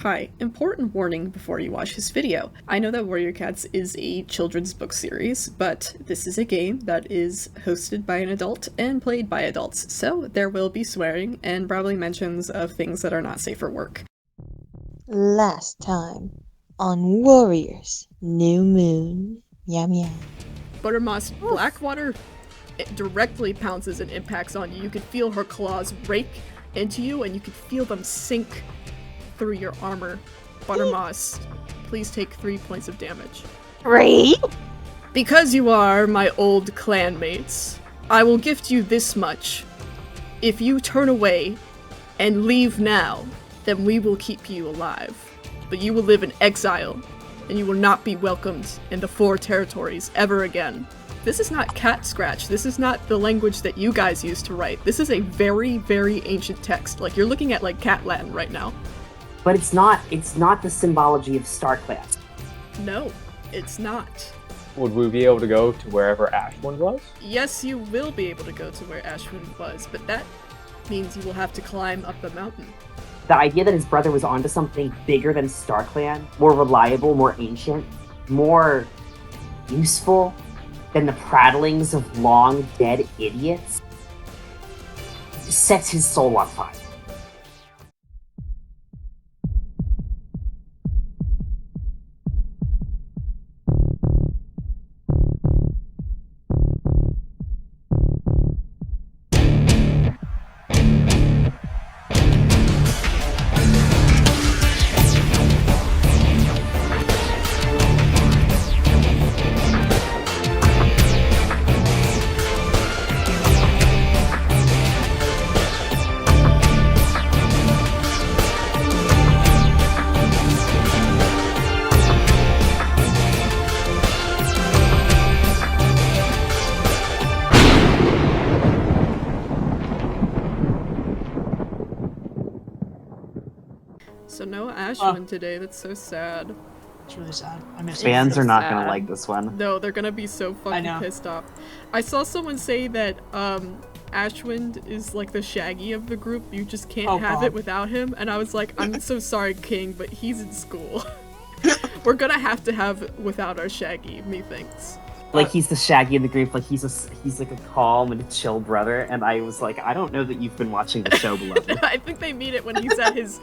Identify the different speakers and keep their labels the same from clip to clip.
Speaker 1: Hi, important warning before you watch this video. I know that Warrior Cats is a children's book series, but this is a game that is hosted by an adult and played by adults, so there will be swearing and probably mentions of things that are not safe for work.
Speaker 2: Last time on Warriors New Moon. Yum yum.
Speaker 1: Buttermoss Blackwater, it directly pounces and impacts on you. You can feel her claws rake into you and you can feel them sink through your armor. Buttermoss, please take 3 points of damage.
Speaker 2: 3?
Speaker 1: Because you are my old clanmates, I will gift you this much. If you turn away and leave now, then we will keep you alive. But you will live in exile, and you will not be welcomed in the Four Territories ever again. This is not cat scratch. This is not the language that you guys use to write. This is a very, very ancient text. Like, you're looking at, like, cat Latin right now.
Speaker 3: But it's not the symbology of StarClan.
Speaker 1: No, it's not.
Speaker 4: Would we be able to go to wherever Ashwind was?
Speaker 1: Yes, you will be able to go to where Ashwind was, but that means you will have to climb up the mountain.
Speaker 3: The idea that his brother was onto something bigger than StarClan, more reliable, more ancient, more useful than the prattlings of long dead idiots, sets his soul on fire.
Speaker 1: So no Ashwind today, that's so sad.
Speaker 5: It's really sad. I miss
Speaker 6: Fans
Speaker 5: it.
Speaker 6: are not gonna like this one.
Speaker 1: No, they're gonna be so fucking pissed off. I saw someone say that Ashwind is like the Shaggy of the group. You just can't have it without him. And I was like, I'm so sorry, King, but he's in school. We're gonna have without our Shaggy, methinks.
Speaker 3: Like, he's the Shaggy of the group, like he's like a calm and a chill brother, and I was like, I don't know that you've been watching the show, beloved.
Speaker 1: I think they mean it when he's at his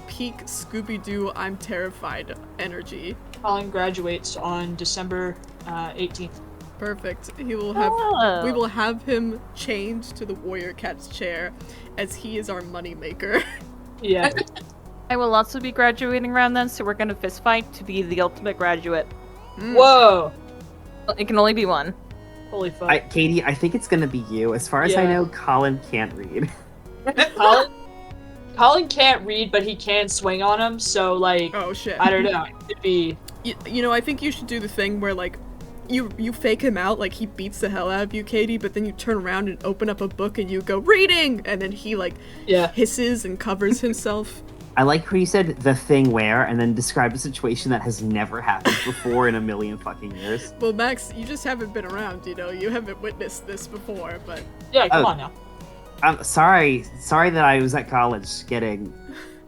Speaker 1: peak Scooby-Doo I'm terrified energy.
Speaker 5: Colin graduates on December 18th.
Speaker 1: Perfect. He will have we will have him chained to the Warrior Cat's chair as he is our moneymaker.
Speaker 5: Yeah.
Speaker 7: I will also be graduating around then, so we're gonna fist fight to be the ultimate graduate.
Speaker 5: Whoa!
Speaker 7: It can only be one.
Speaker 5: Holy fuck.
Speaker 3: Katie, I think it's gonna be you. As far as I know, Colin can't read.
Speaker 5: Colin can't read, but he can swing on him, so, like...
Speaker 1: Oh, shit.
Speaker 5: I don't know. It'd be...
Speaker 1: You know, I think you should do the thing where, like, you fake him out, like, he beats the hell out of you, Katie, but then you turn around and open up a book and you go, reading! And then he, like, hisses and covers himself.
Speaker 3: I like how you said the thing where, and then described a situation that has never happened before in a million fucking years.
Speaker 1: Well, Max, you just haven't been around, you know? You haven't witnessed this before, but...
Speaker 5: Yeah, come on now.
Speaker 3: I'm sorry that I was at college getting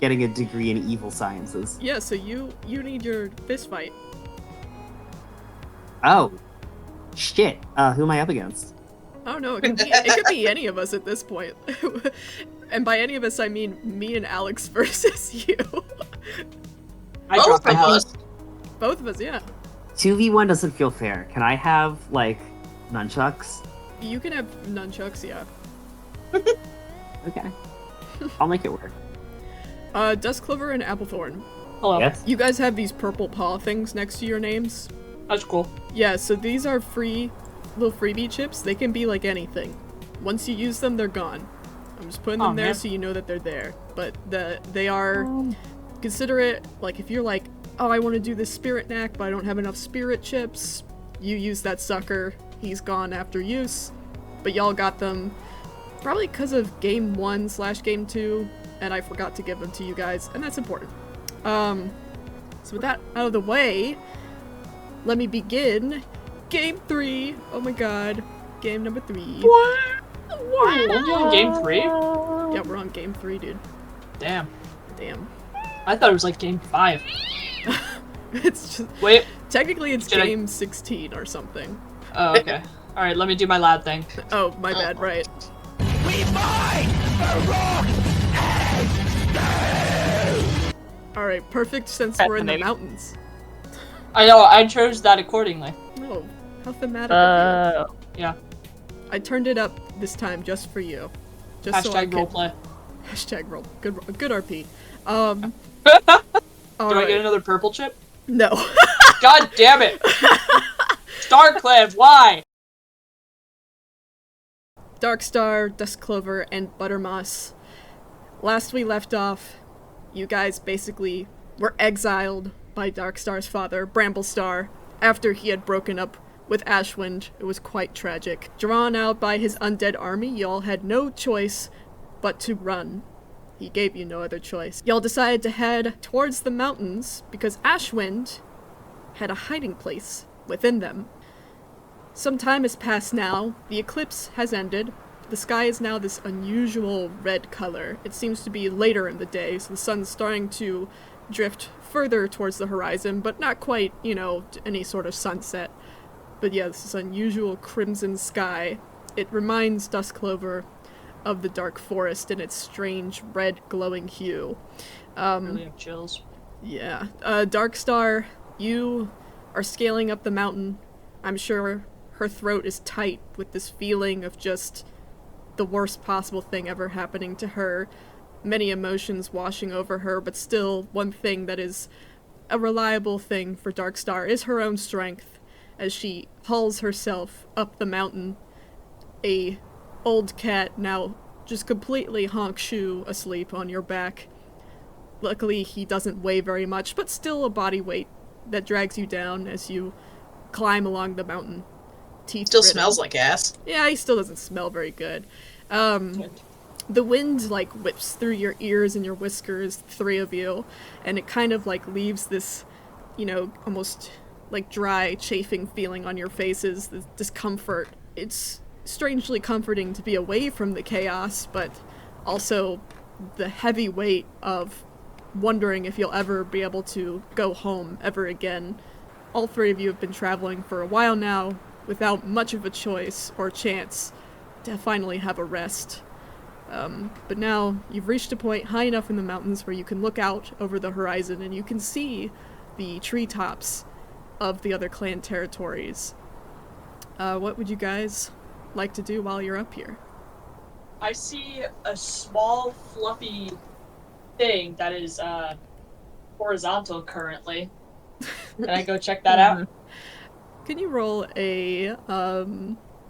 Speaker 3: a degree in evil sciences.
Speaker 1: Yeah, so you need your fist fight.
Speaker 3: Oh. Shit. Who am I up against?
Speaker 1: I don't know, it could be any of us at this point. And by any of us, I mean me and Alex versus you.
Speaker 5: Both of us?
Speaker 1: Both of us, yeah.
Speaker 3: 2v1 doesn't feel fair. Can I have, like, nunchucks?
Speaker 1: You can have nunchucks, yeah.
Speaker 3: Okay. I'll make it work.
Speaker 1: Duskclover and Applethorn.
Speaker 5: Hello.
Speaker 3: Yes?
Speaker 1: You guys have these purple paw things next to your names?
Speaker 5: That's cool.
Speaker 1: Yeah, so these are free little freebie chips. They can be like anything. Once you use them, they're gone. I'm just putting them there so you know that they're there. But they are... Consider it, like, if you're like, oh, I want to do this spirit knack, but I don't have enough spirit chips, you use that sucker. He's gone after use. But y'all got them probably because of Game 1/Game 2, and I forgot to give them to you guys, and that's important. So with that out of the way, let me begin Game 3. Oh my god. Game number 3.
Speaker 5: What? We're on Game 3?
Speaker 1: Yeah, we're on Game 3, dude.
Speaker 5: Damn.
Speaker 1: Damn.
Speaker 5: I thought it was like game 5.
Speaker 1: It's just,
Speaker 5: Wait.
Speaker 1: technically it's
Speaker 5: Should I-
Speaker 1: game 16 or something.
Speaker 5: Oh, okay. Alright, let me do my loud thing.
Speaker 1: Oh, my bad, right. Alright, perfect since we're in the
Speaker 7: Fascinating.
Speaker 1: mountains.
Speaker 5: I know, I chose that accordingly.
Speaker 1: No, how thematic of you.
Speaker 5: Yeah.
Speaker 1: I turned it up this time just for you. Just so I
Speaker 5: Hashtag
Speaker 1: can...
Speaker 5: roleplay.
Speaker 1: Hashtag roll. Good RP.
Speaker 5: Do
Speaker 1: Alright.
Speaker 5: I get another purple chip?
Speaker 1: No.
Speaker 5: God damn it! StarClan, why?
Speaker 1: Darkstar, Duskclover, and Buttermoss. Last we left off, you guys basically were exiled by Darkstar's father, Bramblestar, after he had broken up with Ashwind. It was quite tragic. Drawn out by his undead army, y'all had no choice but to run. He gave you no other choice. Y'all decided to head towards the mountains because Ashwind had a hiding place within them. Some time has passed now. The eclipse has ended. The sky is now this unusual red color. It seems to be later in the day, so the sun's starting to drift further towards the horizon, but not quite, you know, any sort of sunset. But yeah, this is unusual crimson sky. It reminds Duskclover of the dark forest in its strange red glowing hue.
Speaker 5: Really have chills.
Speaker 1: Yeah. Darkstar, you are scaling up the mountain. I'm sure her throat is tight with this feeling of just the worst possible thing ever happening to her. Many emotions washing over her, but still, one thing that is a reliable thing for Darkstar is her own strength as she hauls herself up the mountain. A old cat now just completely honk-shoe asleep on your back. Luckily, he doesn't weigh very much, but still a body weight that drags you down as you climb along the mountain. Teeth
Speaker 6: Still
Speaker 1: gritting.
Speaker 6: smells like ass.
Speaker 1: Yeah, he still doesn't smell very good. The wind, like, whips through your ears and your whiskers, the three of you, and it kind of, like, leaves this, you know, almost, like, dry, chafing feeling on your faces, this discomfort. It's strangely comforting to be away from the chaos, but also the heavy weight of wondering if you'll ever be able to go home ever again. All three of you have been traveling for a while now, without much of a choice or chance to finally have a rest. But now you've reached a point high enough in the mountains where you can look out over the horizon and you can see the treetops of the other clan territories. What would you guys like to do while you're up here?
Speaker 5: I see a small, fluffy thing that is horizontal currently. Can I go check that out?
Speaker 1: Can you roll a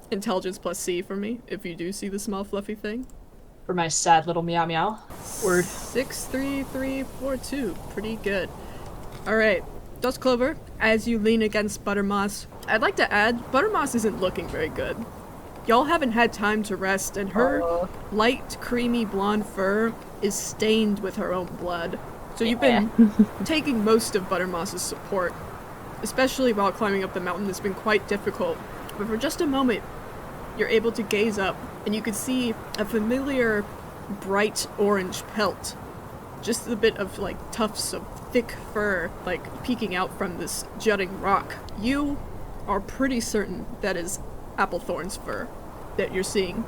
Speaker 1: intelligence plus C for me if you do see the small fluffy thing?
Speaker 5: For my sad little meow meow. Word.
Speaker 1: 63342. Pretty good. Alright. Duskclover, as you lean against Buttermoss, I'd like to add, Buttermoss isn't looking very good. Y'all haven't had time to rest, and her light, creamy blonde fur is stained with her own blood. So you've been taking most of Buttermoss's support, especially while climbing up the mountain. It's been quite difficult. But for just a moment, you're able to gaze up, and you can see a familiar bright orange pelt. Just a bit of, like, tufts of thick fur, like, peeking out from this jutting rock. You are pretty certain that is Applethorn's fur that you're seeing.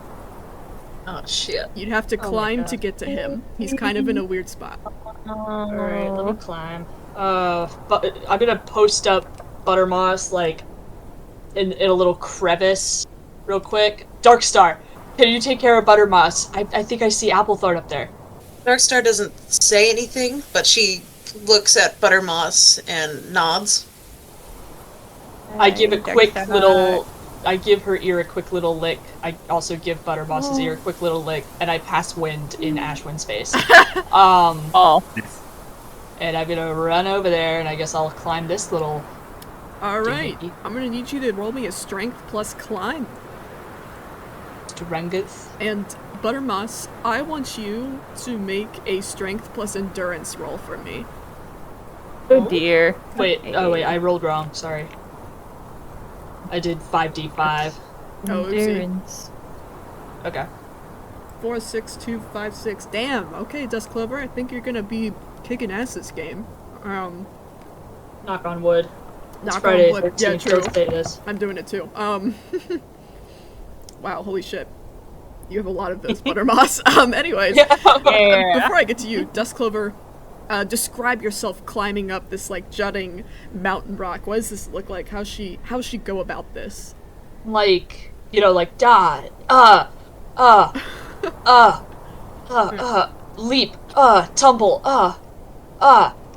Speaker 6: Oh shit.
Speaker 1: You'd have to climb to get to him. He's kind of in a weird spot.
Speaker 5: Alright, let me climb. But I'm gonna post up Buttermoss, like, in a little crevice real quick. Darkstar, can you take care of Buttermoss? I think I see Applethorn up there.
Speaker 6: Darkstar doesn't say anything, but she looks at Buttermoss and nods.
Speaker 5: I give a quick
Speaker 7: Darkstar.
Speaker 5: little... I give her ear a quick little lick. I also give Buttermoss's ear a quick little lick, and I pass wind in Ashwin's face.
Speaker 7: Oh.
Speaker 5: And I'm gonna run over there, and I guess I'll climb this little...
Speaker 1: Alright,
Speaker 5: doohickey.
Speaker 1: I'm gonna need you to roll me a strength plus climb.
Speaker 5: Strength.
Speaker 1: And Buttermoss, I want you to make a strength plus endurance roll for me.
Speaker 7: Oh dear.
Speaker 5: Wait, oh wait, I rolled wrong, sorry. I did 5d5.
Speaker 1: Oh, oopsie.
Speaker 7: Endurance.
Speaker 5: Okay.
Speaker 1: 4, 6, 2, 5, 6. Damn. Okay, Duskclover, I think you're gonna be kicking ass this game.
Speaker 5: Knock on wood. It's
Speaker 1: Knock
Speaker 5: Friday
Speaker 1: on wood.
Speaker 5: 13th,
Speaker 1: Yeah, true.
Speaker 5: don't say this.
Speaker 1: I'm doing it too. Wow, holy shit. You have a lot of those, Buttermoss. Anyways, before I get to you, Dustclover, describe yourself climbing up this, like, jutting mountain rock. What does this look like? How's she go about this?
Speaker 5: Like, you know, like, die, leap, tumble,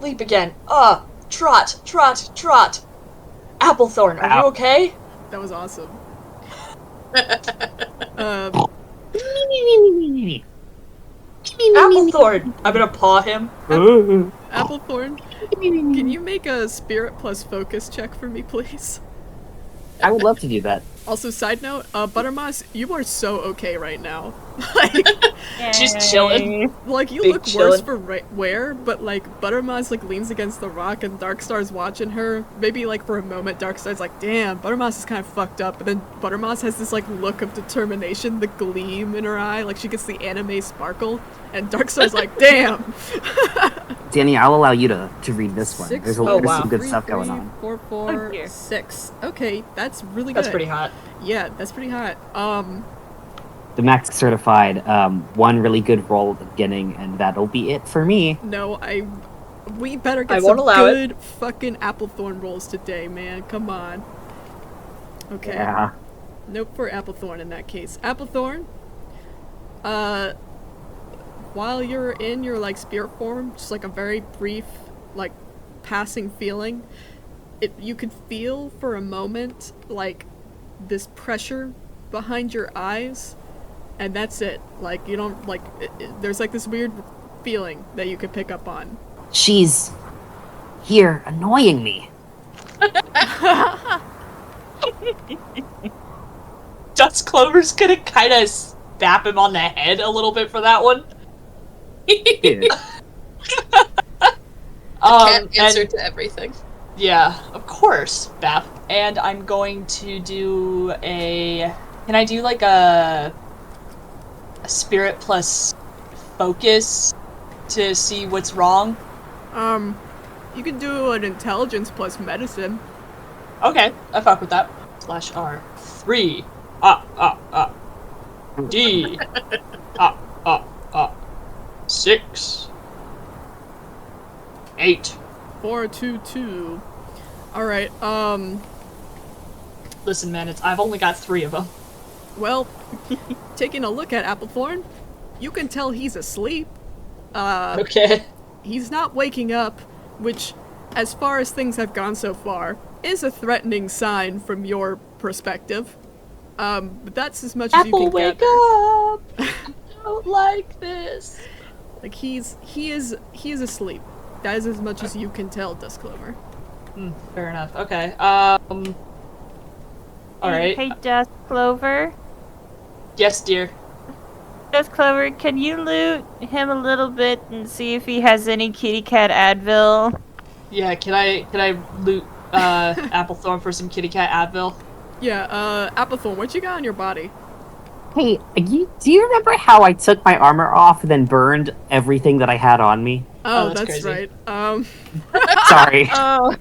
Speaker 5: leap again, trot, trot, trot. Applethorn, are you okay?
Speaker 1: That was awesome.
Speaker 5: Applethorn! I'm gonna paw him.
Speaker 1: Applethorn, can you make a spirit plus focus check for me, please?
Speaker 3: I would love to do that.
Speaker 1: Also, side note, Buttermoss, you are so okay right now. Like,
Speaker 5: She's chilling.
Speaker 1: like you
Speaker 5: Big
Speaker 1: look worse
Speaker 5: chillin'.
Speaker 1: for wear, but like Buttermoss like leans against the rock and Darkstar's watching her. Maybe like for a moment, Darkstar's like, "Damn, Buttermoss is kind of fucked up." But then Buttermoss has this like look of determination, the gleam in her eye, like she gets the anime sparkle, and Darkstar's like, "Damn."
Speaker 3: Danny, I'll allow you to read this one.
Speaker 1: Six,
Speaker 3: There's
Speaker 5: wow.
Speaker 3: some good
Speaker 1: 3,
Speaker 3: stuff going
Speaker 1: 3,
Speaker 3: on.
Speaker 1: 4,
Speaker 7: Oh,
Speaker 1: 4,
Speaker 7: dear.
Speaker 1: 6. Okay, that's really good.
Speaker 5: That's pretty hot.
Speaker 1: Yeah, that's pretty hot.
Speaker 3: The max certified, one really good roll at the beginning, and that'll be it for me.
Speaker 1: No, we better get
Speaker 5: I
Speaker 1: some
Speaker 5: won't allow it.
Speaker 1: good fucking Applethorn rolls today, man. Come on. Okay.
Speaker 3: Yeah.
Speaker 1: Nope for Applethorn in that case. Applethorn, while you're in your, like, spirit form, just, like, a very brief, like, passing feeling, you could feel for a moment, like, this pressure behind your eyes, and that's it. Like, you don't, like, there's, like, this weird feeling that you could pick up on.
Speaker 3: She's here annoying me.
Speaker 5: Dustclover's gonna kind of slap him on the head a little bit for that one.
Speaker 6: Can't answer
Speaker 5: and-
Speaker 6: to everything.
Speaker 5: Yeah, of course, Beth. And I'm going to do a... Can I do, like, a spirit plus focus to see what's wrong?
Speaker 1: You can do an intelligence plus medicine.
Speaker 5: Okay, I fuck with that. /R. 3. D. 6. 8.
Speaker 1: 4, 2, 2. Alright,
Speaker 5: Listen, man, I've only got 3 of them.
Speaker 1: well, taking a look at Applethorn, you can tell he's asleep.
Speaker 5: Okay.
Speaker 1: He's not waking up, which, as far as things have gone so far, is a threatening sign from your perspective. But that's as much as you
Speaker 5: Apple,
Speaker 1: can
Speaker 5: wake
Speaker 1: gather.
Speaker 5: up! I don't like this.
Speaker 1: Like, he is asleep. That is as much as you can tell, Dustclover.
Speaker 5: Fair enough. Okay. Alright.
Speaker 7: Hey, Dust Clover.
Speaker 5: Yes, dear.
Speaker 7: Dust Clover, can you loot him a little bit and see if he has any kitty cat Advil?
Speaker 5: Yeah, can I loot Applethorn for some kitty cat Advil?
Speaker 1: Yeah, Applethorn, what you got on your body?
Speaker 3: Hey, do you remember how I took my armor off and then burned everything that I had on me?
Speaker 1: Oh,
Speaker 5: that's
Speaker 1: that's
Speaker 5: crazy.
Speaker 1: right.
Speaker 3: Sorry.
Speaker 7: Oh,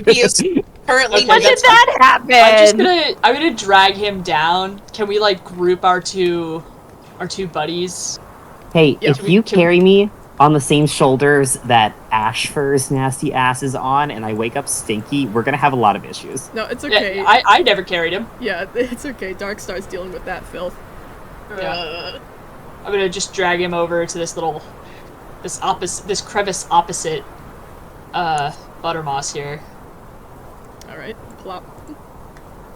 Speaker 6: He is currently
Speaker 5: Okay,
Speaker 7: when did
Speaker 5: that's
Speaker 7: that happen?
Speaker 5: I'm gonna drag him down. Can we like group our two buddies?
Speaker 3: Hey,
Speaker 1: Yeah,
Speaker 3: if you carry me on the same shoulders that Ashfur's nasty ass is on, and I wake up stinky, we're gonna have a lot of issues.
Speaker 1: No, it's okay.
Speaker 5: Yeah, I never carried him.
Speaker 1: Yeah, it's okay. Darkstar's dealing with that filth.
Speaker 5: Yeah. I'm gonna just drag him over to this crevice opposite Buttermoss here.
Speaker 1: Alright, plop.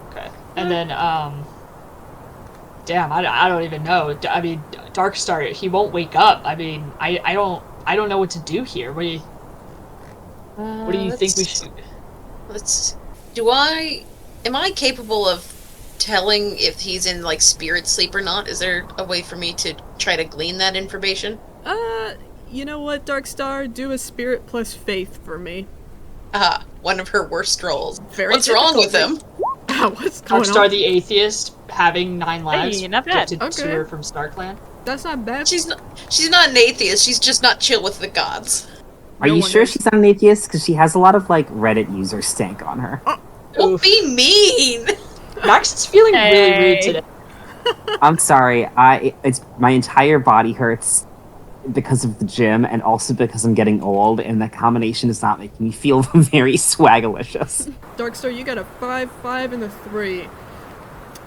Speaker 5: Okay. And then damn, I don't even know. I mean, Darkstar, he won't wake up. I mean, I don't know what to do here. What do you think we should?
Speaker 6: Am I capable of telling if he's in like spirit sleep or not? Is there a way for me to try to glean that information?
Speaker 1: You know what, Darkstar? Do a spirit plus faith for me.
Speaker 6: One of her worst rolls.
Speaker 1: Very
Speaker 6: What's wrong with him?
Speaker 1: What's going
Speaker 5: Darkstar
Speaker 1: on?
Speaker 5: the Atheist, having 9 lives,
Speaker 7: Hey, not bad.
Speaker 5: gifted to
Speaker 1: Okay.
Speaker 5: her from Star Clan.
Speaker 1: That's not bad.
Speaker 6: She's not an atheist, she's just not chill with the gods.
Speaker 3: Are
Speaker 1: No
Speaker 3: you
Speaker 1: one
Speaker 3: sure
Speaker 1: is.
Speaker 3: she's not an atheist? Because she has a lot of like Reddit user stank on her.
Speaker 6: Don't be mean.
Speaker 5: Max is feeling really rude today.
Speaker 3: I'm sorry. It's my entire body hurts because of the gym and also because I'm getting old, and the combination is not making me feel very swagalicious.
Speaker 1: Darkstar, you got a 5, 5, and a 3.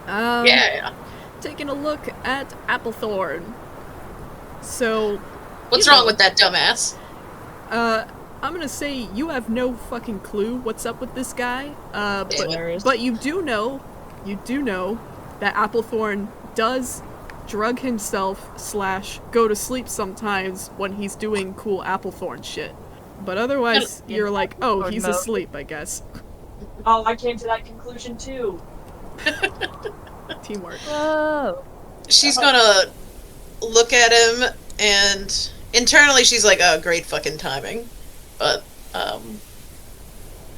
Speaker 6: Yeah.
Speaker 1: Taking a look at Applethorn. So,
Speaker 6: What's
Speaker 1: you know,
Speaker 6: wrong with that dumbass?
Speaker 1: I'm gonna say you have no fucking clue what's up with this guy.
Speaker 5: Hilarious.
Speaker 1: But you do know that Applethorn does drug himself / go to sleep sometimes when he's doing cool Applethorn shit. But otherwise, you're like, oh, he's asleep, I guess.
Speaker 5: Oh, I came to that conclusion too.
Speaker 1: Teamwork.
Speaker 7: Whoa.
Speaker 6: She's gonna look at him, and internally she's like, oh, great fucking timing. But,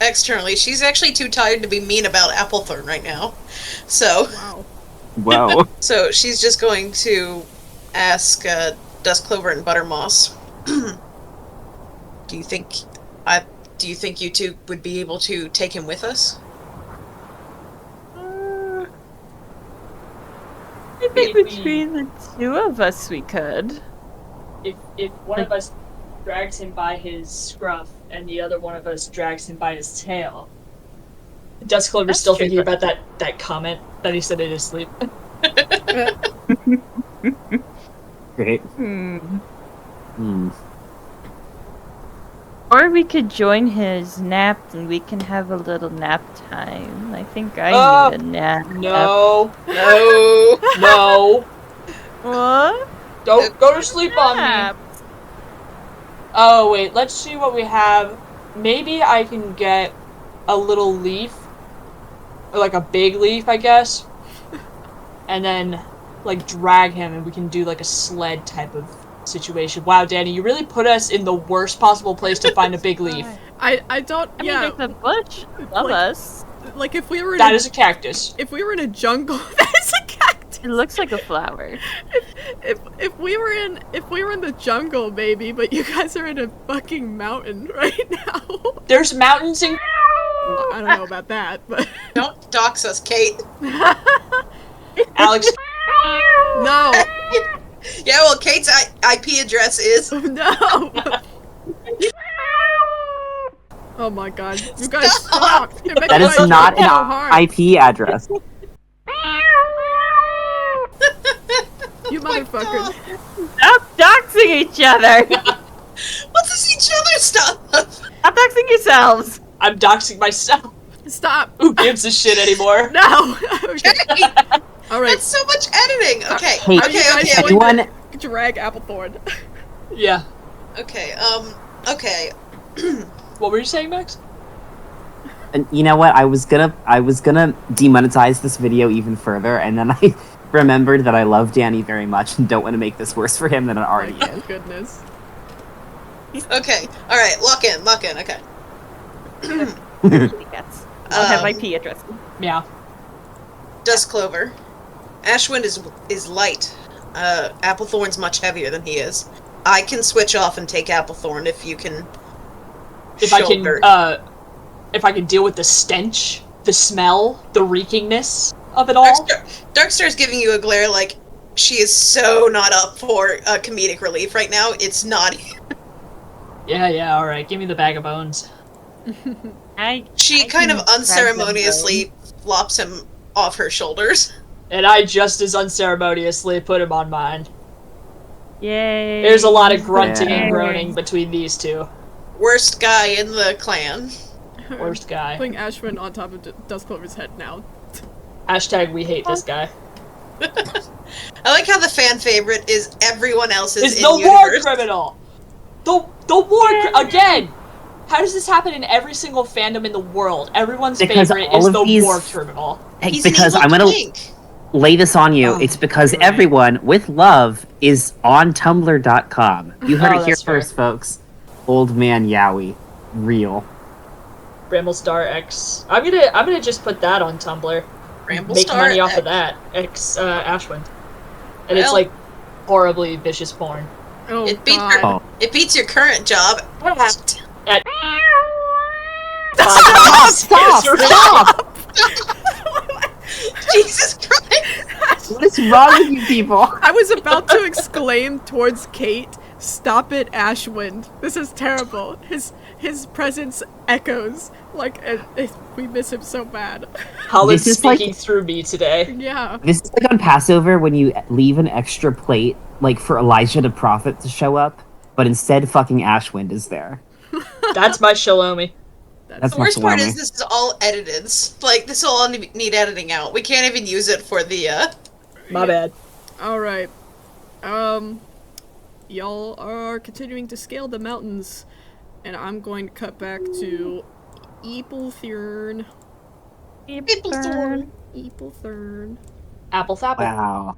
Speaker 6: externally, she's actually too tired to be mean about Applethorn right now. So,
Speaker 1: Wow.
Speaker 3: Whoa.
Speaker 6: so she's just going to ask, Dustclover and Buttermoss, do you think you two would be able to take him with us?
Speaker 7: I think between the two of us we could.
Speaker 5: If one of us drags him by his scruff and the other one of us drags him by his tail. Dustclover's
Speaker 7: That's
Speaker 5: still
Speaker 7: true,
Speaker 5: thinking
Speaker 7: but-
Speaker 5: about that comment that he said in his sleep.
Speaker 3: Great.
Speaker 7: Hmm. Or we could join his nap and we can have a little nap time. I think I need a nap.
Speaker 5: No,
Speaker 6: No.
Speaker 5: no,
Speaker 7: What?
Speaker 5: don't go to sleep on me.
Speaker 7: Nap.
Speaker 5: Oh wait, let's see what we have. Maybe I can get a little leaf, or like a big leaf, I guess, and then like drag him, and we can do like a sled type of situation. Wow, Danny, you really put us in the worst possible place to find a big leaf.
Speaker 1: I don't.
Speaker 7: I
Speaker 1: Yeah.
Speaker 7: mean, there's a bunch of
Speaker 1: Like-
Speaker 7: us.
Speaker 1: Like if we were in
Speaker 5: That is a cactus.
Speaker 1: if we were in a jungle, that is a cactus.
Speaker 7: It looks like a flower.
Speaker 1: If we were in the jungle, maybe, but you guys are in a fucking mountain right now.
Speaker 5: There's mountains in.
Speaker 1: I don't know about that, but
Speaker 6: Don't dox us, Kate.
Speaker 5: Alex,
Speaker 1: no,
Speaker 6: Yeah, well, Kate's IP address is...
Speaker 1: no. Oh my god, you guys
Speaker 6: Stop!
Speaker 1: stop! You're making
Speaker 3: That is
Speaker 1: my
Speaker 3: not
Speaker 1: job so hard.
Speaker 3: an IP address.
Speaker 1: You motherfuckers.
Speaker 7: Stop doxing each other!
Speaker 6: What does each other stuff?
Speaker 7: Stop doxing yourselves!
Speaker 5: I'm doxing myself.
Speaker 1: Stop.
Speaker 5: Who gives a shit anymore?
Speaker 1: No. Okay.
Speaker 6: Kate,
Speaker 1: All right.
Speaker 6: that's so much editing. Okay,
Speaker 3: Hey,
Speaker 1: Are you guys
Speaker 6: okay.
Speaker 1: going
Speaker 3: anyone?
Speaker 1: to drag Applethorn?
Speaker 5: Yeah.
Speaker 6: Okay, okay.
Speaker 5: What were you saying, Max?
Speaker 3: And you know what? I was gonna demonetize this video even further, and then I remembered that I love Danny very much and don't want to make this worse for him than it already
Speaker 1: My
Speaker 3: is.
Speaker 1: goodness.
Speaker 6: Okay, alright, lock in, okay.
Speaker 7: Yes. I'll have
Speaker 6: Um,
Speaker 7: IP address.
Speaker 5: Yeah.
Speaker 6: Dustclover. Ashwind is light. Applethorn's much heavier than he is. I can switch off and take Applethorn if you can
Speaker 5: If I can deal with the stench, the smell, the reekingness of it all.
Speaker 6: Darkstar's giving you a glare like she is so not up for comedic relief right now. It's not.
Speaker 5: Yeah, alright, give me the bag of bones.
Speaker 6: She
Speaker 7: I
Speaker 6: kind
Speaker 7: can
Speaker 6: of
Speaker 7: grab them
Speaker 6: unceremoniously flops him off her shoulders.
Speaker 5: And I just as unceremoniously put him on mine.
Speaker 7: Yay.
Speaker 5: There's a lot of grunting
Speaker 3: Yeah.
Speaker 5: and groaning between these two.
Speaker 6: Worst guy in the clan.
Speaker 5: Worst guy.
Speaker 1: Putting Ashwin on top of Dustclover's head now.
Speaker 5: Hashtag we hate this guy.
Speaker 6: I like how the fan favorite is everyone else's
Speaker 5: Is
Speaker 6: in
Speaker 5: the war
Speaker 6: universe.
Speaker 5: criminal! The war again! How does this happen in every single fandom in the world? Everyone's
Speaker 3: Because
Speaker 5: favorite
Speaker 3: all
Speaker 5: is
Speaker 3: of
Speaker 5: the
Speaker 3: these-
Speaker 5: war criminal.
Speaker 3: Hey,
Speaker 6: He's an
Speaker 3: because
Speaker 6: evil
Speaker 3: I'm gonna
Speaker 6: twink.
Speaker 3: lay this on you.
Speaker 5: Oh,
Speaker 3: It's because
Speaker 5: you're right.
Speaker 3: everyone with love is on Tumblr.com. You heard
Speaker 5: Oh,
Speaker 3: it here
Speaker 5: that's fair.
Speaker 3: first, folks. Old man Yowie. Real.
Speaker 5: Bramblestar X. I'm gonna just put that on Tumblr. Make
Speaker 6: Bramblestar
Speaker 5: money off
Speaker 6: X.
Speaker 5: of that. Ashwind. And it's
Speaker 6: Well-
Speaker 5: like horribly vicious porn.
Speaker 1: Oh,
Speaker 6: It beats
Speaker 1: God.
Speaker 6: your, it beats your current job.
Speaker 5: At
Speaker 3: Stop!
Speaker 6: Jesus Christ!
Speaker 3: What is wrong with you people?
Speaker 1: I was about to exclaim towards Kate, "Stop it, Ashwind. This is terrible." His presence echoes. Like, we miss him so bad.
Speaker 5: Hollis
Speaker 3: This is
Speaker 5: speaking
Speaker 3: like-
Speaker 5: through me today.
Speaker 1: Yeah.
Speaker 3: This is like on Passover when you leave an extra plate, like for Elijah the prophet to show up, but instead fucking Ashwind is there.
Speaker 5: That's my Shalomi.
Speaker 3: That's
Speaker 6: The worst
Speaker 3: my
Speaker 6: part
Speaker 3: salami.
Speaker 6: is this is all edited. Like, this will all need editing out. We can't even use it for the,
Speaker 5: My bad.
Speaker 1: Alright. Y'all are continuing to scale the mountains, and I'm going to cut back to Applethorn.
Speaker 6: Applethorn.
Speaker 1: Applethorn.
Speaker 5: Apple thapple.
Speaker 3: Wow.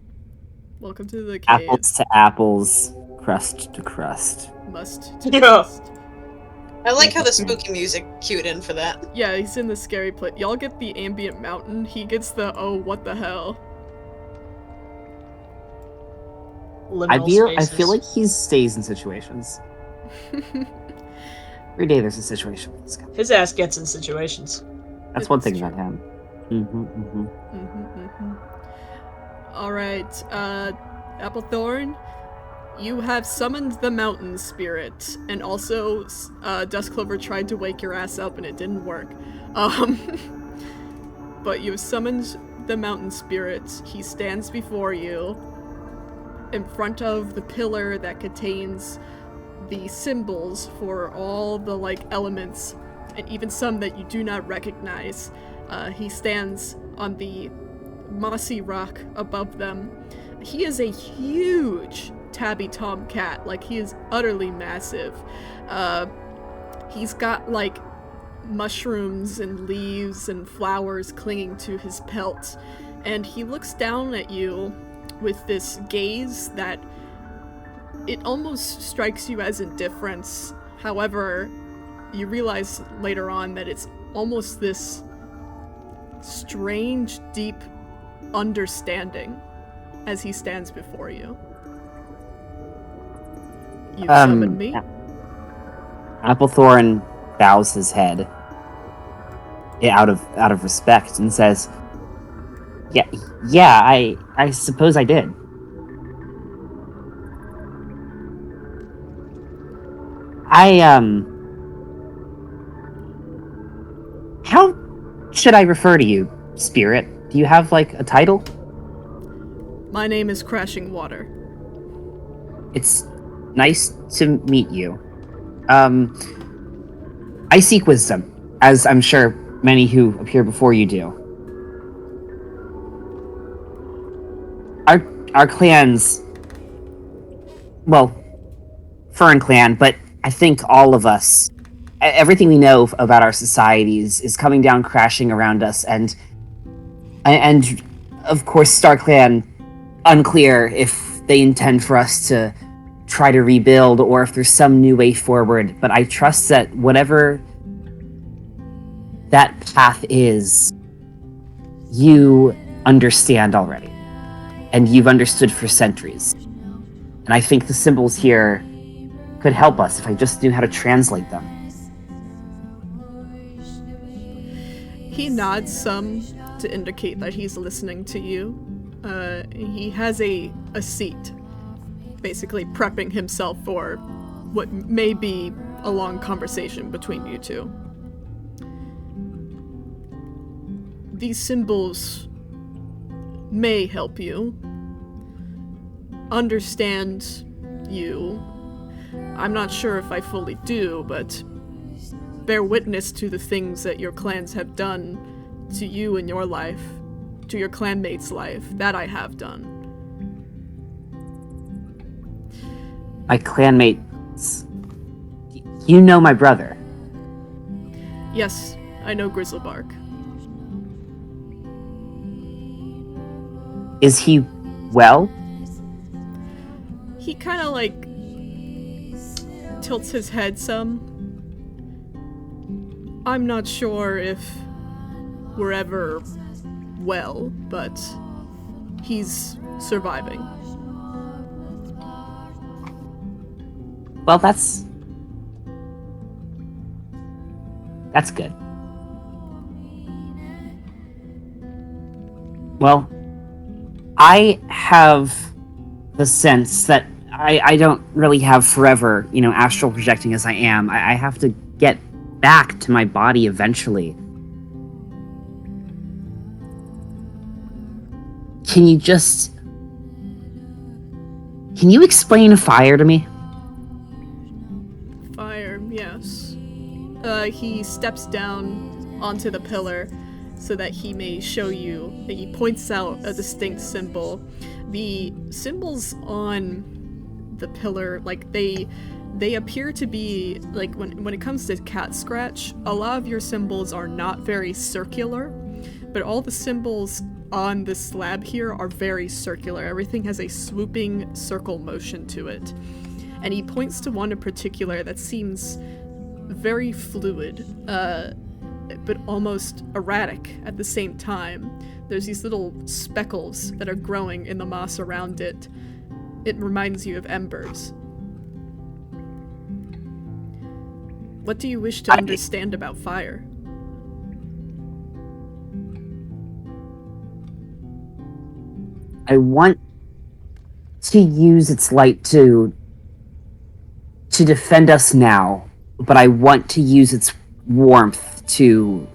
Speaker 1: Welcome to the cave.
Speaker 3: Apples to apples, crust to crust.
Speaker 1: Must.
Speaker 5: Yeah.
Speaker 1: Must.
Speaker 6: I like how the spooky music cued in for that.
Speaker 1: Yeah, he's in the scary place. Y'all get the ambient mountain. He gets the, oh, what the hell.
Speaker 5: Liminal
Speaker 3: I
Speaker 5: spaces.
Speaker 3: feel like he stays in situations. Every day there's a situation with this guy.
Speaker 5: His ass gets in situations.
Speaker 3: That's one
Speaker 1: It's
Speaker 3: thing
Speaker 1: true.
Speaker 3: about him.
Speaker 1: Alright, Applethorn, you have summoned the mountain spirit, and also, Dustclover tried to wake your ass up and it didn't work. But you've summoned the mountain spirit. He stands before you, in front of the pillar that contains the symbols for all the, like, elements, and even some that you do not recognize. He stands on the mossy rock above them. He is a huge tabby tomcat, like he is utterly massive. He's got like mushrooms and leaves and flowers clinging to his pelt, and he looks down at you with this gaze that it almost strikes you as indifference. However, you realize later on that it's almost this strange, deep understanding as he stands before you. You've summoned me.
Speaker 3: Applethorn bows his head out of respect and says, "Yeah, I suppose I did." How should I refer to you, Spirit? Do you have, like, a title?
Speaker 1: My name is Crashing Water.
Speaker 3: It's nice to meet you. I seek wisdom, as I'm sure many who appear before you do. Our clans, well, Fern Clan, but I think all of us, everything we know about our societies is coming down crashing around us, and of course Star Clan, unclear if they intend for us to try to rebuild or if there's some new way forward, but I trust that whatever that path is, you understand already, and you've understood for centuries. And I think the symbols here could help us if I just knew how to translate them.
Speaker 1: He nods some to indicate that he's listening to you. He has a seat, basically prepping himself for what may be a long conversation between you two. These symbols may help you understand you. I'm not sure if I fully do, but bear witness to the things that your clans have done to you in your life, to your clanmate's life, that I have done.
Speaker 3: My clanmates... You know my brother.
Speaker 1: Yes, I know Grizzlebark.
Speaker 3: Is he well?
Speaker 1: He kind of like tilts his head some. I'm not sure if we're ever well, but he's surviving.
Speaker 3: Well, that's good. Well, I have the sense that I don't really have forever, astral projecting as I am. I have to get back to my body eventually. Can you explain fire to me?
Speaker 1: Fire, yes. He steps down onto the pillar so that he may show you. He points out a distinct symbol. The symbols on the pillar, they appear to be, when it comes to cat scratch, a lot of your symbols are not very circular, but all the symbols on the slab here are very circular. Everything has a swooping circle motion to it. And he points to one in particular that seems very fluid, but almost erratic at the same time. There's these little speckles that are growing in the moss around it. It reminds you of embers. What do you wish to understand about fire?
Speaker 3: I want to use its light to defend us now, but I want to use its warmth to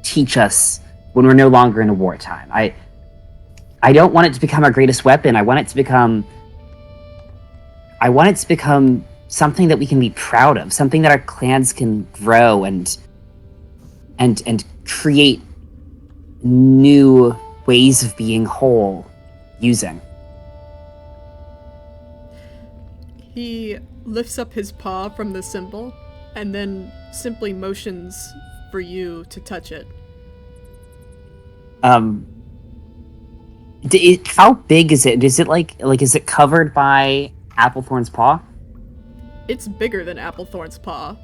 Speaker 3: teach us when we're no longer in a wartime. I don't want it to become our greatest weapon. I want it to become something that we can be proud of, something that our clans can grow and create new ways of being whole using.
Speaker 1: He lifts up his paw from the symbol and then simply motions for you to touch it.
Speaker 3: How big is it? Is it is it covered by Applethorn's paw?
Speaker 1: It's bigger than Applethorn's paw.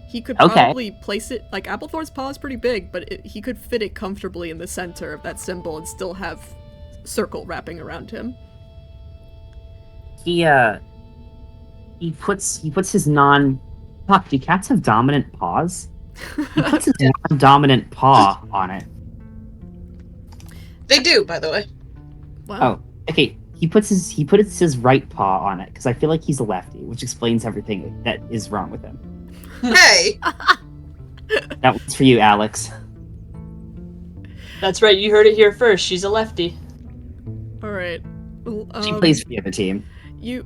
Speaker 1: He could probably place it, Applethorn's paw is pretty big, but he could fit it comfortably in the center of that symbol and still have circle wrapping around him.
Speaker 3: He puts his fuck, do cats have dominant paws? He puts his non-dominant paw on it.
Speaker 6: They do, by the way.
Speaker 1: Wow.
Speaker 3: Oh, okay. He puts his right paw on it because I feel like he's a lefty, which explains everything that is wrong with him.
Speaker 6: Hey!
Speaker 3: That was for you, Alex.
Speaker 5: That's right, you heard it here first. She's a lefty.
Speaker 1: Alright. Well,
Speaker 3: She plays for the other team.
Speaker 1: You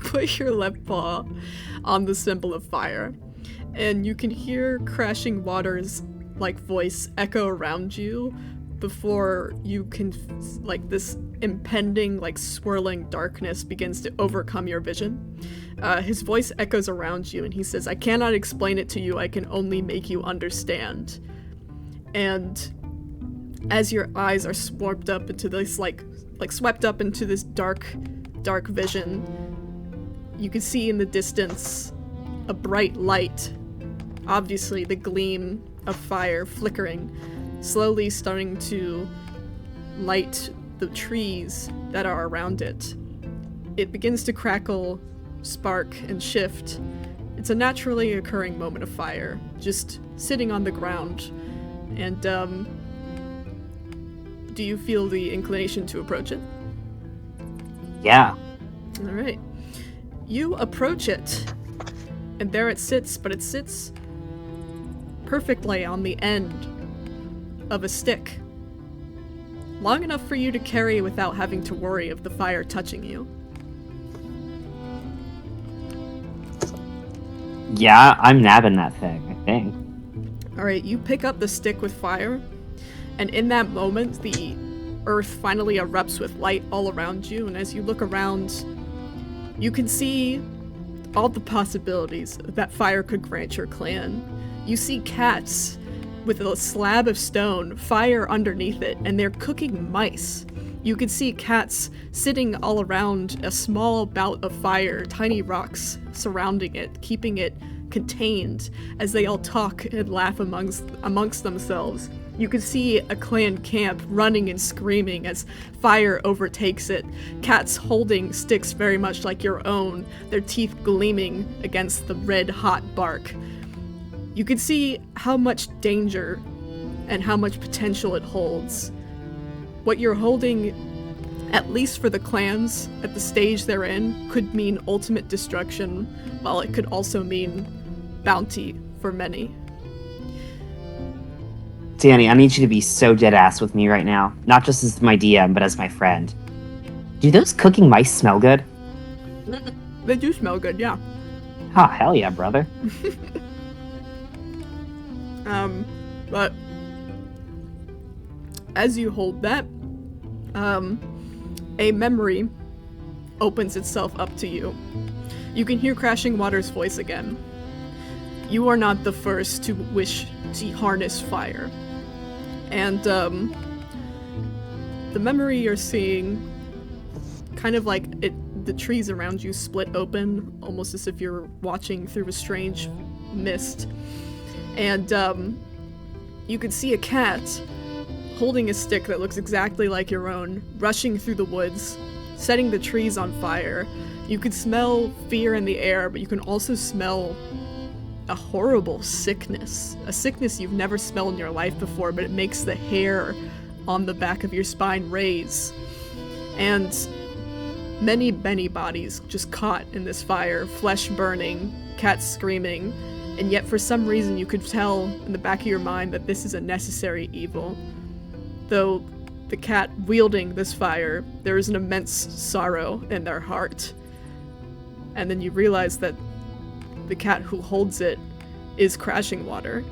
Speaker 1: put your left paw on the symbol of fire, and you can hear crashing waters voice echo around you before you can, this impending, swirling darkness begins to overcome your vision. His voice echoes around you, and he says, "I cannot explain it to you, I can only make you understand." And as your eyes are swept up into this, swept up into this dark vision, you can see in the distance a bright light, obviously the gleam of fire flickering, slowly starting to light the trees that are around it. It begins to crackle, spark, and shift. It's a naturally occurring moment of fire, just sitting on the ground. And, do you feel the inclination to approach it?
Speaker 3: Yeah.
Speaker 1: Alright. You approach it, and there it sits, but it sits perfectly on the end of a stick. Long enough for you to carry without having to worry of the fire touching you.
Speaker 3: Yeah, I'm nabbing that thing, I think.
Speaker 1: Alright, you pick up the stick with fire, and in that moment, the earth finally erupts with light all around you, and as you look around, you can see all the possibilities that fire could grant your clan. You see cats with a slab of stone, fire underneath it, and they're cooking mice. You can see cats sitting all around a small bout of fire, tiny rocks surrounding it, keeping it contained as they all talk and laugh amongst themselves. You can see a clan camp running and screaming as fire overtakes it. Cats holding sticks very much like your own, their teeth gleaming against the red-hot bark. You can see how much danger and how much potential it holds. What you're holding, at least for the clans at the stage they're in, could mean ultimate destruction, while it could also mean bounty for many.
Speaker 3: Danny, I need you to be so dead-ass with me right now. Not just as my DM, but as my friend. Do those cooking mice smell good?
Speaker 1: They do smell good, yeah.
Speaker 3: Oh, hell yeah, brother.
Speaker 1: But as you hold that, a memory opens itself up to you. You can hear Crashing Water's voice again. You are not the first to wish to harness fire. And, the memory you're seeing, kind of like the trees around you split open, almost as if you're watching through a strange mist. And, you could see a cat holding a stick that looks exactly like your own, rushing through the woods, setting the trees on fire. You could smell fear in the air, but you can also smell a horrible sickness. A sickness you've never smelled in your life before, but it makes the hair on the back of your spine raise. And many, many bodies just caught in this fire, flesh burning, cats screaming, and yet for some reason you could tell in the back of your mind that this is a necessary evil. Though the cat wielding this fire, there is an immense sorrow in their heart. And then you realize that the cat who holds it is Crashing Water.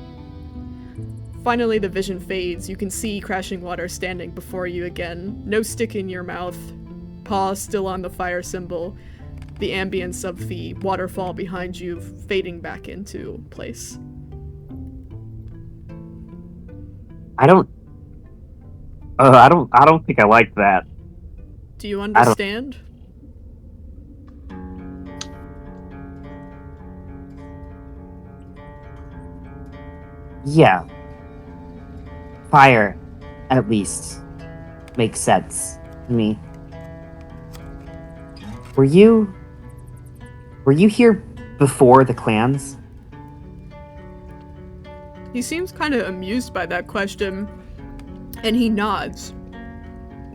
Speaker 1: Finally, the vision fades. You can see Crashing Water standing before you again. No stick in your mouth, paw still on the fire symbol, the ambience of the waterfall behind you fading back into place.
Speaker 3: I don't think I like that.
Speaker 1: Do you understand?
Speaker 3: Yeah. Fire, at least, makes sense to me. Were you here before the clans?
Speaker 1: He seems kind of amused by that question, and he nods.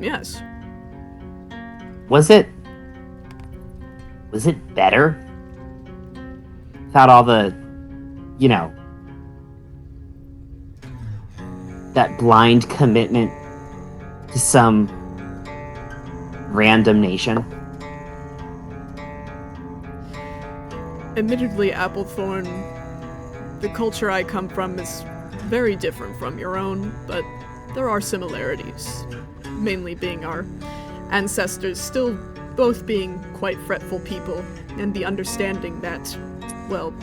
Speaker 1: Yes.
Speaker 3: Was it better? Without all the, that blind commitment to some random nation?
Speaker 1: Admittedly, Applethorn, the culture I come from is very different from your own, but there are similarities. Mainly being our ancestors still both being quite fretful people, and the understanding that, well,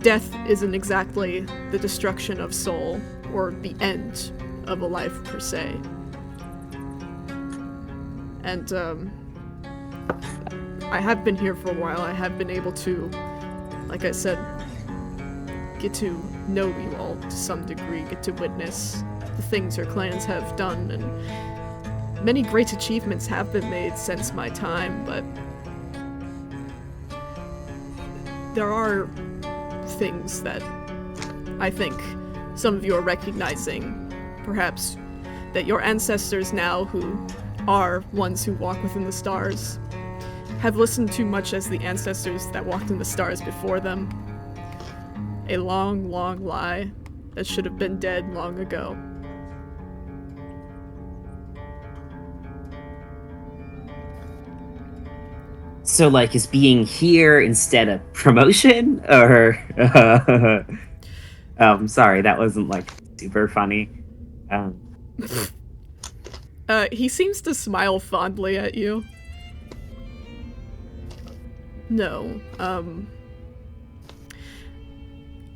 Speaker 1: death isn't exactly the destruction of soul, or the end of a life per se. And, I have been here for a while. I have been able to, like I said, get to know you all to some degree, get to witness the things your clans have done, and many great achievements have been made since my time, but there are things that I think some of you are recognizing. Perhaps that your ancestors now, who are ones who walk within the stars, have listened too much as the ancestors that walked in the stars before them. A long, long lie that should have been dead long ago.
Speaker 3: So, is being here instead of promotion? Or... sorry, that wasn't, super funny.
Speaker 1: He seems to smile fondly at you. No,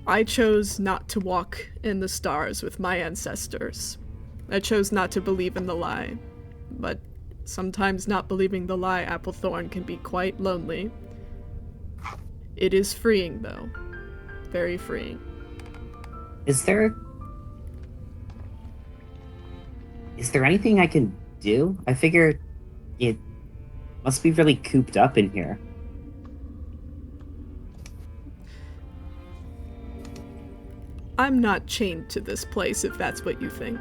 Speaker 1: I chose not to walk in the stars with my ancestors. I chose not to believe in the lie. But sometimes not believing the lie, Applethorn, can be quite lonely. It is freeing, though. Very freeing.
Speaker 3: Is there Is there anything I can do? I figure it must be really cooped up in here.
Speaker 1: I'm not chained to this place, if that's what you think.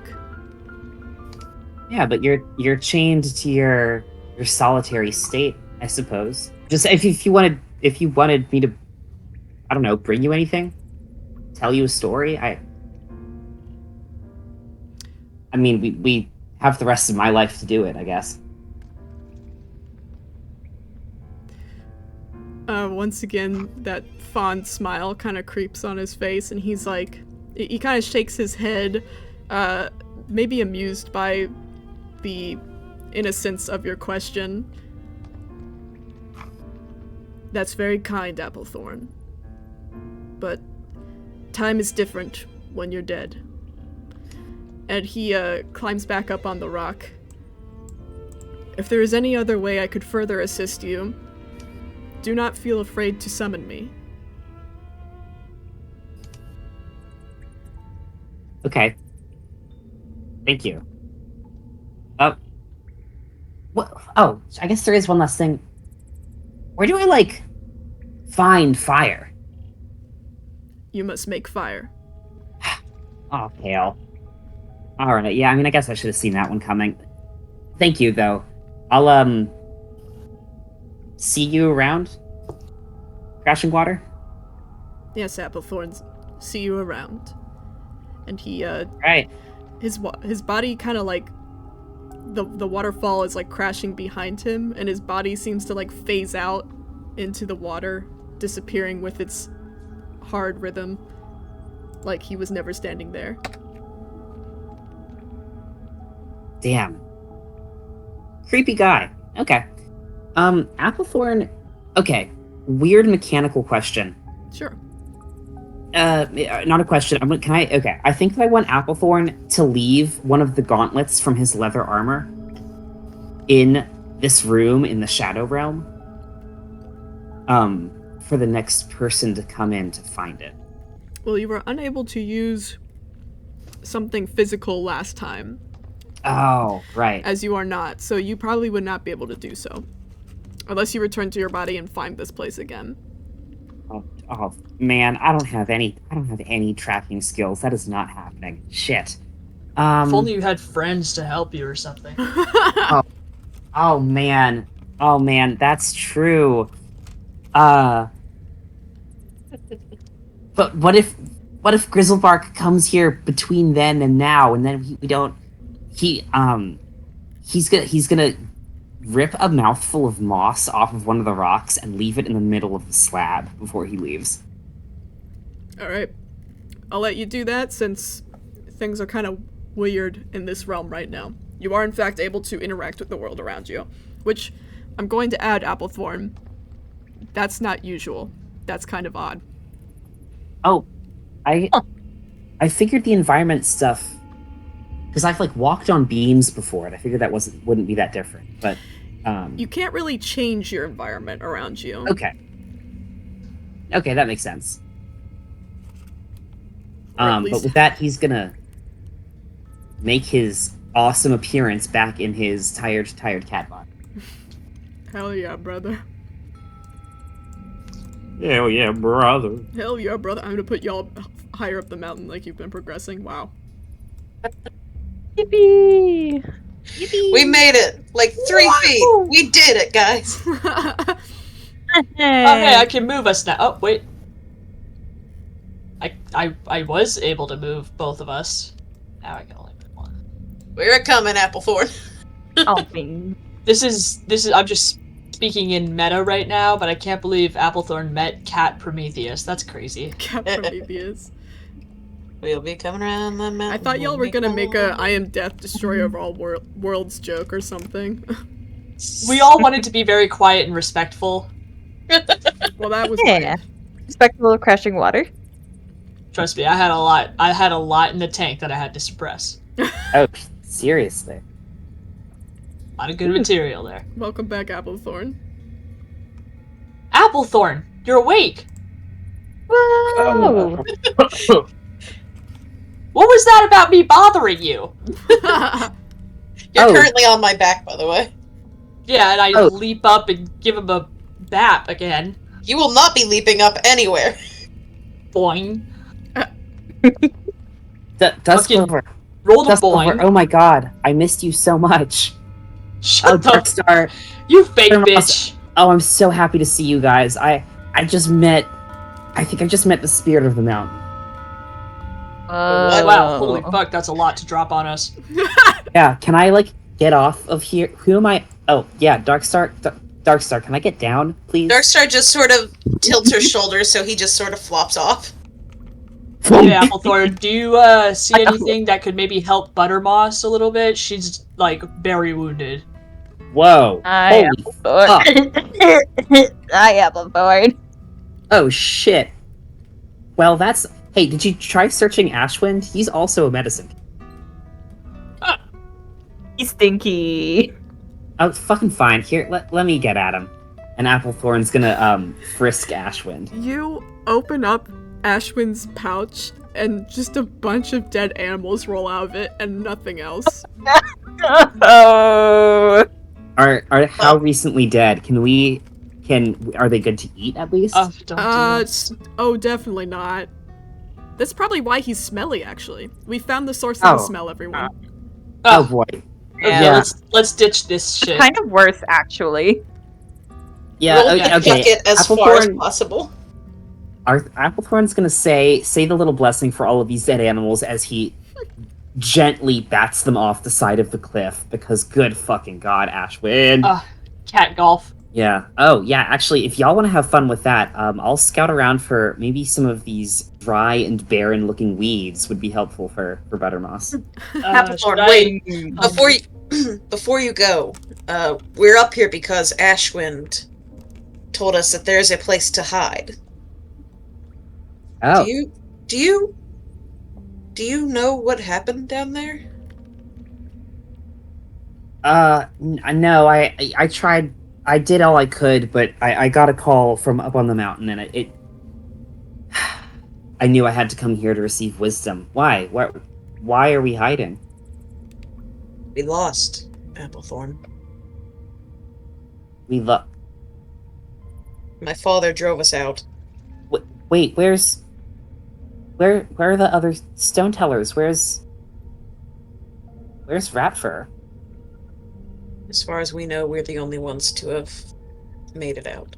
Speaker 3: Yeah, but you're chained to your solitary state, I suppose. Just if you wanted me to, I don't know, bring you anything, tell you a story. I mean, we have the rest of my life to do it, I guess.
Speaker 1: Once again, that fond smile kind of creeps on his face, and he's like, he kind of shakes his head, maybe amused by the innocence of your question. That's very kind, Applethorn. But time is different when you're dead. And he climbs back up on the rock. If there is any other way I could further assist you, do not feel afraid to summon me.
Speaker 3: Okay. Thank you. What? Oh, I guess there is one last thing. Where do I, find fire?
Speaker 1: You must make fire.
Speaker 3: Oh, hell. Alright, yeah, I mean, I guess I should have seen that one coming. Thank you, though. I'll, see you around? Crashing Water?
Speaker 1: Yes, Applethorn, see you around. And he,
Speaker 3: Right.
Speaker 1: his body kind of the waterfall is crashing behind him, and his body seems to phase out into the water, disappearing with its hard rhythm, like he was never standing there.
Speaker 3: Damn. Creepy guy. Okay. Applethorn... Okay. Weird mechanical question.
Speaker 1: Sure.
Speaker 3: Not a question. Okay. I think that I want Applethorn to leave one of the gauntlets from his leather armor in this room in the Shadow Realm. For the next person to come in to find it.
Speaker 1: Well, you were unable to use something physical last time.
Speaker 3: Oh, right.
Speaker 1: As you are not, so you probably would not be able to do so. Unless you return to your body and find this place again.
Speaker 3: Oh man, I don't have any tracking skills. That is not happening. Shit.
Speaker 5: If only you had friends to help you or something.
Speaker 3: Oh man, that's true. But what if Grizzlebark comes here between then and now, and then we don't? He's gonna rip a mouthful of moss off of one of the rocks and leave it in the middle of the slab before he leaves.
Speaker 1: Alright. I'll let you do that since things are kind of weird in this realm right now. You are in fact able to interact with the world around you, which I'm going to add, Applethorn. That's not usual. That's kind of odd.
Speaker 3: Oh, I figured the environment stuff, because I've walked on beams before, and I figured that wouldn't be that different. But
Speaker 1: you can't really change your environment around you.
Speaker 3: Okay, that makes sense. But with that, he's gonna make his awesome appearance back in his tired cat body.
Speaker 1: Hell yeah, brother.
Speaker 4: Hell yeah, brother.
Speaker 1: Hell yeah, brother. I'm gonna put y'all higher up the mountain like you've been progressing. Wow.
Speaker 7: Yippee!
Speaker 6: We made it! 3 feet! We did it, guys!
Speaker 5: Oh, hey, I can move us now. Oh, wait. I was able to move both of us. Now I can only move one.
Speaker 6: We're coming, Applethorn.
Speaker 7: Oh, bing.
Speaker 5: This is I'm just speaking in meta right now, but I can't believe Applethorn met Cat Prometheus. That's crazy.
Speaker 1: Cat Prometheus.
Speaker 6: We'll be coming around the mountain.
Speaker 1: I thought y'all were gonna make a I am death, destroyer of all worlds joke or something.
Speaker 5: We all wanted to be very quiet and respectful.
Speaker 1: Well, that was
Speaker 7: Yeah. Respectable of crashing water.
Speaker 5: Trust me, I had a lot in the tank that I had to suppress.
Speaker 3: Oh, seriously?
Speaker 5: A lot of good material there.
Speaker 1: Welcome back, Applethorn.
Speaker 5: Applethorn, you're awake!
Speaker 7: Whoa!
Speaker 5: What was that about me bothering you?
Speaker 6: You're
Speaker 3: Oh.
Speaker 6: currently on my back, by the way.
Speaker 5: Yeah, and I
Speaker 3: Oh.
Speaker 5: leap up and give him a bap again.
Speaker 6: You will not be leaping up anywhere.
Speaker 5: Boing.
Speaker 3: Dusk
Speaker 5: Fucking
Speaker 3: Clover.
Speaker 5: roll the
Speaker 3: Dusk Clover.
Speaker 5: boing.
Speaker 3: Oh my god, I missed you so much.
Speaker 5: Shut
Speaker 3: Dark
Speaker 5: up,
Speaker 3: Star.
Speaker 5: you fake
Speaker 3: Thermos-
Speaker 5: bitch.
Speaker 3: Oh, I'm so happy to see you guys. I think I just met the spirit of the mountain.
Speaker 5: Wow, holy fuck, that's a lot to drop on us.
Speaker 3: Yeah, can I get off of here? Who am I? Oh, yeah, Darkstar. Darkstar, can I get down, please?
Speaker 6: Darkstar just sort of tilts her shoulders, so he just sort of flops off.
Speaker 5: Hey, Applethorn, do you see anything that could maybe help Buttermoss a little bit? She's very wounded.
Speaker 3: Whoa!
Speaker 7: I
Speaker 3: Holy fuck!
Speaker 7: I am a boy.
Speaker 3: Oh shit! Well, that's. Hey, did you try searching Ashwind? He's also a medicine.
Speaker 7: He's stinky.
Speaker 3: Oh, fucking fine. Here, let me get at him. And Applethorn's gonna frisk Ashwind.
Speaker 1: You open up Ashwin's pouch, and just a bunch of dead animals roll out of it, and nothing else.
Speaker 7: Oh.
Speaker 3: Are how recently dead? Are they good to eat at least?
Speaker 5: Don't do that.
Speaker 1: Oh, definitely not. That's probably why he's smelly, actually. We found the source of the smell, everyone.
Speaker 3: Oh boy.
Speaker 5: Yeah, let's ditch this shit.
Speaker 7: Kind of worse, actually.
Speaker 3: Yeah.
Speaker 6: Roll
Speaker 3: Okay.
Speaker 6: that bucket as far as possible.
Speaker 3: Applethorn's gonna say the little blessing for all of these dead animals as he gently bats them off the side of the cliff, because good fucking god, Ashwind.
Speaker 5: Cat golf.
Speaker 3: Yeah. Oh, yeah, actually, if y'all want to have fun with that, I'll scout around for maybe some of these dry and barren-looking weeds would be helpful for Buttermoss.
Speaker 6: Applethorn, wait. Before you go, we're up here because Ashwind told us that there's a place to hide.
Speaker 3: Oh.
Speaker 6: Do you know what happened down there?
Speaker 3: No, I tried. I did all I could, but I got a call from up on the mountain, and it I knew I had to come here to receive wisdom. Why? Why are we hiding?
Speaker 6: We lost, Applethorn. My father drove us out.
Speaker 3: Wait, where are the other stone tellers? Where's Rapfur?
Speaker 6: As far as we know, we're the only ones to have made it out.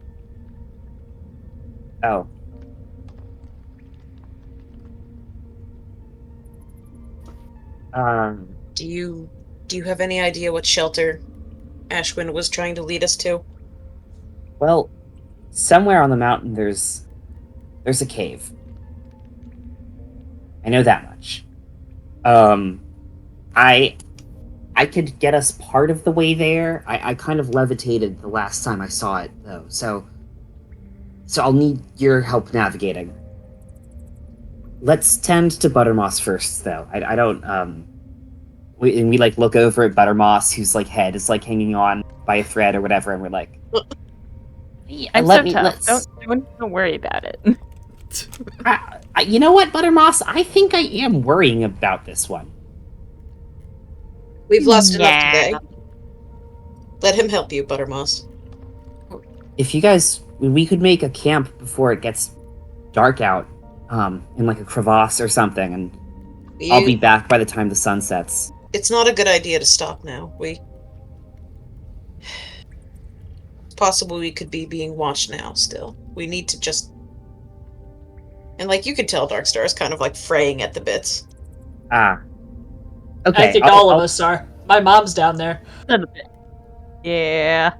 Speaker 3: Oh.
Speaker 6: Do you have any idea what shelter Ashwind was trying to lead us to?
Speaker 3: Well, somewhere on the mountain there's a cave. I know that much. I could get us part of the way there. I kind of levitated the last time I saw it, though, so I'll need your help navigating. Let's tend to Buttermoss first, though. I don't, we look over at Buttermoss, whose, head is, hanging on by a thread or whatever, and we're like...
Speaker 7: I'm so tough. Don't worry about it.
Speaker 3: You know what, Buttermoss? I think I am worrying about this one.
Speaker 6: We've lost enough today. Let him help you, Buttermoss.
Speaker 3: If you guys... We could make a camp before it gets dark out, in a crevasse or something, and I'll be back by the time the sun sets.
Speaker 6: It's not a good idea to stop now. It's possible we could be being watched now still. We need to just... And you can tell Darkstar is kind of fraying at the bits.
Speaker 3: Okay.
Speaker 5: I think all of us are. My mom's down there.
Speaker 7: A little bit. Yeah.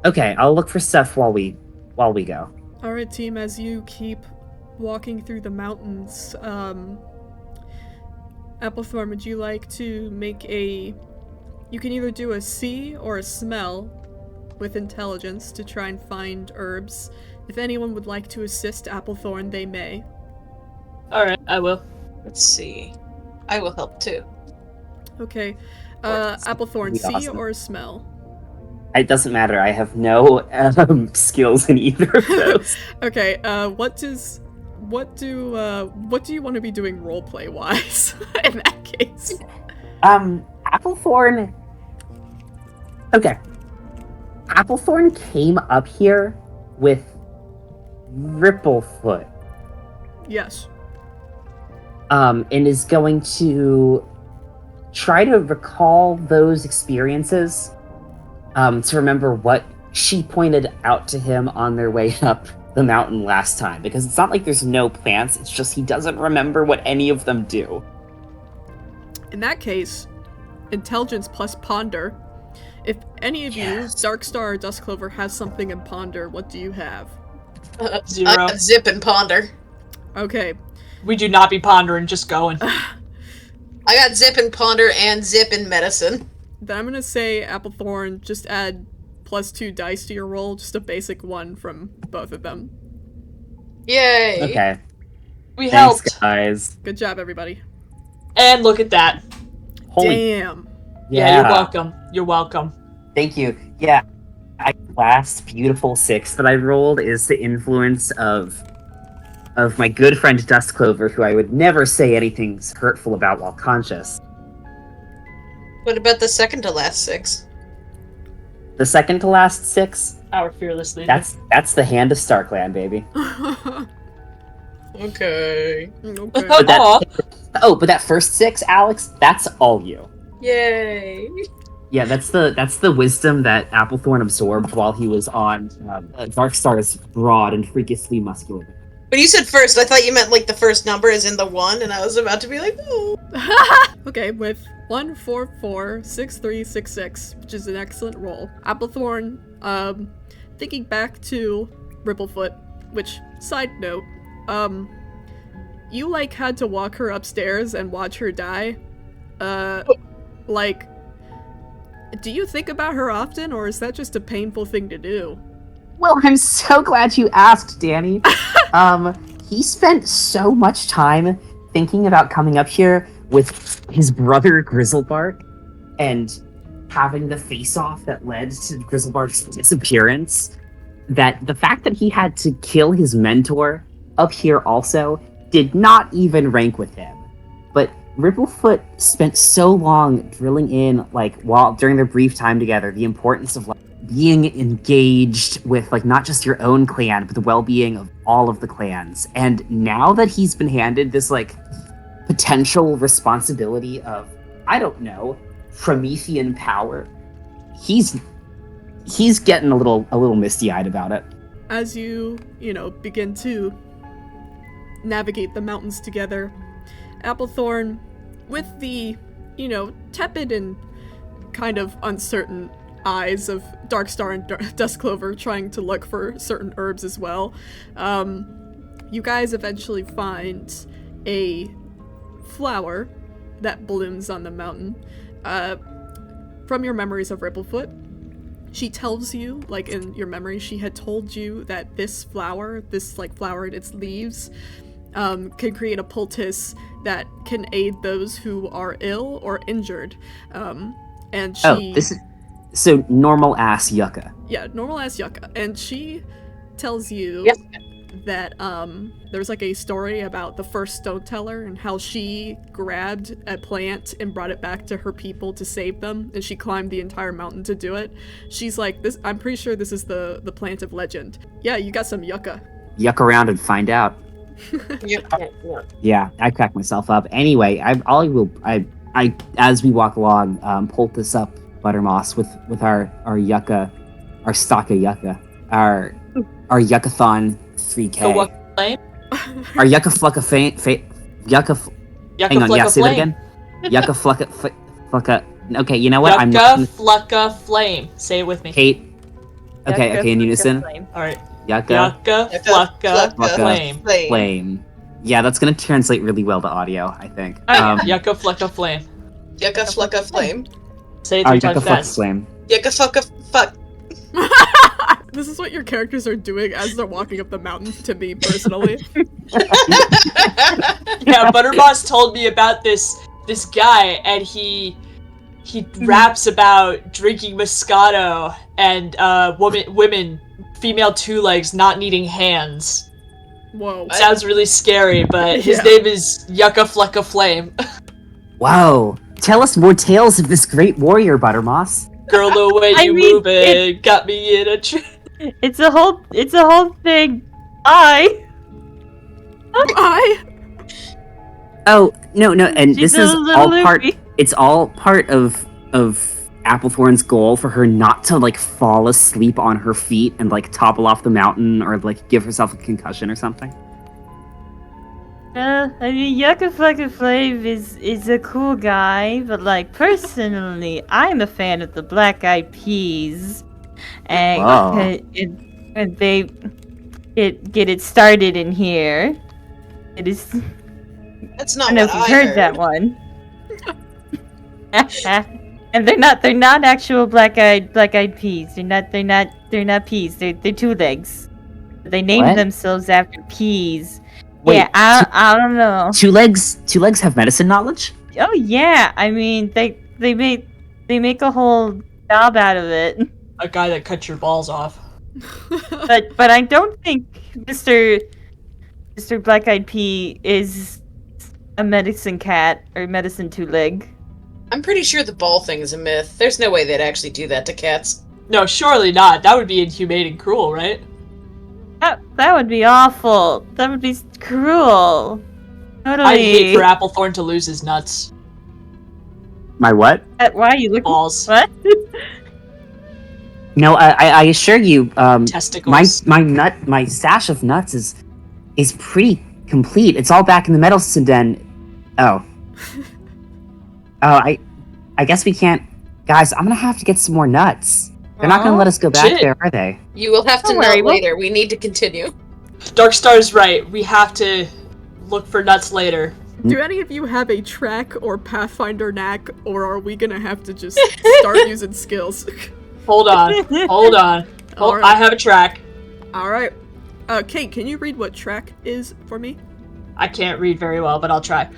Speaker 3: Okay, I'll look for stuff while we go.
Speaker 1: Alright, team, as you keep walking through the mountains, Applethorn, would you like to make a... You can either do a see or a smell with intelligence to try and find herbs. If anyone would like to assist Applethorn, they may.
Speaker 5: Alright, I will.
Speaker 6: Let's see. I will help too.
Speaker 1: Okay. Applethorn, see
Speaker 3: awesome.
Speaker 1: or smell?
Speaker 3: It doesn't matter. I have no skills in either of those.
Speaker 1: Okay. What do you want to be doing roleplay wise in that case?
Speaker 3: Applethorn. Okay. Applethorn came up here with Ripplefoot.
Speaker 1: Yes.
Speaker 3: And is going to try to recall those experiences. To remember what she pointed out to him on their way up the mountain last time. Because it's not like there's no plants, it's just he doesn't remember what any of them do.
Speaker 1: In that case, intelligence plus ponder. If any of you, Darkstar or Duskclover, has something in ponder, what do you have?
Speaker 5: 0.
Speaker 6: I got zip and ponder.
Speaker 1: Okay.
Speaker 5: We do not be pondering, just going.
Speaker 6: I got zip and ponder and zip and medicine.
Speaker 1: Then I'm gonna say, Applethorn, just add +2 dice to your roll, just a basic one from both of them.
Speaker 6: Yay!
Speaker 3: Okay.
Speaker 5: We
Speaker 3: Thanks,
Speaker 5: helped.
Speaker 3: guys.
Speaker 1: Good job, everybody.
Speaker 5: And look at that.
Speaker 3: Holy.
Speaker 1: Damn.
Speaker 5: Yeah, you're welcome. You're welcome.
Speaker 3: Thank you. Yeah. Last beautiful 6 that I rolled is the influence of my good friend Duskclover, who I would never say anything hurtful about while conscious.
Speaker 6: What about the second to last 6?
Speaker 3: The second to last 6,
Speaker 5: Our fearless leader.
Speaker 3: that's the hand of StarClan, baby.
Speaker 6: Okay.
Speaker 1: Okay.
Speaker 3: But
Speaker 5: Aw.
Speaker 3: but that first 6, Alex, that's all you.
Speaker 6: Yay!
Speaker 3: Yeah, that's the wisdom that Applethorn absorbed while he was on Darkstar's broad and freakishly muscular.
Speaker 6: But you said first, I thought you meant like the first number is in the 1, and I was about to be like, oh.
Speaker 1: Okay, with 1, 4, 4, 6, 3, 6, 6, which is an excellent roll. Applethorn, thinking back to Ripplefoot, which, side note, you, like, had to walk her upstairs and watch her die. Like, do you think about her often, or is that just a painful thing to do?
Speaker 3: Well, I'm so glad you asked, Danny. He spent so much time thinking about coming up here with his brother Grizzlebark and having the face-off that led to Grizzlebark's disappearance, that the fact that he had to kill his mentor up here also did not even rank with him. But Ripplefoot spent so long drilling in, like, while during their brief time together, the importance of, like, being engaged with, like, not just your own clan, but the well-being of all of the clans. And now that he's been handed this, like, potential responsibility of, I don't know, Promethean power, he's getting a little misty-eyed about it.
Speaker 1: As you begin to navigate the mountains together, Applethorn, with the, tepid and kind of uncertain eyes of Darkstar and Duskclover trying to look for certain herbs as well, you guys eventually find a flower that blooms on the mountain. From your memories of Ripplefoot, she tells you, like, in your memory, she had told you that this flower, flower and its leaves, can create a poultice that can aid those who are ill or injured. And she...
Speaker 3: Oh, this is... So, normal-ass yucca.
Speaker 1: Yeah, normal-ass yucca. And she tells you that, there's, like, a story about the first stone teller and how she grabbed a plant and brought it back to her people to save them, and she climbed the entire mountain to do it. She's like, I'm pretty sure this is the plant of legend. Yeah, you got some yucca.
Speaker 3: Yuck around and find out. Yeah, I cracked myself up. Anyway, I as we walk along, poultice up Buttermoss with our yucca, our stock of yucca, our yuccathon 3K.
Speaker 5: Go what flame?
Speaker 3: Our yucca flucka hang on, yeah, say that again. Yucca flucka. Okay, you know what?
Speaker 5: Yucca
Speaker 3: I'm not
Speaker 5: flucka flame. Say it with me.
Speaker 3: Kate. Okay, in unison.
Speaker 5: All right.
Speaker 3: Yucca
Speaker 5: Flucka
Speaker 3: flame. Yeah, that's gonna translate really well to audio, I think.
Speaker 5: Yucca flucka flame.
Speaker 6: Yucca flucka flame.
Speaker 5: Say it
Speaker 3: Our
Speaker 5: 3
Speaker 3: yucca
Speaker 5: times
Speaker 3: flucka
Speaker 5: fast.
Speaker 3: flame.
Speaker 6: Yucca fucka fuck.
Speaker 1: This is what your characters are doing as they're walking up the mountain to me, personally.
Speaker 5: Yeah, Butterboss told me about this guy, and he raps about drinking Moscato and women, female 2 legs, not needing hands.
Speaker 1: Whoa.
Speaker 5: Sounds really scary, but his
Speaker 1: Yeah.
Speaker 5: name is Yucca Flucka Flame.
Speaker 3: Wow. Tell us more tales of this great warrior, Buttermoss.
Speaker 5: Girl, the way you move it got me in a
Speaker 7: It's a whole thing. Bye.
Speaker 3: Oh, no, and
Speaker 7: She's
Speaker 3: this
Speaker 7: a
Speaker 3: is
Speaker 7: little
Speaker 3: all part.
Speaker 7: loopy.
Speaker 3: It's all part of Applethorn's goal for her not to like fall asleep on her feet and like topple off the mountain or like give herself a concussion or something.
Speaker 7: I mean, Yucca Fucking Flav is a cool guy, but like personally, I'm a fan of the Black Eyed Peas, and they get it started in here. It is.
Speaker 6: That's
Speaker 7: I
Speaker 6: not
Speaker 7: don't know
Speaker 6: what
Speaker 7: if you've
Speaker 6: I
Speaker 7: heard that one. And they're not actual black-eyed peas. They're not peas. They're two legs. They named
Speaker 3: What?
Speaker 7: themselves after peas.
Speaker 3: Wait,
Speaker 7: yeah, I don't know.
Speaker 3: Two legs have medicine knowledge?
Speaker 7: Oh yeah, I mean they make a whole job out of it.
Speaker 5: a guy that cuts your balls off.
Speaker 7: But I don't think Mr. Black-eyed Pea is a medicine cat or medicine two-leg.
Speaker 6: I'm pretty sure the ball thing is a myth. There's no way they'd actually do that to cats.
Speaker 5: No, surely not. That would be inhumane and cruel, right?
Speaker 7: That would be awful. That would be cruel. Totally.
Speaker 5: I'd hate for Applethorn to lose his nuts.
Speaker 3: My what?
Speaker 7: Why are you looking?
Speaker 5: Balls.
Speaker 7: What?
Speaker 3: No, I assure you,
Speaker 5: Testicles.
Speaker 3: my stash of nuts is pretty complete. It's all back in the medicine den. Oh. I guess we can't. Guys, I'm gonna have to get some more nuts. They're not gonna let us go back
Speaker 5: Shit.
Speaker 3: there, are they?
Speaker 6: You will have to
Speaker 7: Don't worry,
Speaker 6: note later. We need to continue.
Speaker 5: Darkstar's right. We have to look for nuts later.
Speaker 1: Do any of you have a track or Pathfinder knack, or are we gonna have to just start using skills?
Speaker 5: Hold on. Hold on. Oh,
Speaker 1: Alright.
Speaker 5: I have a track.
Speaker 1: Alright. Kate, can you read what track is for me?
Speaker 5: I can't read very well, but I'll try.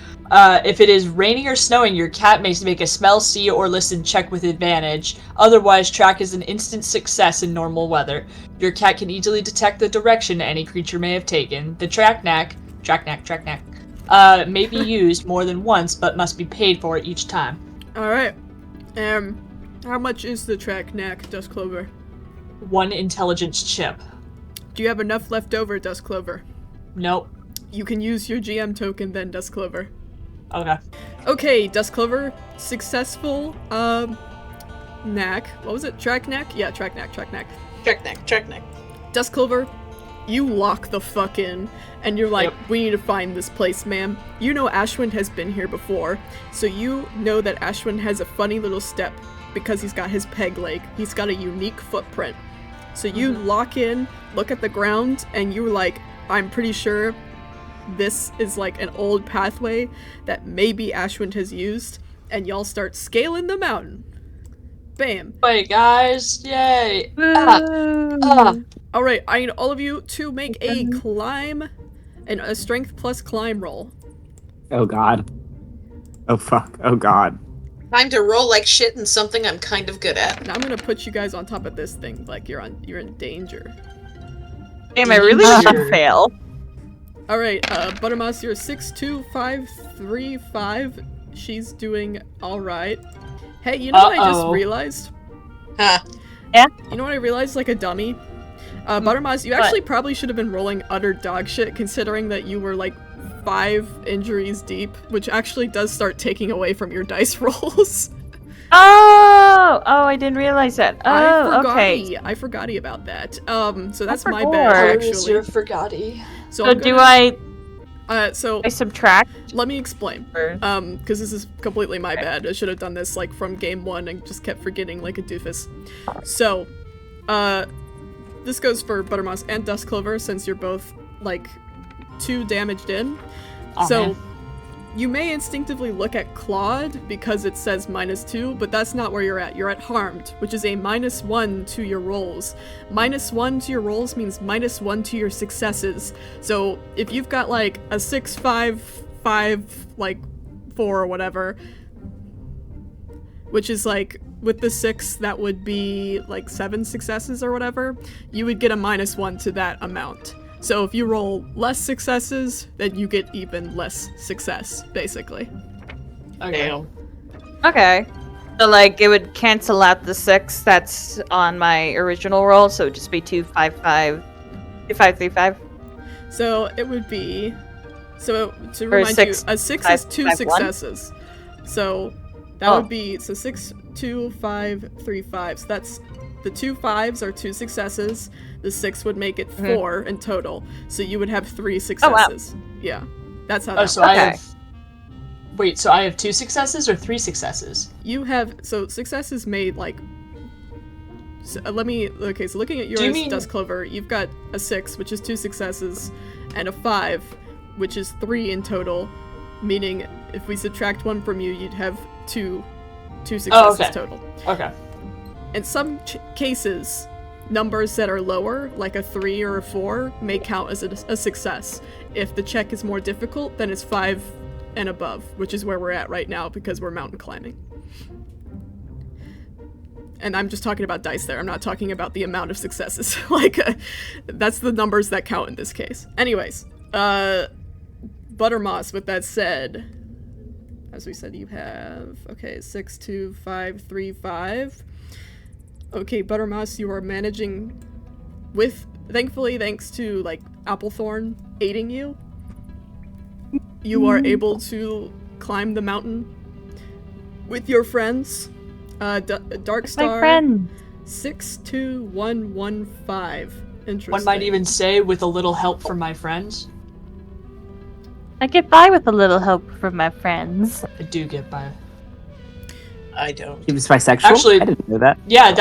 Speaker 5: If it is raining or snowing, your cat may make a smell, see, or listen check with advantage. Otherwise, track is an instant success in normal weather. Your cat can easily detect the direction any creature may have taken. The track knack, may be used more than once, but must be paid for each time.
Speaker 1: Alright. How much is the track knack, Dust Clover?
Speaker 5: 1 intelligence chip.
Speaker 1: Do you have enough left over, Dust Clover?
Speaker 5: Nope.
Speaker 1: You can use your GM token then, Dust Clover.
Speaker 5: Okay.
Speaker 1: Okay, Dust Clover, successful, knack. What was it? Track knack? Yeah, track knack.
Speaker 6: Track neck.
Speaker 1: Dust Clover, you lock the fuck in, and you're like,
Speaker 5: Yep.
Speaker 1: we need to find this place, ma'am. You know Ashwin has been here before, so you know that Ashwin has a funny little step because he's got his peg leg. He's got a unique footprint. So you lock in, look at the ground, and you're like, I'm pretty sure this is like an old pathway that maybe Ashwin has used, and y'all start scaling the mountain. Bam.
Speaker 5: Wait, guys. Yay.
Speaker 1: Alright, I need all of you to make a climb and a strength plus climb roll.
Speaker 3: Oh god. Oh fuck. Oh god.
Speaker 6: Time to roll like shit in something I'm kind of good at.
Speaker 1: And I'm gonna put you guys on top of this thing like you're in danger.
Speaker 7: Damn, I really should fail.
Speaker 1: Alright, Buttermouse, you're 6'2", 5'3", She's doing alright. Hey, you know what I just realized?
Speaker 6: Huh.
Speaker 7: Yeah?
Speaker 1: You know what I realized, like a dummy? Buttermouse, you actually probably should have been rolling utter dog shit, considering that you were like 5 injuries deep, which actually does start taking away from your dice rolls.
Speaker 7: Oh, I didn't realize that. Oh, okay.
Speaker 1: I forgot about that. So that's my
Speaker 7: forgot.
Speaker 1: bad,
Speaker 5: You're
Speaker 1: actually.
Speaker 5: forgotty.
Speaker 1: So
Speaker 7: So
Speaker 1: I'm
Speaker 7: do
Speaker 1: gonna-
Speaker 7: I
Speaker 1: so
Speaker 7: subtract?
Speaker 1: let me explain.
Speaker 7: Or...
Speaker 1: Because this is completely my bad. I should have done this like from game 1 and just kept forgetting like a doofus. So, this goes for Buttermouse and Dust Clover since you're both like 2 damaged in.
Speaker 5: Oh,
Speaker 1: so,
Speaker 5: man.
Speaker 1: you may instinctively look at Clawed because it says -2, but that's not where you're at. You're at Harmed, which is a -1 to your rolls. -1 to your rolls means -1 to your successes. So if you've got like a 6, 5, 5, like 4 or whatever, which is like with the 6 that would be like 7 successes or whatever, you would get a -1 to that amount. So if you roll less successes, then you get even less success, basically.
Speaker 5: Okay.
Speaker 6: Damn.
Speaker 7: Okay. So, like, it would cancel out the 6 that's on my original roll, so it would just be 2, 5, 5, 2, 5, 3, 5.
Speaker 1: So it would be. So to
Speaker 7: Or
Speaker 1: remind you,
Speaker 7: 6,
Speaker 1: a 6
Speaker 7: 5,
Speaker 1: is 2
Speaker 7: 5, 1?
Speaker 1: successes. So that would be 6, 2, 5, 3, 5. So that's the 2 5s are 2 successes. The 6 would make it 4 in total. So you would have 3 successes. Yeah, that's how.
Speaker 5: Oh,
Speaker 1: that
Speaker 5: so
Speaker 1: works.
Speaker 5: I have. Wait, so I have 2 successes or 3 successes?
Speaker 1: You have successes made like. So, so looking at yours,
Speaker 5: mean-
Speaker 1: Dust Clover, you've got a 6, which is 2 successes, and a 5, which is 3 in total. Meaning, if we subtract 1 from you, you'd have 2 successes total.
Speaker 5: Okay.
Speaker 1: In some cases, numbers that are lower, like a 3 or a 4, may count as a success. If the check is more difficult, then it's 5 and above, which is where we're at right now because we're mountain climbing. And I'm just talking about dice there. I'm not talking about the amount of successes. That's the numbers that count in this case. Anyways, Buttermoss, with that said, as we said, you have, 6, 2, 5, 3, 5. Okay, Buttermoss, you are managing with, thankfully, thanks to, Applethorn aiding you, you are able to climb the mountain with your friends. Darkstar,
Speaker 7: My friend.
Speaker 1: 62115. Interesting.
Speaker 5: One might even say with a little help from my friends.
Speaker 7: I get by with a little help from my friends.
Speaker 5: I do get by.
Speaker 6: I don't.
Speaker 3: He was bisexual?
Speaker 5: Actually-
Speaker 3: I didn't know that.
Speaker 5: Yeah,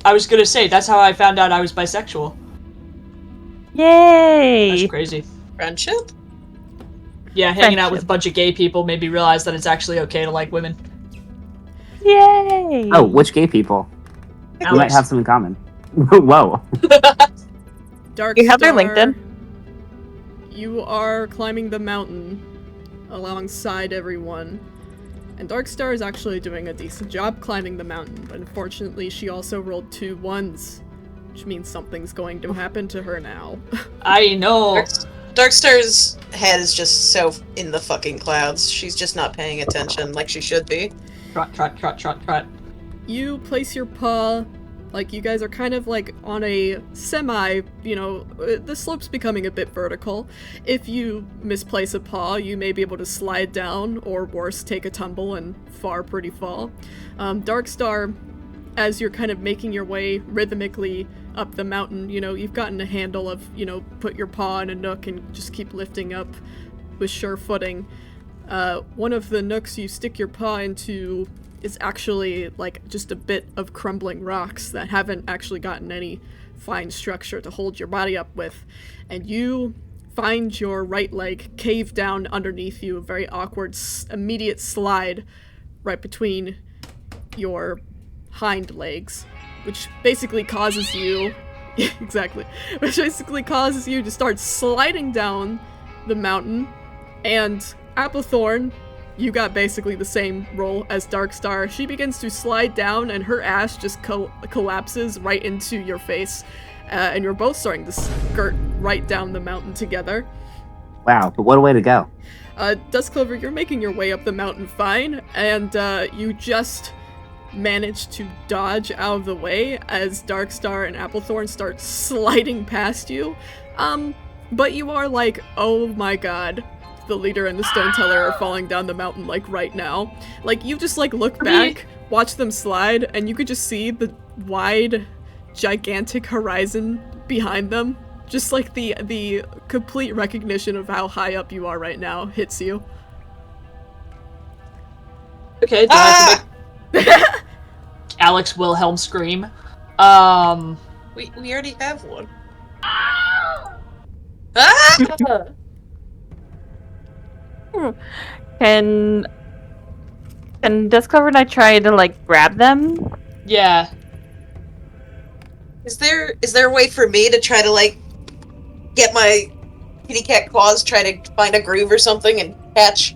Speaker 5: I was gonna say, that's how I found out I was bisexual.
Speaker 7: Yay!
Speaker 5: That's crazy.
Speaker 6: Friendship?
Speaker 5: Yeah, hanging out with
Speaker 7: Friendship.
Speaker 5: a bunch of gay people made me realize that it's actually okay to like women.
Speaker 7: Yay!
Speaker 3: Oh, which gay people? We might
Speaker 5: Alex.
Speaker 3: have some in common. Whoa.
Speaker 1: Darkstar,
Speaker 7: You have their LinkedIn?
Speaker 1: You are climbing the mountain alongside everyone. And Darkstar is actually doing a decent job climbing the mountain, but unfortunately she also rolled 2 1s, which means something's going to happen to her now.
Speaker 5: I know.
Speaker 6: Darkstar's head is just so in the fucking clouds. She's just not paying attention like she should be.
Speaker 5: Trot, trot, trot, trot, trot.
Speaker 1: You place your paw, you guys are kind of on a semi, the slope's becoming a bit vertical. If you misplace a paw, you may be able to slide down, or worse, take a tumble and pretty fall. Darkstar, as you're kind of making your way rhythmically up the mountain, you've gotten a handle of, put your paw in a nook and just keep lifting up with sure footing. One of the nooks you stick your paw into is actually just a bit of crumbling rocks that haven't actually gotten any fine structure to hold your body up with, and you find your right leg cave down underneath you, a very awkward immediate slide right between your hind legs, which basically causes you which basically causes you to start sliding down the mountain. And Applethorn, you got basically the same roll as Darkstar. She begins to slide down, and her ass just collapses right into your face. And you're both starting to skirt right down the mountain together.
Speaker 3: Wow, but what a way to go.
Speaker 1: Duskclover, you're making your way up the mountain fine, and you just manage to dodge out of the way as Darkstar and Applethorn start sliding past you. But you are oh my god. The leader and the stone teller are falling down the mountain right now. You just look back, watch them slide, and you could just see the wide, gigantic horizon behind them. Just the complete recognition of how high up you are right now hits you.
Speaker 5: Okay, do I have to make Alex Wilhelm scream?
Speaker 6: We already have one.
Speaker 7: Can Duskclover and I try to grab them?
Speaker 5: Yeah.
Speaker 6: Is there a way for me to try to get my kitty cat claws, try to find a groove or something and catch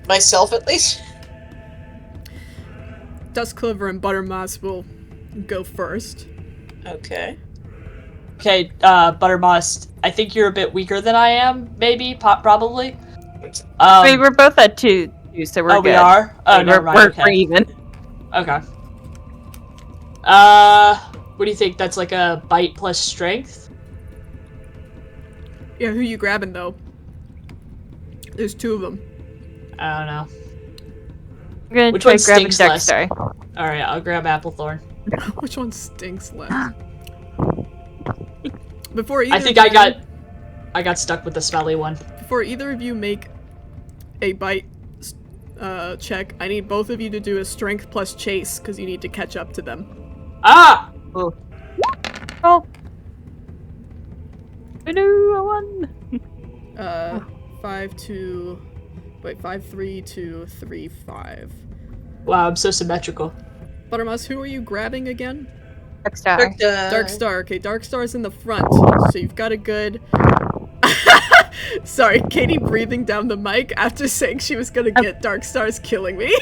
Speaker 6: myself at least?
Speaker 1: Duskclover and Buttermoss will go first.
Speaker 6: Okay.
Speaker 5: Okay, Buttermoss, I think you're a bit weaker than I am, maybe, probably.
Speaker 7: I mean, we're both at 2 2, so we're good.
Speaker 5: We are? Oh, never mind.
Speaker 7: We're
Speaker 5: Okay.
Speaker 7: even.
Speaker 5: Okay. What do you think? That's like a bite plus strength?
Speaker 1: Yeah, who you grabbing though? There's 2 of them.
Speaker 5: I don't know.
Speaker 7: I'm gonna
Speaker 5: Which
Speaker 7: try
Speaker 5: one
Speaker 7: grabbing
Speaker 5: stinks less?
Speaker 7: Darkstar.
Speaker 5: Alright, I'll grab Applethorn.
Speaker 1: Which one stinks less? Before either
Speaker 5: I think
Speaker 1: of you,
Speaker 5: I got stuck with the smelly one.
Speaker 1: Before either of you make a bite check, I need both of you to do a strength plus chase, because you need to catch up to them.
Speaker 5: Ah!
Speaker 7: Oh. I won.
Speaker 1: 5, 2... Wait, 5, 3, 2, 3, 5.
Speaker 5: Wow, I'm so symmetrical.
Speaker 1: Buttermouse, who are you grabbing again?
Speaker 7: Darkstar.
Speaker 1: Darkstar. Okay, Darkstar's in the front, so you've got a good... Sorry, Katie breathing down the mic after saying she was gonna get Darkstar's killing me.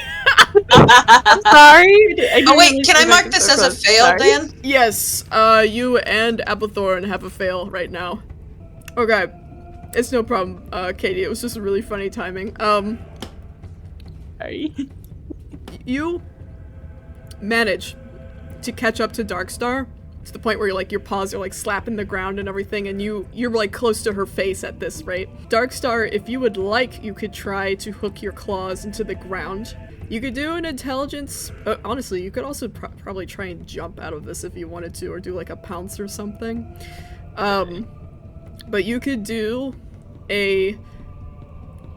Speaker 7: I'm sorry.
Speaker 6: Oh wait, can I mark this as a fail, Dan?
Speaker 1: Yes, you and Applethorn have a fail right now. Okay, it's no problem, Katie. It was just really funny timing.
Speaker 7: Sorry.
Speaker 1: You manage to catch up to Darkstar to the point where you're, like, your paws are like slapping the ground and everything, and you're like close to her face at this rate. Darkstar, if you would like, you could try to hook your claws into the ground. You could do an intelligence. Honestly, you could also probably try and jump out of this if you wanted to, or do like a pounce or something. But you could do a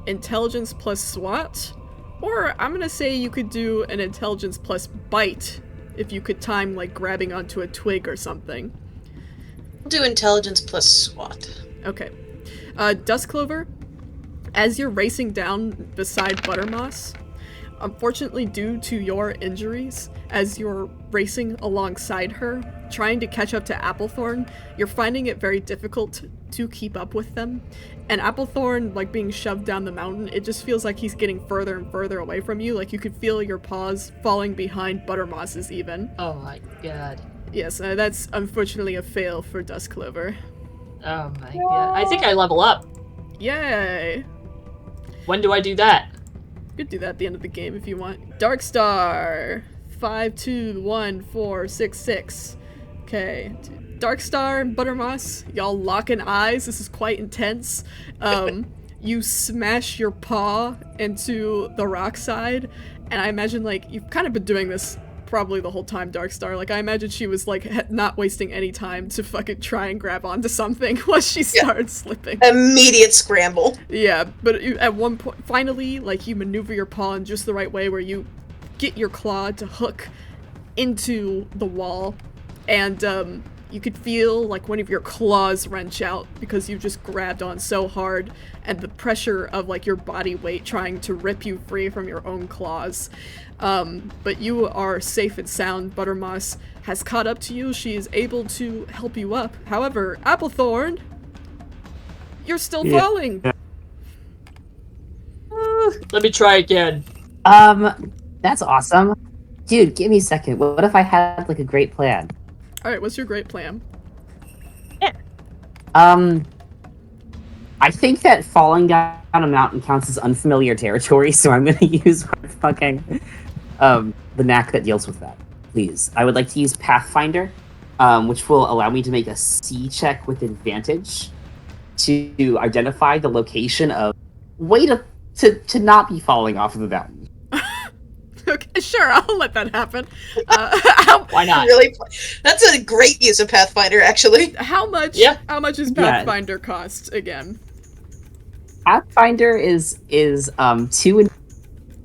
Speaker 1: intelligence plus SWAT, or I'm gonna say you could do an intelligence plus bite if you could time like grabbing onto a twig or something.
Speaker 6: I'll do intelligence plus SWAT.
Speaker 1: Okay. Duskclover, as you're racing down beside Buttermoss, unfortunately due to your injuries, as you're racing alongside her, trying to catch up to Applethorn, you're finding it very difficult to keep up with them. And Applethorn, like, being shoved down the mountain, it just feels like he's getting further and further away from you. Like, you could feel your paws falling behind Buttermoss's even.
Speaker 5: Oh my god.
Speaker 1: Yes, that's unfortunately a fail for Duskclover.
Speaker 5: Oh my god. I think I level up.
Speaker 1: Yay!
Speaker 5: When do I do that?
Speaker 1: You could do that at the end of the game if you want. Darkstar! 5, 2, 1, 4, 6, 6. Okay. Darkstar and Buttermoss, y'all locking eyes. This is quite intense. You smash your paw into the rock side, and I imagine, like, you've kind of been doing this probably the whole time, Darkstar. Like, I imagine she was, like, not wasting any time to fucking try and grab onto something once she started slipping.
Speaker 6: Immediate scramble.
Speaker 1: Yeah, but at one point, finally, like, you maneuver your paw in just the right way where you get your claw to hook into the wall, and, you could feel like one of your claws wrench out because you just grabbed on so hard, and the pressure of like your body weight trying to rip you free from your own claws. But you are safe and sound. Buttermoss has caught up to you. She is able to help you up. However, Applethorn, you're still falling.
Speaker 5: Let me try again.
Speaker 3: That's awesome. Dude, give me a second. What if I had like a great plan?
Speaker 1: Alright, what's your great plan?
Speaker 3: I think that falling down a mountain counts as unfamiliar territory, so I'm gonna use my fucking, the knack that deals with that. Please. I would like to use Pathfinder, which will allow me to make a C check with advantage to identify the location of way to not be falling off of the mountain.
Speaker 1: Okay, sure, I'll let that happen.
Speaker 5: Why not?
Speaker 6: Really, that's a great use of Pathfinder, actually.
Speaker 1: How much?
Speaker 5: Yeah.
Speaker 1: How much does Pathfinder cost again?
Speaker 3: Pathfinder is 2 and...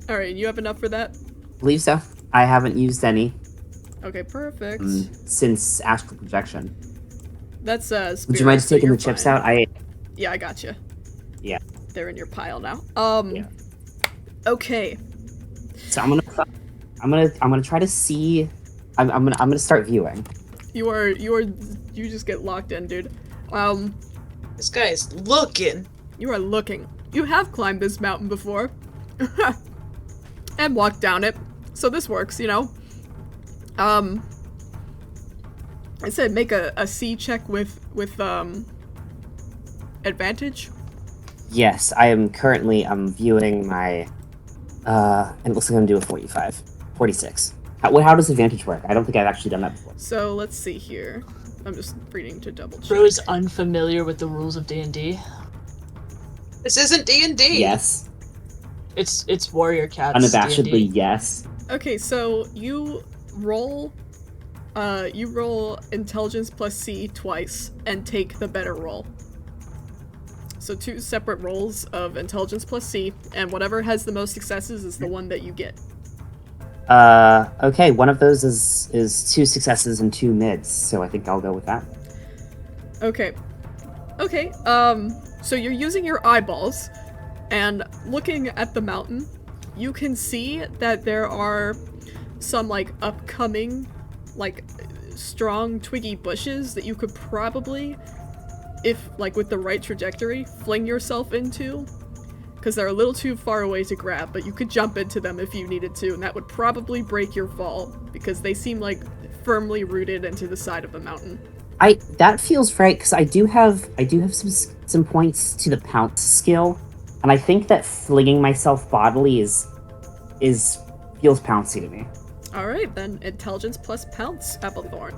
Speaker 1: Alright, you have enough for that?
Speaker 3: I believe so. I haven't used any.
Speaker 1: Okay, perfect.
Speaker 3: Since Astral Projection.
Speaker 1: That's
Speaker 3: Would you mind just taking the chips out?
Speaker 1: Yeah, I gotcha.
Speaker 3: Yeah.
Speaker 1: They're in your pile now.
Speaker 3: Yeah.
Speaker 1: Okay.
Speaker 3: So I'm gonna try to see. I'm gonna start viewing.
Speaker 1: You just get locked in, dude.
Speaker 6: This guy is looking.
Speaker 1: You are looking. You have climbed this mountain before. And walked down it. So this works, you know. I said make a C check with advantage.
Speaker 3: Yes, I am currently viewing my And it looks like I'm gonna do a 45. 46. How does advantage work? I don't think I've actually done that before.
Speaker 1: So let's see here. I'm just reading to double check.
Speaker 5: Bro is unfamiliar with the rules of D&D.
Speaker 6: This isn't D&D.
Speaker 3: Yes.
Speaker 5: It's Warrior Cats.
Speaker 3: Unabashedly,
Speaker 5: D&D.
Speaker 3: yes.
Speaker 1: Okay, so you roll intelligence plus C twice and take the better roll. So 2 separate rolls of intelligence plus C, and whatever has the most successes is the one that you get.
Speaker 3: Okay, one of those is 2 successes and 2 mids, so I think I'll go with that.
Speaker 1: Okay. Okay, so you're using your eyeballs, and looking at the mountain, you can see that there are some, like, upcoming, like, strong twiggy bushes that you could probably, if, like, with the right trajectory, fling yourself into, because they're a little too far away to grab, but you could jump into them if you needed to, and that would probably break your fall, because they seem, like, firmly rooted into the side of the mountain.
Speaker 3: That feels right, because I do have some points to the pounce skill, and I think that flinging myself bodily is feels pouncy to me.
Speaker 1: Alright, then intelligence plus pounce, Applethorn.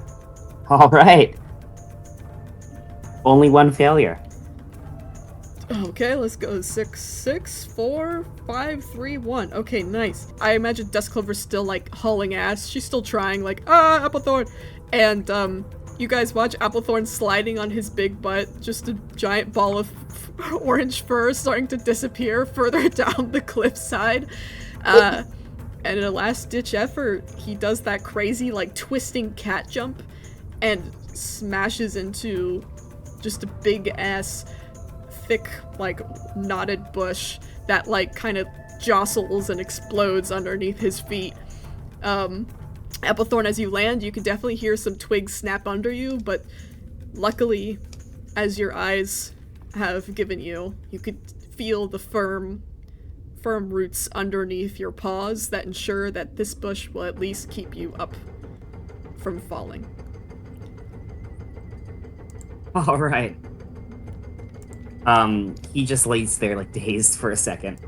Speaker 3: Alright. Only one failure.
Speaker 1: Okay, let's go. 6, 6, 4, 5, 3, 1. Okay, nice. I imagine Dustclover's still, like, hauling ass. She's still trying, like, Applethorn! And, you guys watch Applethorn sliding on his big butt, just a giant ball of orange fur starting to disappear further down the cliffside. And in a last-ditch effort, he does that crazy, like, twisting cat jump and smashes into just a big-ass, thick, like, knotted bush that, like, kind of jostles and explodes underneath his feet. Applethorn, as you land, you can definitely hear some twigs snap under you, but luckily, as your eyes have given you, you could feel the firm roots underneath your paws that ensure that this bush will at least keep you up from falling.
Speaker 3: Alright. He just lays there, like, dazed for a second.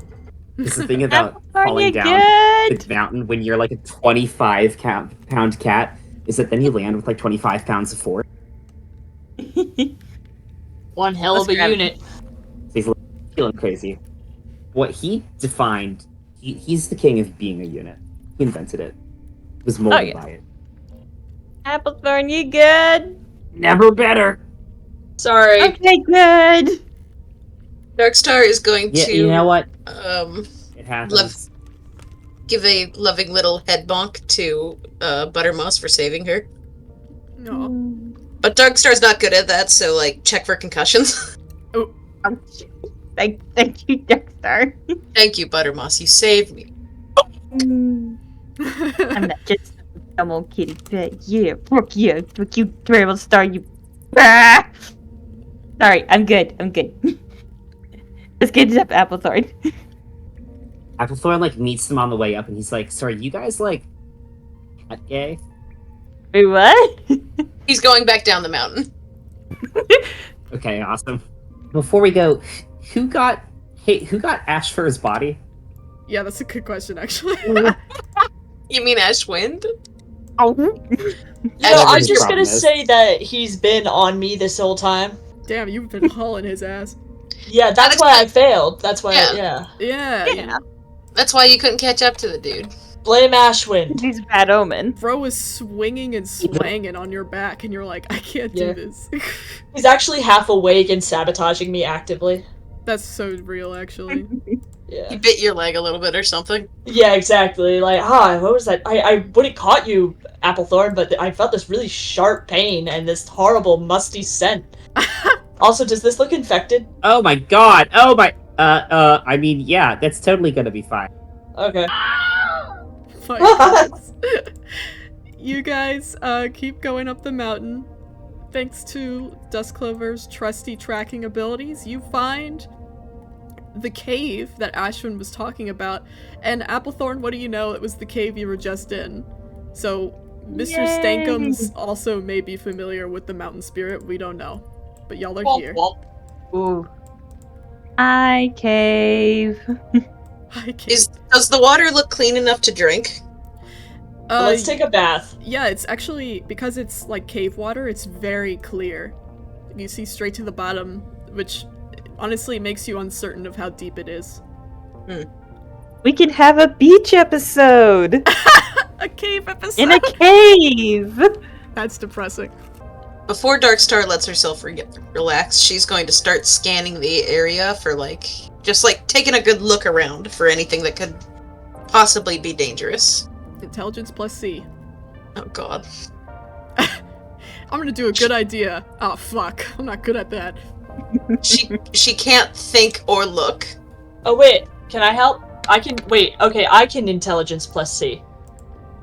Speaker 3: Because the thing about falling down the mountain when you're, like, a 25-pound cat is that then you land with, like, 25 pounds of force.
Speaker 5: One hell of a unit.
Speaker 3: So he's feeling crazy. What he defined, he's the king of being a unit. He invented it. He was molded by it.
Speaker 7: Applethorn, you good?
Speaker 3: Never better!
Speaker 5: Sorry.
Speaker 7: Okay, good.
Speaker 6: Darkstar is going to
Speaker 3: You know what? It happens.
Speaker 6: give a loving little head bonk to Buttermoss for saving her.
Speaker 1: No.
Speaker 6: But Darkstar's not good at that, so, like, check for concussions.
Speaker 1: Oh.
Speaker 7: Thank you, Darkstar.
Speaker 6: Thank you, Buttermoss. You saved me.
Speaker 7: I'm not just some old kitty pet. Yeah, fuck you, terrible star, you. Ah! Sorry, I'm good. Let's get up, Applethorn.
Speaker 3: Applethorn, like, meets them on the way up, and he's like, "So are you guys, like, cat gay?"
Speaker 7: Wait, what?
Speaker 6: He's going back down the mountain.
Speaker 3: Okay, awesome. Before we go, who got Ashfur's body?
Speaker 1: Yeah, that's a good question, actually.
Speaker 6: You mean Ashwind?
Speaker 5: No, I'm just gonna say that he's been on me this whole time.
Speaker 1: Damn, you've been hauling his ass.
Speaker 5: Yeah, that's why I failed. That's why,
Speaker 1: Yeah.
Speaker 6: That's why you couldn't catch up to the dude.
Speaker 5: Blame Ashwind.
Speaker 7: He's a bad omen.
Speaker 1: Bro was swinging and swanging on your back, and you're like, I can't do this.
Speaker 5: He's actually half awake and sabotaging me actively.
Speaker 1: That's so real, actually.
Speaker 5: Yeah.
Speaker 6: He bit your leg a little bit or something.
Speaker 5: Yeah, exactly. Like, what was that? I would have caught you, Applethorn, but I felt this really sharp pain and this horrible musty scent. Also, does this look infected?
Speaker 3: Oh my god! Oh my... I mean, yeah, that's totally gonna be fine.
Speaker 5: Okay.
Speaker 1: You guys, keep going up the mountain. Thanks to Dustclover's trusty tracking abilities, you find the cave that Ashwin was talking about. And Applethorn, what do you know? It was the cave you were just in. So, Mr. Stankum's also may be familiar with the mountain spirit. We don't know. But y'all are here.
Speaker 7: Ooh. Hi, cave.
Speaker 1: Hi, like it.
Speaker 6: Does the water look clean enough to drink?
Speaker 5: Let's take a bath.
Speaker 1: Yeah, it's actually, because it's like cave water, it's very clear. You see straight to the bottom, which honestly makes you uncertain of how deep it is.
Speaker 7: We can have a beach episode!
Speaker 1: A cave episode!
Speaker 7: In a cave!
Speaker 1: That's depressing.
Speaker 6: Before Darkstar lets herself relax, she's going to start scanning the area for just taking a good look around for anything that could possibly be dangerous.
Speaker 1: Intelligence plus C.
Speaker 6: Oh god.
Speaker 1: I'm gonna do a good idea. Oh fuck, I'm not good at that.
Speaker 6: She can't think or look.
Speaker 5: Oh wait, can I help? I can intelligence plus C.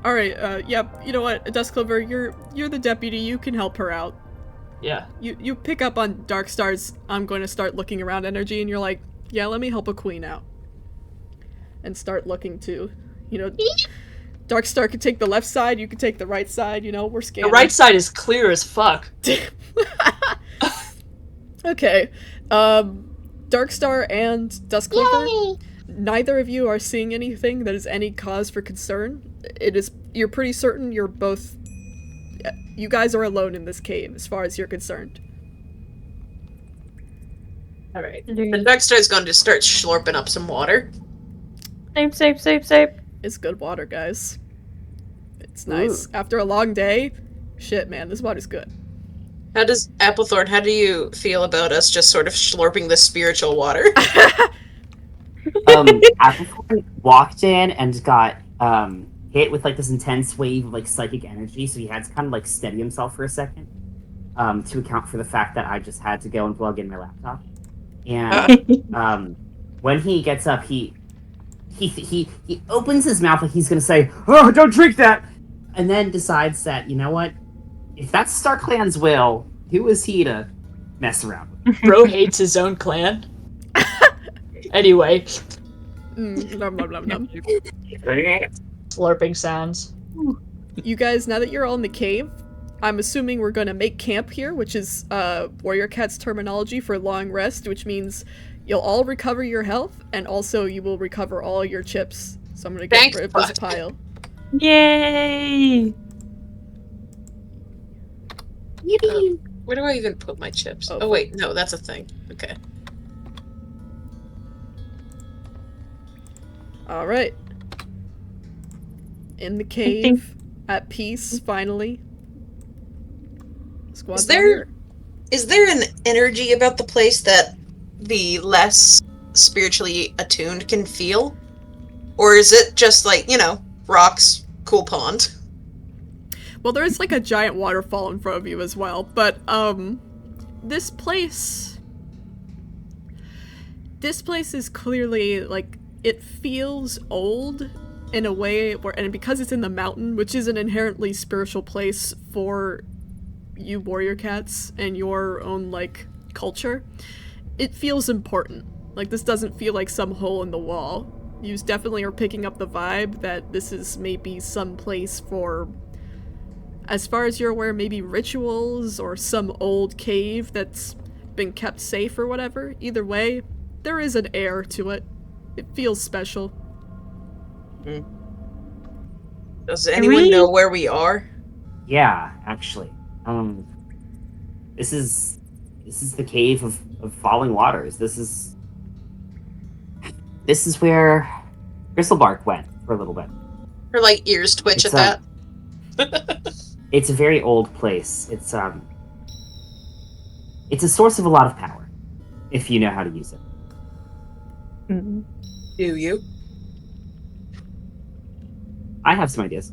Speaker 1: Alright, yep, you know what, Duskclover, you're the deputy, you can help her out.
Speaker 5: Yeah.
Speaker 1: You pick up on Darkstar's I'm going to start looking around energy, and you're like, yeah, let me help a queen out. And start looking too. You know, Darkstar could take the left side, you could take the right side, you know, we're scanning.
Speaker 5: The right side is clear as fuck.
Speaker 1: Okay. Darkstar and Duskclover, neither of you are seeing anything that is any cause for concern. You're pretty certain you guys are alone in this cave, as far as you're concerned.
Speaker 6: Alright. Then Darkstar's going to start slurping up some water.
Speaker 7: Safe.
Speaker 1: It's good water, guys. It's nice. Ooh. After a long day, shit, man, this water's good.
Speaker 6: Applethorn, how do you feel about us just sort of slurping this spiritual water?
Speaker 3: Applethorn walked in and got hit with this intense wave of psychic energy, so he had to kind of steady himself for a second to account for the fact that I just had to go and plug in my laptop. And when he gets up, he opens his mouth like he's gonna say, "Oh, don't drink that," and then decides that, you know what? If that's StarClan's will, who is he to mess around with?
Speaker 5: Bro hates his own clan. Anyway.
Speaker 1: Nom, nom, nom, nom.
Speaker 5: Slurping sounds.
Speaker 1: You guys, now that you're all in the cave, I'm assuming we're gonna make camp here, which is Warrior Cat's terminology for long rest, which means you'll all recover your health, and also you will recover all your chips. So I'm gonna get rid of this pile.
Speaker 7: Yay!
Speaker 6: Where do I even put my chips? Oh wait, no, that's a thing. Okay.
Speaker 1: Alright. In the cave, at peace, finally. Squad's
Speaker 6: is there an energy about the place that the less spiritually attuned can feel? Or is it just rocks, cool pond?
Speaker 1: Well, there is a giant waterfall in front of you as well, but this place is clearly it feels old in a way and because it's in the mountain, which is an inherently spiritual place for you warrior cats and your own culture, it feels important. This doesn't feel like some hole in the wall. You definitely are picking up the vibe that this is maybe some place for, as far as you're aware, maybe rituals or some old cave that's been kept safe or whatever. Either way, there is an air to it. It feels special.
Speaker 6: Does anyone know where we are?
Speaker 3: Yeah, actually. This is the cave of falling waters. This is where Bristlebark went for a little bit.
Speaker 6: Her ears twitch at that.
Speaker 3: It's a very old place. It's a source of a lot of power, if you know how to use it.
Speaker 7: Mm-hmm.
Speaker 6: Do you?
Speaker 3: I have some ideas.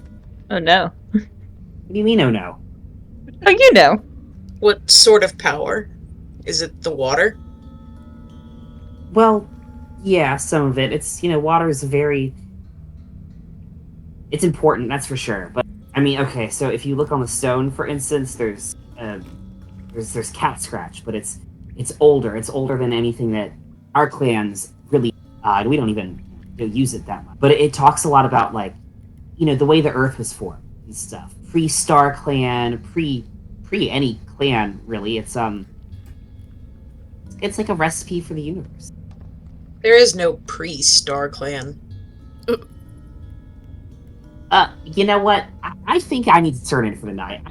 Speaker 7: Oh no.
Speaker 3: What do you mean, oh no?
Speaker 7: Oh, you know.
Speaker 6: What sort of power? Is it the water?
Speaker 3: Well, yeah, some of it. It's, water is it's important, that's for sure. But, okay, so if you look on the stone, for instance, there's cat scratch, but it's older. It's older than anything that our clans really, we don't even use it that much. But it talks a lot about, the way the earth was formed and stuff. Pre-Star Clan, pre any clan, really. It's like a recipe for the universe.
Speaker 6: There is no pre-Star Clan.
Speaker 3: You know what? I think I need to turn in for the night.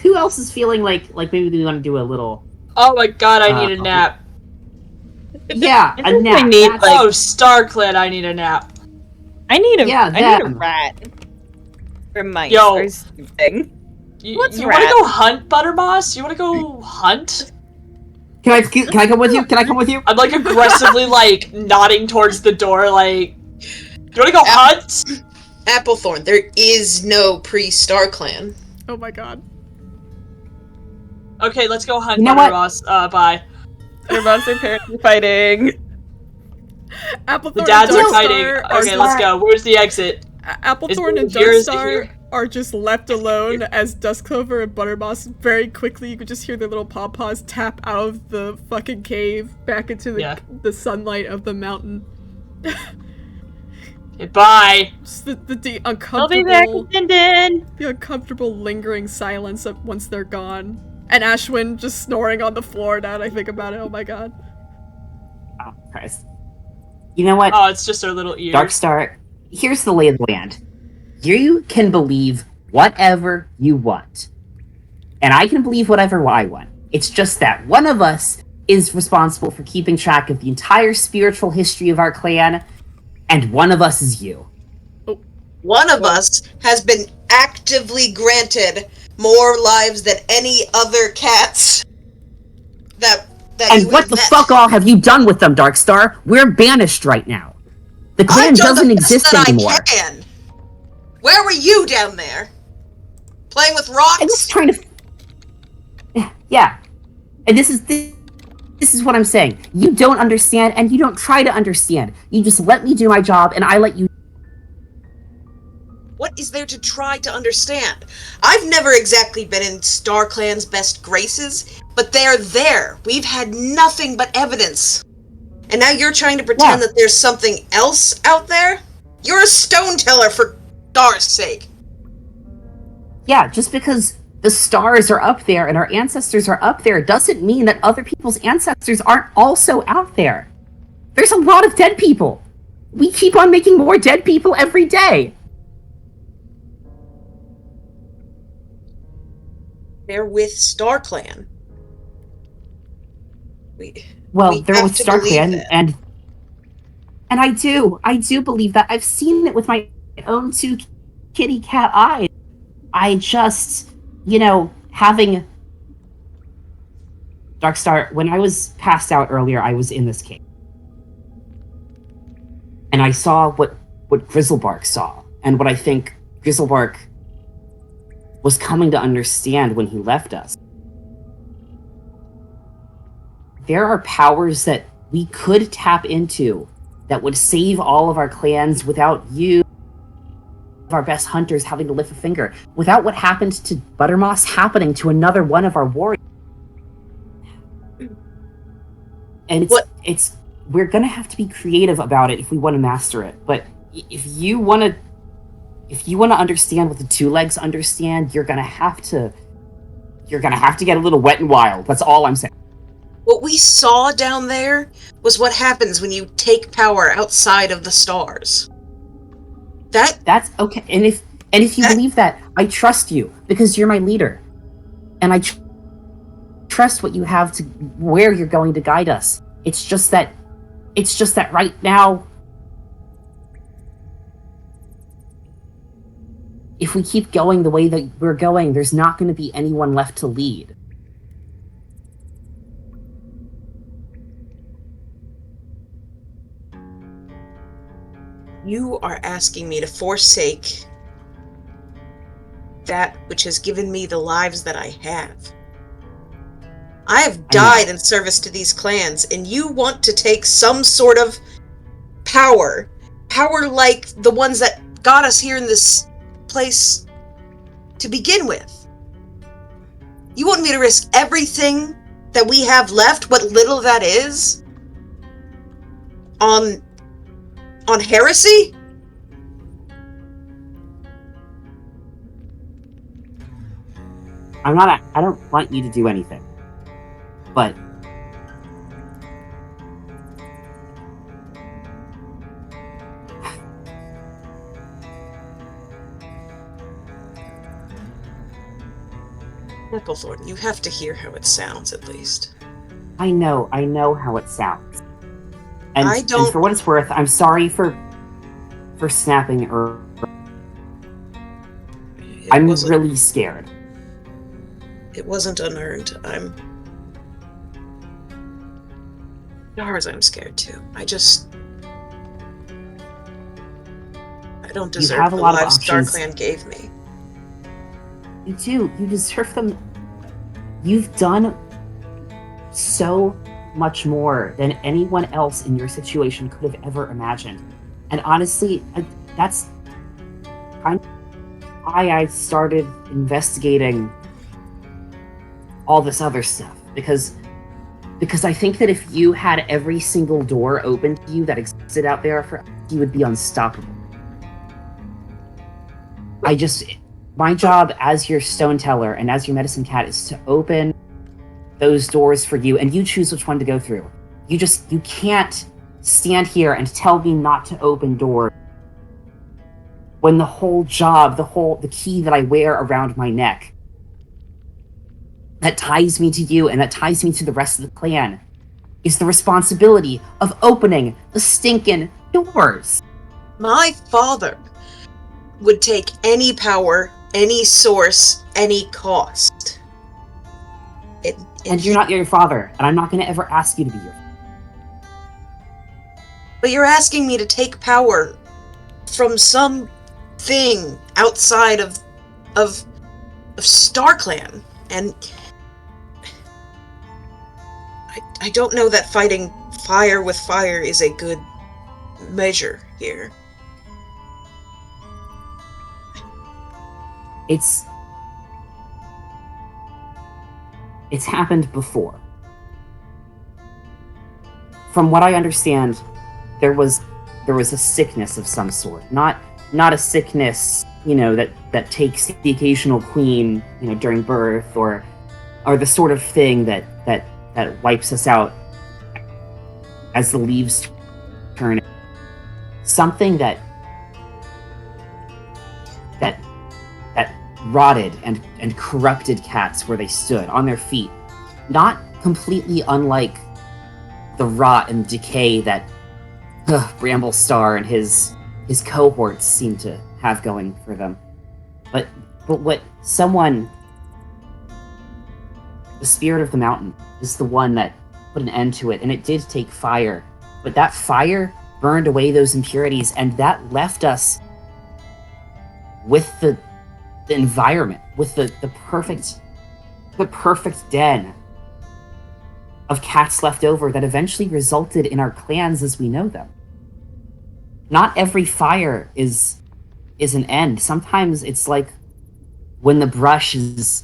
Speaker 3: Who else is feeling like maybe we want to do a little...
Speaker 5: Oh my god, I need a nap.
Speaker 3: Yeah,
Speaker 7: I
Speaker 3: a
Speaker 7: think
Speaker 3: nap.
Speaker 7: I need, like-
Speaker 5: Oh, StarClan, I need a nap.
Speaker 7: I need a
Speaker 3: them.
Speaker 7: rat. Or mice
Speaker 5: Yo.
Speaker 7: or something. What's
Speaker 5: You want to
Speaker 7: rat?
Speaker 5: go hunt, Buttermoss? You want to go hunt?
Speaker 3: Can I come with you? Can I come with you?
Speaker 5: I'm like aggressively like nodding towards the door, like, you want to go hunt?
Speaker 6: Applethorn, there is no pre-Star Clan.
Speaker 1: Oh my god.
Speaker 5: Okay, let's go hunt,
Speaker 3: You know what?
Speaker 5: Buttermoss. Bye.
Speaker 7: Their monster parents are fighting.
Speaker 1: Applethorn
Speaker 5: The dads
Speaker 1: and
Speaker 5: are fighting.
Speaker 1: Darkstar are
Speaker 5: Okay, let's go. Where's the exit?
Speaker 1: Applethorn and
Speaker 5: here? Is it
Speaker 1: Darkstar
Speaker 5: here?
Speaker 1: are just left alone as Duskclover and Buttermoss very quickly, you could just hear their little paws tap out of the fucking cave back into the sunlight of the mountain.
Speaker 5: Okay, bye.
Speaker 1: Just the
Speaker 7: I'll be back,
Speaker 1: uncomfortable,
Speaker 7: Linden.
Speaker 1: the uncomfortable lingering silence of once they're gone. And Ashwin just snoring on the floor now that I think about it, oh my god.
Speaker 3: Oh, Christ. You know what?
Speaker 5: Oh, it's just our little ears.
Speaker 3: Darkstar, here's the lay of the land. You can believe whatever you want. And I can believe whatever I want. It's just that one of us is responsible for keeping track of the entire spiritual history of our clan, and one of us is you.
Speaker 6: One of us has been actively granted more lives than any other cats that
Speaker 3: And
Speaker 6: you
Speaker 3: what
Speaker 6: have
Speaker 3: the
Speaker 6: met.
Speaker 3: fuck all have you done with them, Darkstar? We're banished right now. The clan
Speaker 6: I've done
Speaker 3: doesn't
Speaker 6: the best
Speaker 3: exist
Speaker 6: that
Speaker 3: anymore.
Speaker 6: I can. Where were you down there? Playing with rocks?
Speaker 3: I'm just trying to... Yeah. And this is what I'm saying. You don't understand, and you don't try to understand. You just let me do my job, and I let you...
Speaker 6: What is there to try to understand? I've never exactly been in StarClan's best graces, but they're there. We've had nothing but evidence. And now you're trying to pretend that there's something else out there? You're a stone teller, for Dar's sake.
Speaker 3: Yeah, just because the stars are up there and our ancestors are up there doesn't mean that other people's ancestors aren't also out there. There's a lot of dead people. We keep on making more dead people every day.
Speaker 6: They're with StarClan.
Speaker 3: Well,
Speaker 6: we
Speaker 3: they're
Speaker 6: have
Speaker 3: with
Speaker 6: to believe
Speaker 3: StarClan,
Speaker 6: that.
Speaker 3: and I do believe that. I've seen it with my own two kitty cat eyes. I just, having... Darkstar, when I was passed out earlier, I was in this cave. And I saw what Grizzlebark saw, and what I think Grizzlebark was coming to understand when he left us. There are powers that we could tap into that would save all of our clans without you, our best hunters, having to lift a finger, without what happened to Buttermoss happening to another one of our warriors. And we're gonna have to be creative about it if we want to master it. But if you want to understand what the two legs understand, you're gonna have to get a little wet and wild. That's all I'm saying.
Speaker 6: What we saw down there was what happens when you take power outside of the stars.
Speaker 3: That's okay. And if you believe that, I trust you because you're my leader, and I trust what you have to where you're going to guide us. It's just that right now, if we keep going the way that we're going, there's not going to be anyone left to lead.
Speaker 6: You are asking me to forsake that which has given me the lives that I have. I have died in service to these clans, and you want to take some sort of power like the ones that got us here in this place to begin with. You want me to risk everything that we have left, what little that is, on heresy?
Speaker 3: I don't want you to do anything. But
Speaker 6: Applethorn, you have to hear how it sounds, at least.
Speaker 3: I know how it sounds. And,
Speaker 6: I don't...
Speaker 3: and for what it's worth, I'm sorry for snapping early. I'm really scared.
Speaker 6: It wasn't unearned. I'm scared too. I don't deserve the lives StarClan gave me.
Speaker 3: You do. You deserve them. You've done so much more than anyone else in your situation could have ever imagined. And honestly, that's kind of why I started investigating all this other stuff. Because I think that if you had every single door open to you that existed out there for us, you would be unstoppable. My job as your stone teller and as your medicine cat is to open those doors for you, and you choose which one to go through. You can't stand here and tell me not to open doors when the whole job, the key that I wear around my neck that ties me to you and that ties me to the rest of the clan is the responsibility of opening the stinking doors.
Speaker 6: My father would take any power, any source, any cost.
Speaker 3: And you're not your father, and I'm not going to ever ask you to be your father.
Speaker 6: But you're asking me to take power from some thing outside of StarClan, and I don't know that fighting fire with fire is a good measure here.
Speaker 3: It's happened before. From what I understand, there was a sickness of some sort. Not a sickness, that takes the occasional queen, during birth, or the sort of thing that wipes us out as the leaves turn. Something that rotted and corrupted cats where they stood, on their feet. Not completely unlike the rot and decay that Bramblestar and his cohorts seem to have going for them. But what the spirit of the mountain is the one that put an end to it, and it did take fire. But that fire burned away those impurities, and that left us with the environment, with the perfect den of cats left over that eventually resulted in our clans as we know them. Not every fire is an end. Sometimes it's like when the brush is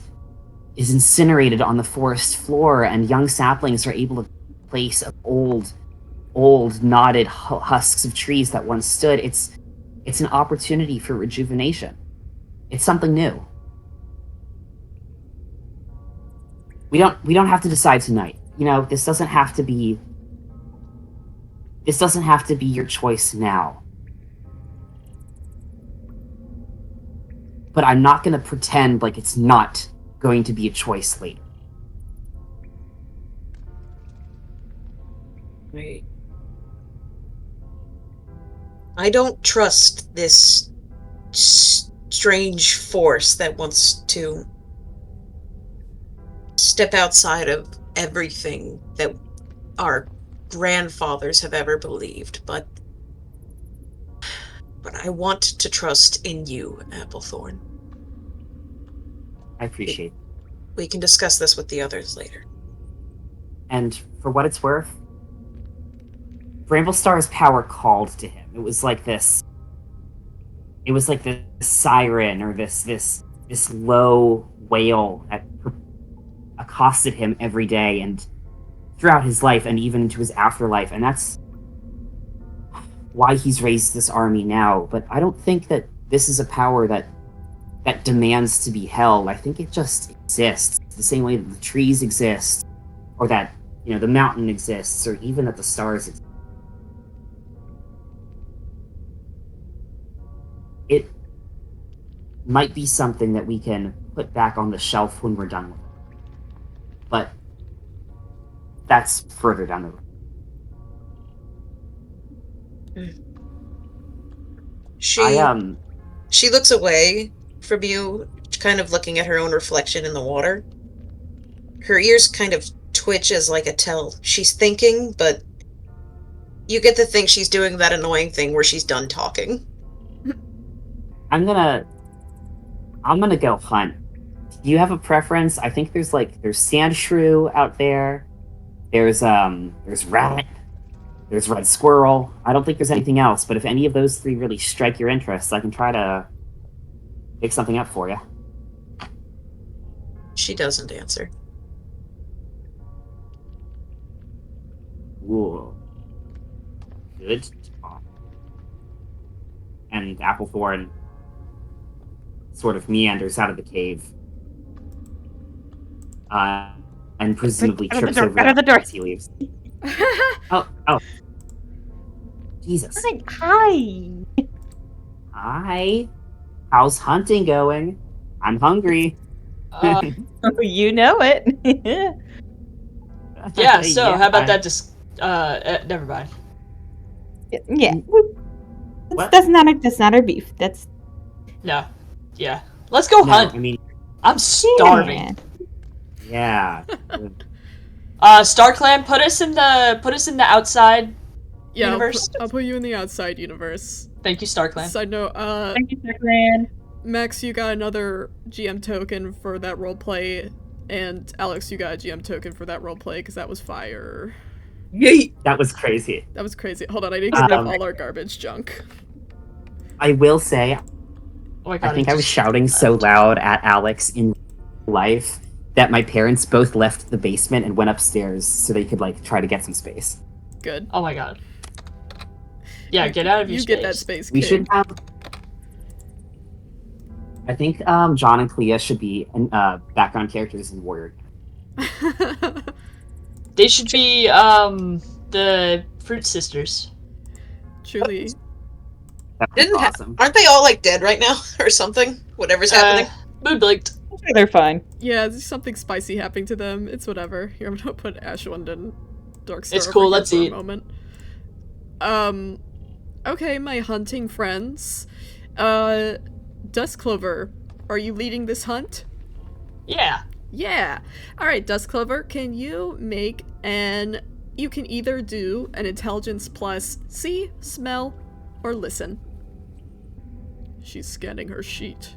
Speaker 3: incinerated on the forest floor and young saplings are able to place of old knotted husks of trees that once stood. It's an opportunity for rejuvenation. It's something new. We don't have to decide tonight. This doesn't have to be your choice now. But I'm not going to pretend like it's not going to be a choice later.
Speaker 6: Wait. I don't trust this strange force that wants to step outside of everything that our grandfathers have ever believed, but I want to trust in you, Applethorn.
Speaker 3: I appreciate it.
Speaker 6: We can discuss this with the others later.
Speaker 3: And for what it's worth, Bramblestar's power called to him. It was like this siren, or this low wail that accosted him every day and throughout his life and even into his afterlife. And that's why he's raised this army now. But I don't think that this is a power that demands to be held. I think it just exists the same way that the trees exist, or that the mountain exists, or even that the stars exist. might be something that we can put back on the shelf when we're done with it. But that's further down the road.
Speaker 6: She looks away from you, kind of looking at her own reflection in the water. Her ears kind of twitch as like a tell she's thinking, but you get to think she's doing that annoying thing where she's done talking.
Speaker 3: I'm gonna go hunt. Do you have a preference? I think there's sand shrew out there. There's rat. There's red squirrel. I don't think there's anything else, but if any of those three really strike your interest, I can try to pick something up for you.
Speaker 6: She doesn't answer.
Speaker 3: Ooh. Good talk. And Applethorn sort of meanders out of the cave. And presumably trips over the door as he leaves. Oh. Jesus. Hi. How's hunting going? I'm hungry.
Speaker 7: You know it.
Speaker 5: Yeah, so how about that just never mind.
Speaker 7: Yeah.
Speaker 3: What?
Speaker 7: That's not our beef. That's
Speaker 5: No. Yeah. Let's go hunt.
Speaker 3: I mean,
Speaker 5: I'm starving.
Speaker 3: yeah.
Speaker 5: Star Clan, put us in the outside universe.
Speaker 1: I'll put you in the outside universe.
Speaker 5: Thank you, Star Clan.
Speaker 1: Side note,
Speaker 7: thank you, Star Clan.
Speaker 1: Max, you got another GM token for that roleplay, and Alex, you got a GM token for that roleplay, because that was fire.
Speaker 3: Yay! That was crazy.
Speaker 1: That was crazy. Hold on, I need to get rid of all our garbage junk.
Speaker 3: I will say,
Speaker 5: Oh my God,
Speaker 3: I think I was shouting so loud at Alex in life that my parents both left the basement and went upstairs so they could try to get some space.
Speaker 1: Good.
Speaker 5: Oh my God. Yeah, get out of your
Speaker 1: You
Speaker 5: space.
Speaker 1: get that space,
Speaker 3: We
Speaker 1: kid.
Speaker 3: should have. I think John and Clea should be background characters in Warrior.
Speaker 5: They should be the Fruit Sisters.
Speaker 1: Truly.
Speaker 3: That was awesome.
Speaker 6: Aren't they all dead right now or something? Whatever's happening.
Speaker 5: Moon blinked.
Speaker 7: They're fine.
Speaker 1: Yeah, there's something spicy happening to them. It's whatever. Here, I'm gonna put Ashwind and Darkstar
Speaker 5: It's
Speaker 1: over
Speaker 5: cool,
Speaker 1: here
Speaker 5: let's
Speaker 1: for
Speaker 5: eat.
Speaker 1: a moment. Okay, my hunting friends. Dusk Clover, are you leading this hunt?
Speaker 5: Yeah.
Speaker 1: Yeah. Alright, Dusk Clover, can you make you can either do an intelligence plus see, smell, or listen. She's scanning her sheet.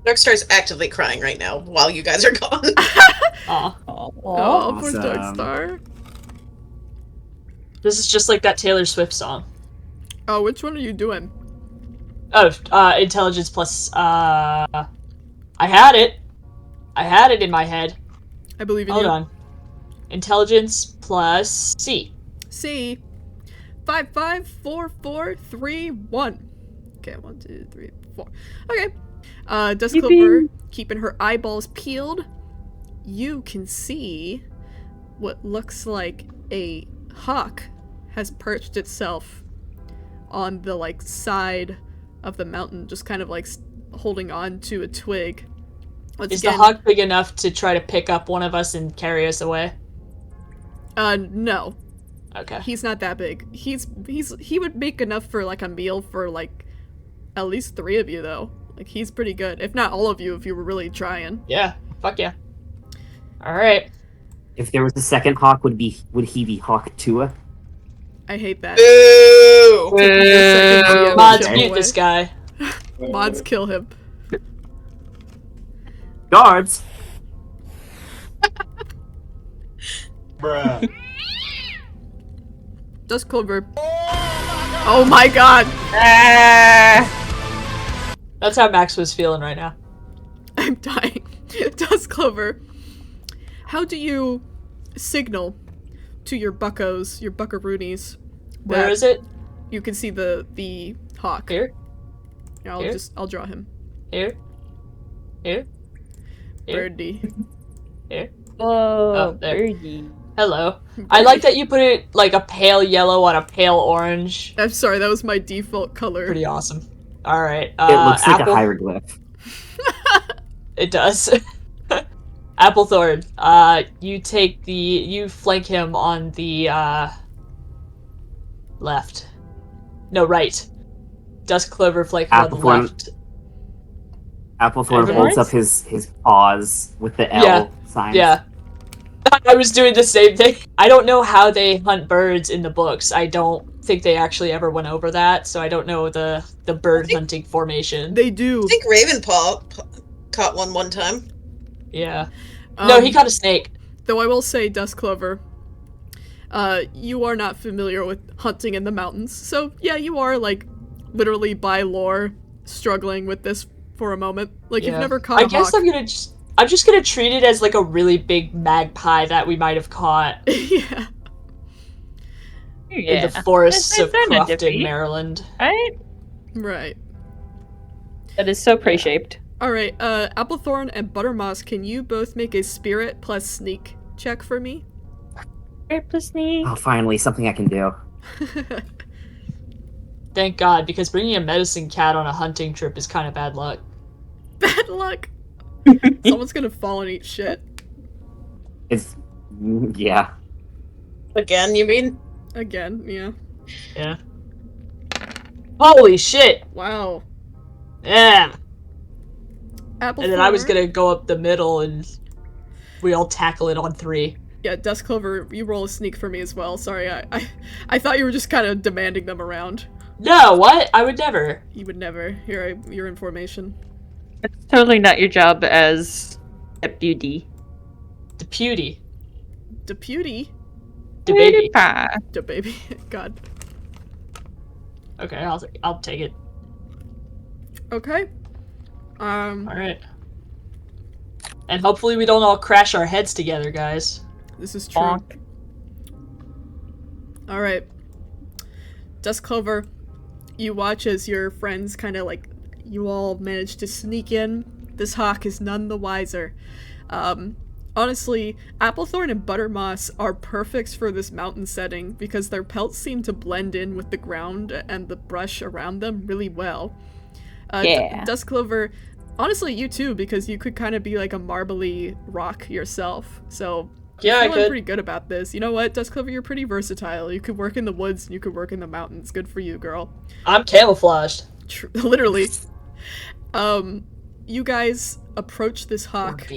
Speaker 6: Darkstar's actively crying right now while you guys are gone.
Speaker 5: Aw.
Speaker 1: Oh, poor
Speaker 3: Awesome.
Speaker 1: Darkstar.
Speaker 5: This is just like that Taylor Swift song.
Speaker 1: Oh, which one are you doing?
Speaker 5: Oh, intelligence plus, I had it in my head.
Speaker 1: I believe in
Speaker 5: Hold
Speaker 1: you.
Speaker 5: on. Intelligence plus C.
Speaker 1: C. 5, 5, 4, 4, 3, 1. Okay, 1, 2, 3, 4. Okay. Dusk Clover, keeping her eyeballs peeled. You can see what looks like a hawk has perched itself on the side of the mountain, just kind of holding on to a twig.
Speaker 5: Is the hawk big enough to try to pick up one of us and carry us away?
Speaker 1: No.
Speaker 5: Okay.
Speaker 1: He's not that big. He would make enough for a meal for at least 3 of you though. He's pretty good. If not all of you, if you were really trying.
Speaker 5: Yeah. Fuck yeah. Alright.
Speaker 3: If there was a second Hawk, would he be Hawk Tua?
Speaker 1: I hate that.
Speaker 6: Boo!
Speaker 5: Mods,
Speaker 1: Kill
Speaker 5: mute
Speaker 1: away.
Speaker 5: this guy.
Speaker 1: Mods, kill him.
Speaker 3: Guards!
Speaker 8: Bruh.
Speaker 1: Dusk Clover. Oh my god!
Speaker 5: That's how Max was feeling right now.
Speaker 1: I'm dying. Dusk Clover. How do you signal to your buckos, your buckaroonies?
Speaker 5: Where is it?
Speaker 1: You can see the hawk.
Speaker 5: Here?
Speaker 1: Yeah, I'll draw him.
Speaker 5: Here? Here? Here?
Speaker 1: Birdie.
Speaker 5: Here?
Speaker 7: Oh,
Speaker 5: there.
Speaker 7: birdie.
Speaker 5: Hello. I like that you put it a pale yellow on a pale orange.
Speaker 1: I'm sorry, that was my default color.
Speaker 5: Pretty awesome. All right.
Speaker 3: It looks like a
Speaker 5: Apple.
Speaker 3: hieroglyph.
Speaker 5: It does. Applethorn, you flank him on the left. No, right. Dusk Clover flank him on the
Speaker 3: Applethorn-
Speaker 5: left.
Speaker 3: Applethorn
Speaker 5: Everyone?
Speaker 3: holds up his paws with the L
Speaker 5: Yeah.
Speaker 3: sign.
Speaker 5: Yeah. I was doing the same thing. I don't know how they hunt birds in the books. I don't think they actually ever went over that, so I don't know the bird hunting formation.
Speaker 1: They do.
Speaker 6: I think Ravenpaw caught one time.
Speaker 5: Yeah. No, he caught a snake.
Speaker 1: Though I will say, Dusk Clover, you are not familiar with hunting in the mountains, so yeah, you are, like, literally by lore struggling with this for a moment. Like, you've never caught a
Speaker 5: I guess
Speaker 1: hawk.
Speaker 5: I'm just gonna treat it as like a really big magpie that we might have caught
Speaker 1: Yeah.
Speaker 5: in the forests of
Speaker 7: It's not a
Speaker 5: Crofton,
Speaker 7: defeat.
Speaker 5: Maryland.
Speaker 7: Right?
Speaker 1: Right.
Speaker 7: That is so prey-shaped.
Speaker 1: Alright, Applethorn and Buttermoss, can you both make a spirit plus sneak check for me?
Speaker 7: Spirit plus sneak.
Speaker 3: Oh, finally, something I can do.
Speaker 5: Thank God, because bringing a medicine cat on a hunting trip is kind of bad luck.
Speaker 1: Bad luck! Someone's gonna fall and eat shit.
Speaker 3: It's yeah.
Speaker 6: Again, you mean?
Speaker 1: Again, yeah.
Speaker 5: Yeah. Holy shit!
Speaker 1: Wow.
Speaker 5: Yeah!
Speaker 1: Applethorn.
Speaker 5: And then I was gonna go up the middle and we all tackle it on 3.
Speaker 1: Yeah, Dusk Clover, you roll a sneak for me as well. Sorry, I thought you were just kind of demanding them around.
Speaker 5: No, what? I would never.
Speaker 1: You would never. Here, your information.
Speaker 7: It's totally not your job as deputy.
Speaker 5: Deputy.
Speaker 1: Deputy?
Speaker 5: The baby.
Speaker 1: The baby. God.
Speaker 5: Okay, I'll take it.
Speaker 1: Okay.
Speaker 5: Alright. And hopefully we don't all crash our heads together, guys.
Speaker 1: This is true.
Speaker 7: Bonk.
Speaker 1: Alright. Dusk Clover, you watch as your friends kind of like, you all manage to sneak in. This hawk is none the wiser. Honestly, Applethorn and Buttermoss are perfect for this mountain setting because their pelts seem to blend in with the ground and the brush around them really well.
Speaker 7: Yeah.
Speaker 1: Dusk Clover, honestly, you too, because you could kind of be like a marbly rock yourself. So
Speaker 5: Yeah, I
Speaker 1: I'm feeling
Speaker 5: could.
Speaker 1: pretty good about this. You know what, Dusk Clover, you're pretty versatile. You could work in the woods and you could work in the mountains. Good for you, girl.
Speaker 5: I'm camouflaged.
Speaker 1: Literally. You guys approach this hawk.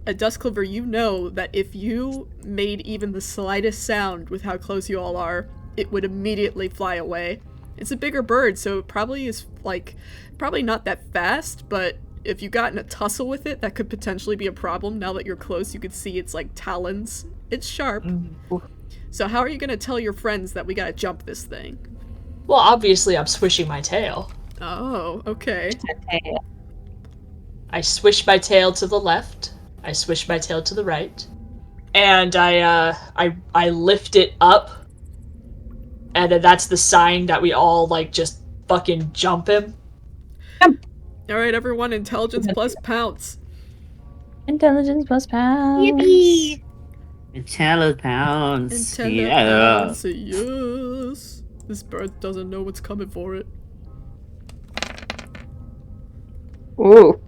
Speaker 1: At Dusk Clover, you know that if you made even the slightest sound with how close you all are, it would immediately fly away. It's a bigger bird, so it probably is, like, probably not that fast, but if you got in a tussle with it, that could potentially be a problem. Now that you're close, you could see its, like, talons. It's sharp. So how are you gonna tell your friends that we gotta jump this thing?
Speaker 5: Well, obviously I'm swishing my tail.
Speaker 1: Oh, okay.
Speaker 5: I swish my tail to the left. I swish my tail to the right. And I lift it up. And then that's the sign that we all, like, just fucking jump him.
Speaker 1: Alright, everyone, intelligence plus pounce.
Speaker 7: Intelligence plus pounds.
Speaker 2: Yippee!
Speaker 3: Intelligence.
Speaker 1: Intelligence, yes. This bird doesn't know what's coming for it.
Speaker 7: Ooh.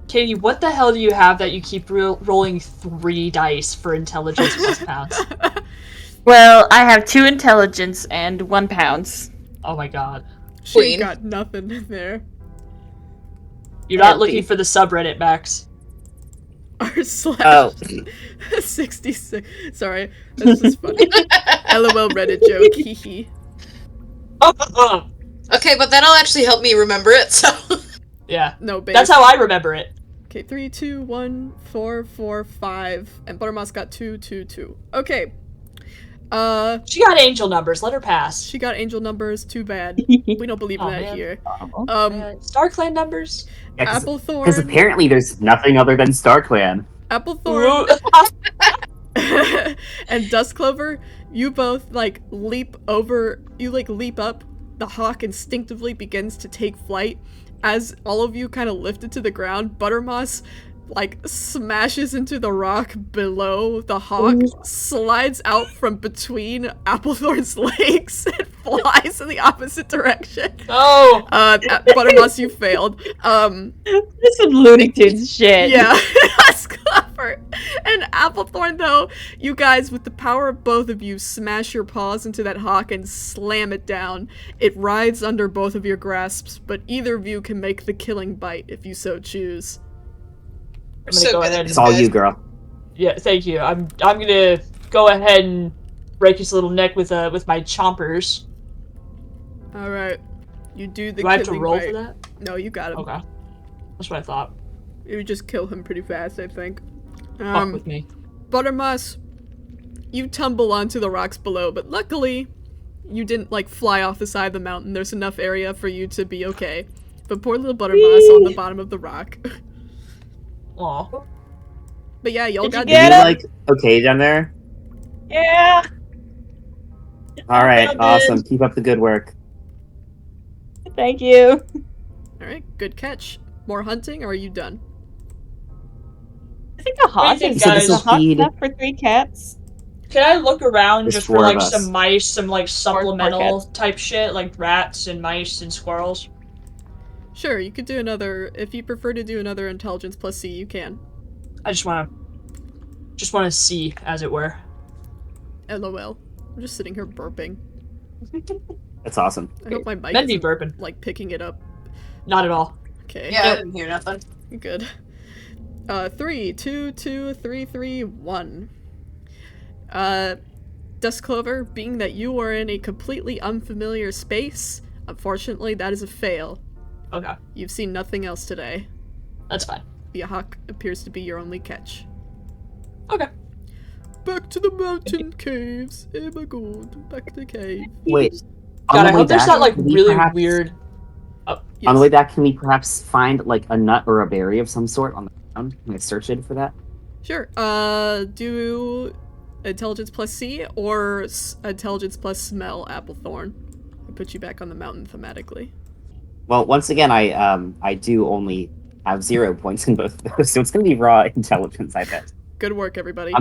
Speaker 5: Katie, what the hell do you have that you keep rolling 3 dice for intelligence plus pounds?
Speaker 7: Well, I have 2 intelligence and 1 pounds.
Speaker 5: Oh my god.
Speaker 1: She ain't
Speaker 6: Queen.
Speaker 1: got nothing there.
Speaker 5: You're not
Speaker 7: Empty.
Speaker 5: looking for the subreddit, Max.
Speaker 1: R slash
Speaker 3: Oh.
Speaker 1: 66. Sorry, this is funny. LOL Reddit joke, hee hee.
Speaker 6: Okay, but that'll actually help me remember it, so.
Speaker 5: Yeah.
Speaker 1: No, babe.
Speaker 5: That's how I remember it.
Speaker 1: Okay, 3, 2, 1, 4, 4, 5, and Buttermoss got 2, 2, 2. Okay.
Speaker 5: She got angel numbers. Let her pass.
Speaker 1: She got angel numbers. Too bad. We don't believe in
Speaker 5: Aw,
Speaker 1: that
Speaker 5: man.
Speaker 1: here.
Speaker 5: Star Clan numbers.
Speaker 3: Because
Speaker 1: Applethorn.
Speaker 3: apparently there's nothing other than StarClan.
Speaker 1: Applethorn and Dusk Clover, you both like leap over. You like leap up. The hawk instinctively begins to take flight. As all of you kind of lift it to the ground, Buttermoss like smashes into the rock below the hawk, slides out from between Applethorn's legs, and flies in the opposite direction.
Speaker 5: Oh!
Speaker 1: Buttermoss, you failed.
Speaker 7: This is Looney Tunes shit.
Speaker 1: Yeah, that's clever. And Applethorn, though, you guys, with the power of both of you, smash your paws into that hawk and slam it down. It rides under both of your grasps, but either of you can make the killing bite if you so choose.
Speaker 5: I'm gonna go ahead.
Speaker 3: It's all you, girl.
Speaker 5: Yeah, thank you. I'm gonna go ahead and break his little neck with my chompers.
Speaker 1: All right, you do the.
Speaker 5: Do I have to
Speaker 1: killing
Speaker 5: roll
Speaker 1: bite.
Speaker 5: for that?
Speaker 1: No, you got him.
Speaker 5: Okay, that's what I thought.
Speaker 1: You would just kill him pretty fast, I think.
Speaker 5: Fuck with me.
Speaker 1: Buttermoss, you tumble onto the rocks below, but luckily, you didn't like fly off the side of the mountain. There's enough area for you to be okay. But poor little Buttermoss on the bottom of the rock.
Speaker 5: Aw.
Speaker 1: But yeah, y'all got
Speaker 3: Are you, like, okay down there?
Speaker 7: Yeah.
Speaker 3: Alright, awesome. Keep up the good work.
Speaker 7: Thank you.
Speaker 1: Alright, good catch. More hunting, or are you done?
Speaker 7: I think a hawk
Speaker 5: think,
Speaker 7: is
Speaker 5: guys?
Speaker 7: a hawk enough for 3 cats.
Speaker 5: Can I look around
Speaker 3: There's
Speaker 5: just for
Speaker 3: 4 of
Speaker 5: like
Speaker 3: us.
Speaker 5: some mice, some like supplemental
Speaker 7: cats.
Speaker 5: type shit, like rats and mice and squirrels?
Speaker 1: Sure, you could do another. If you prefer to do another intelligence plus C, you can.
Speaker 5: I just wanna see, as it were.
Speaker 1: LOL. I'm just sitting here burping.
Speaker 3: That's awesome.
Speaker 1: I hope my mic
Speaker 5: Men be
Speaker 1: isn't,
Speaker 5: burping.
Speaker 1: like, picking it up.
Speaker 5: Not at all.
Speaker 1: Okay.
Speaker 6: Yeah, I didn't hear nothing.
Speaker 1: Good. 3, 2, 2, 3, 3, 1. Dust Clover, being that you are in a completely unfamiliar space, unfortunately that is a fail.
Speaker 5: Okay,
Speaker 1: You've seen nothing else today.
Speaker 5: that's fine.
Speaker 1: The hawk appears to be your only catch.
Speaker 5: Okay.
Speaker 1: Back to the mountain caves. Oh my god, back to the cave.
Speaker 3: Wait.
Speaker 5: God,
Speaker 3: On
Speaker 5: I
Speaker 3: the way
Speaker 5: hope there's
Speaker 3: back,
Speaker 5: not like
Speaker 3: can we
Speaker 5: really
Speaker 3: perhaps-
Speaker 5: weird.
Speaker 3: On the way back, can we perhaps find like a nut or a berry of some sort on the ground? Can I search it for that?
Speaker 1: Sure. Do intelligence plus C or intelligence plus smell Applethorn. I'll put you back on the mountain thematically.
Speaker 3: Well, once again, I do only have 0 points in both of those, so it's gonna be raw intelligence, I bet.
Speaker 1: Good work, everybody.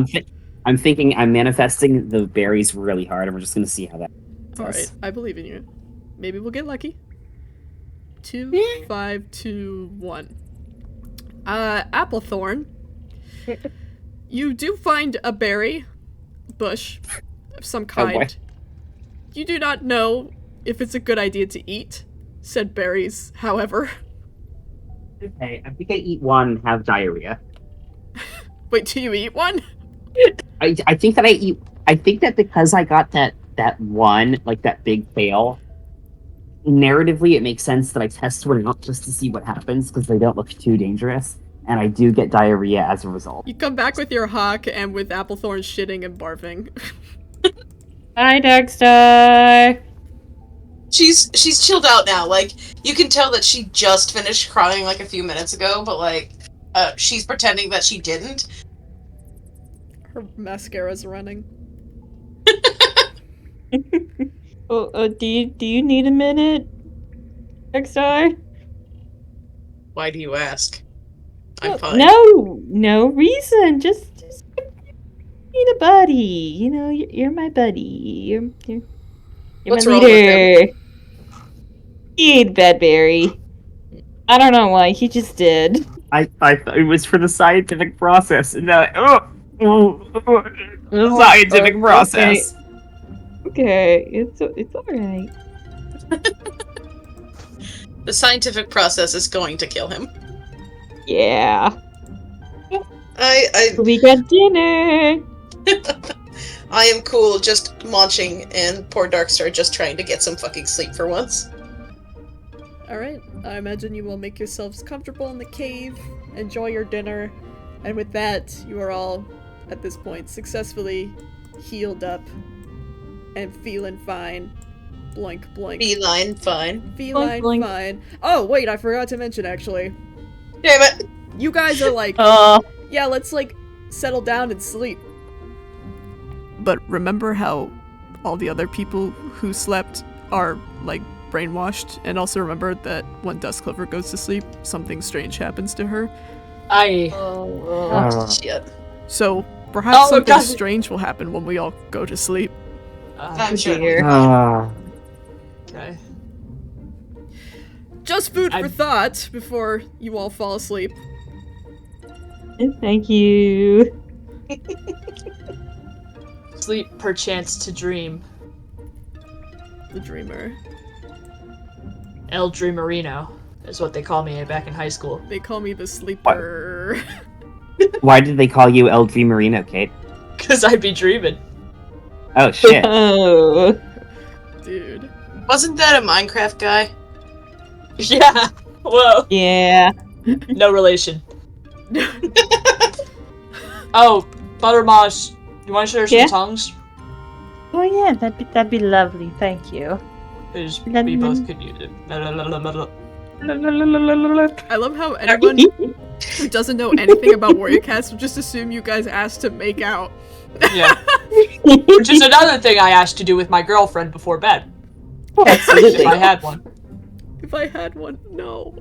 Speaker 3: I'm thinking I'm manifesting the berries really hard, and we're just gonna see how that does.
Speaker 1: Alright, I believe in you. Maybe we'll get lucky. 2, 5, 2, 1. Applethorn. You do find a berry bush of some kind.
Speaker 3: boy.
Speaker 1: You do not know if it's a good idea to eat said berries, however.
Speaker 3: Okay, I think I eat one and have diarrhea.
Speaker 1: Wait, do you eat one?
Speaker 3: I think that I think that because I got that one, like that big fail, narratively it makes sense that I test one out just to see what happens, because they don't look too dangerous, and I do get diarrhea as a result.
Speaker 1: You come back with your hawk and with Applethorn shitting and barfing.
Speaker 7: Hi, Dexter.
Speaker 6: She's chilled out now. Like, you can tell that she just finished crying like a few minutes ago, but like, she's pretending that she didn't.
Speaker 1: Her mascara's running.
Speaker 7: Do you need a minute, Dexter?
Speaker 6: Why do you ask? I'm
Speaker 7: Oh,
Speaker 6: fine.
Speaker 7: No reason. Just need a buddy. You know, you're my buddy. You're
Speaker 6: What's
Speaker 7: my
Speaker 6: wrong with
Speaker 7: leader. He ate Bedberry. I don't know why. He just did.
Speaker 3: I thought it was for the scientific process, and now the scientific process.
Speaker 7: Okay, it's alright.
Speaker 6: The scientific process is going to kill him.
Speaker 7: Yeah.
Speaker 6: I
Speaker 7: We got dinner.
Speaker 6: I am cool just munching, and poor Darkstar just trying to get some fucking sleep for once.
Speaker 1: Alright, I imagine you will make yourselves comfortable in the cave, enjoy your dinner, and with that, you are all, at this point, successfully healed up and feeling fine. Bloink, bloink.
Speaker 6: Beeline, fine.
Speaker 1: Feline
Speaker 7: Bloink, bloink.
Speaker 1: fine. Oh, wait, I forgot to mention, actually.
Speaker 6: Damn it!
Speaker 1: You guys are like,
Speaker 7: Oh.
Speaker 1: yeah, let's, like, settle down and sleep. But remember how all the other people who slept are, like, brainwashed? And also remember that when Dustclover goes to sleep, something strange happens to her?
Speaker 6: Oh, shit.
Speaker 1: So perhaps something
Speaker 5: God.
Speaker 1: strange will happen when we all go to sleep.
Speaker 6: I'm sure.
Speaker 5: Okay.
Speaker 1: Just food for thought before you all fall asleep.
Speaker 7: Thank you.
Speaker 5: Sleep perchance to dream.
Speaker 1: The dreamer.
Speaker 5: El Dreamerino is what they call me back in high school.
Speaker 1: They call me the sleeper.
Speaker 3: Why did they call you El Dreamerino, Kate?
Speaker 5: Because I'd be dreaming.
Speaker 3: Oh, shit.
Speaker 7: Oh.
Speaker 1: Dude.
Speaker 6: Wasn't that a Minecraft guy?
Speaker 5: Yeah. Whoa.
Speaker 7: Yeah.
Speaker 5: No relation. Oh, Buttermoss, you want to share some
Speaker 7: Yeah?
Speaker 5: tongues?
Speaker 7: Oh yeah, that'd be lovely. Thank you.
Speaker 5: Because we both could use it.
Speaker 1: I love how anyone who doesn't know anything about Warrior Cats would just assume you guys asked to make out.
Speaker 5: Yeah. Which is another thing I asked to do with my girlfriend before bed.
Speaker 7: Absolutely.
Speaker 5: If I had one.
Speaker 1: If I had one, no.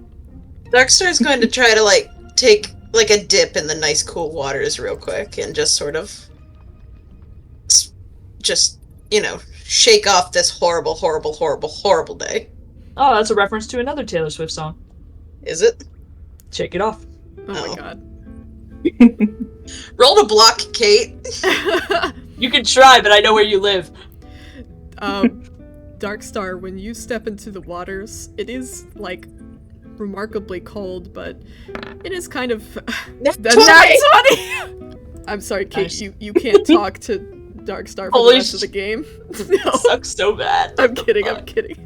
Speaker 6: Darkstar's going to try to, like, take, like, a dip in the nice cool waters real quick and just sort of... just, you know, shake off this horrible, horrible, horrible, horrible day.
Speaker 5: Oh, that's a reference to another Taylor Swift song.
Speaker 6: Is it?
Speaker 5: Shake it off.
Speaker 1: Oh my god.
Speaker 6: Roll to block, Kate.
Speaker 5: You can try, but I know where you live.
Speaker 1: Darkstar, when you step into the waters, it is, like, remarkably cold, but it is kind of...
Speaker 6: Nat
Speaker 1: 20! I'm sorry, Kate,
Speaker 5: Nice.
Speaker 1: you can't talk to Darkstar for
Speaker 5: Holy
Speaker 1: the rest of the game. No,
Speaker 5: Sucks so bad.
Speaker 1: I'm kidding.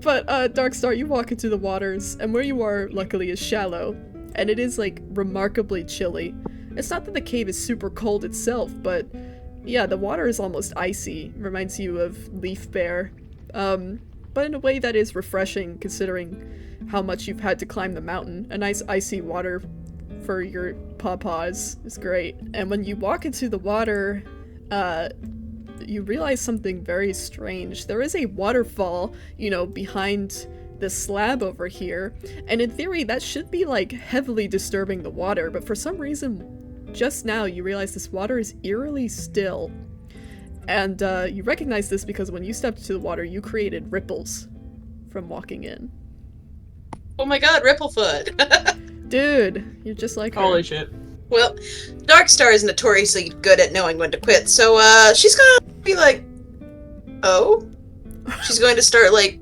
Speaker 1: But Darkstar, you walk into the waters, and where you are, luckily, is shallow, and it is, like, remarkably chilly. It's not that the cave is super cold itself, but yeah, the water is almost icy. Reminds you of Leaf Bear. But in a way that is refreshing, considering how much you've had to climb the mountain. A nice icy water for your paws is great. And when you walk into the water, you realize something very strange. There is a waterfall, behind the slab over here, and in theory that should be, like, heavily disturbing the water, but for some reason just now you realize this water is eerily still. And you recognize this because when you stepped into the water, you created ripples from walking in.
Speaker 6: Oh my god, Ripplefoot.
Speaker 1: Dude, you're just like her.
Speaker 5: Holy shit.
Speaker 6: Well, Darkstar is notoriously good at knowing when to quit, so she's gonna be like, oh? She's going to start, like,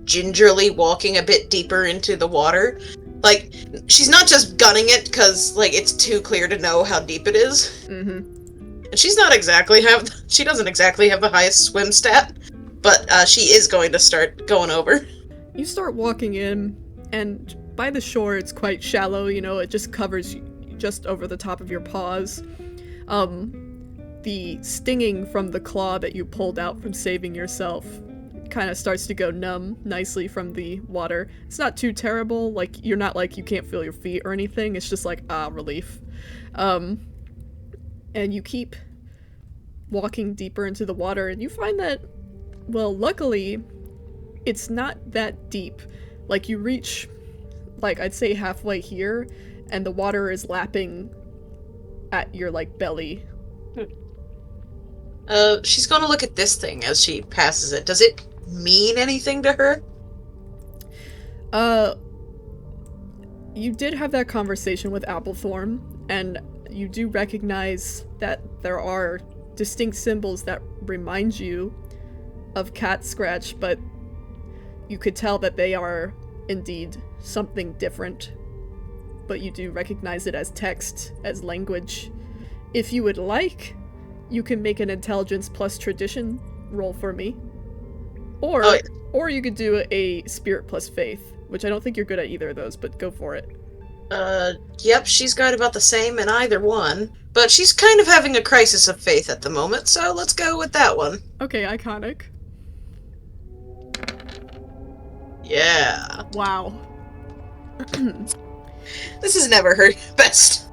Speaker 6: gingerly walking a bit deeper into the water. Like, she's not just gunning it because, like, it's too clear to know how deep it is.
Speaker 1: Mm-hmm.
Speaker 6: And she doesn't exactly have the highest swim stat, but she is going to start going over.
Speaker 1: You start walking in, and by the shore it's quite shallow, it just covers just over the top of your paws. The stinging from the claw that you pulled out from saving yourself kind of starts to go numb nicely from the water. It's not too terrible, like, you're not like you can't feel your feet or anything, it's just like, relief. And you keep walking deeper into the water, and you find that, well, luckily, it's not that deep. Like, you reach, like, I'd say halfway here, and the water is lapping at your, like, belly.
Speaker 6: She's gonna look at this thing as she passes it. Does it mean anything to her?
Speaker 1: You did have that conversation with Applethorn, and you do recognize that there are distinct symbols that remind you of Cat Scratch, but you could tell that they are indeed something different. But you do recognize it as text, as language. If you would like, you can make an intelligence plus tradition roll for me. Or you could do a spirit plus faith, which I don't think you're good at either of those, but go for it.
Speaker 6: Yep, she's got about the same in either one. But she's kind of having a crisis of faith at the moment, so let's go with that one.
Speaker 1: Okay, iconic.
Speaker 6: Yeah.
Speaker 1: Wow.
Speaker 6: This is never her best.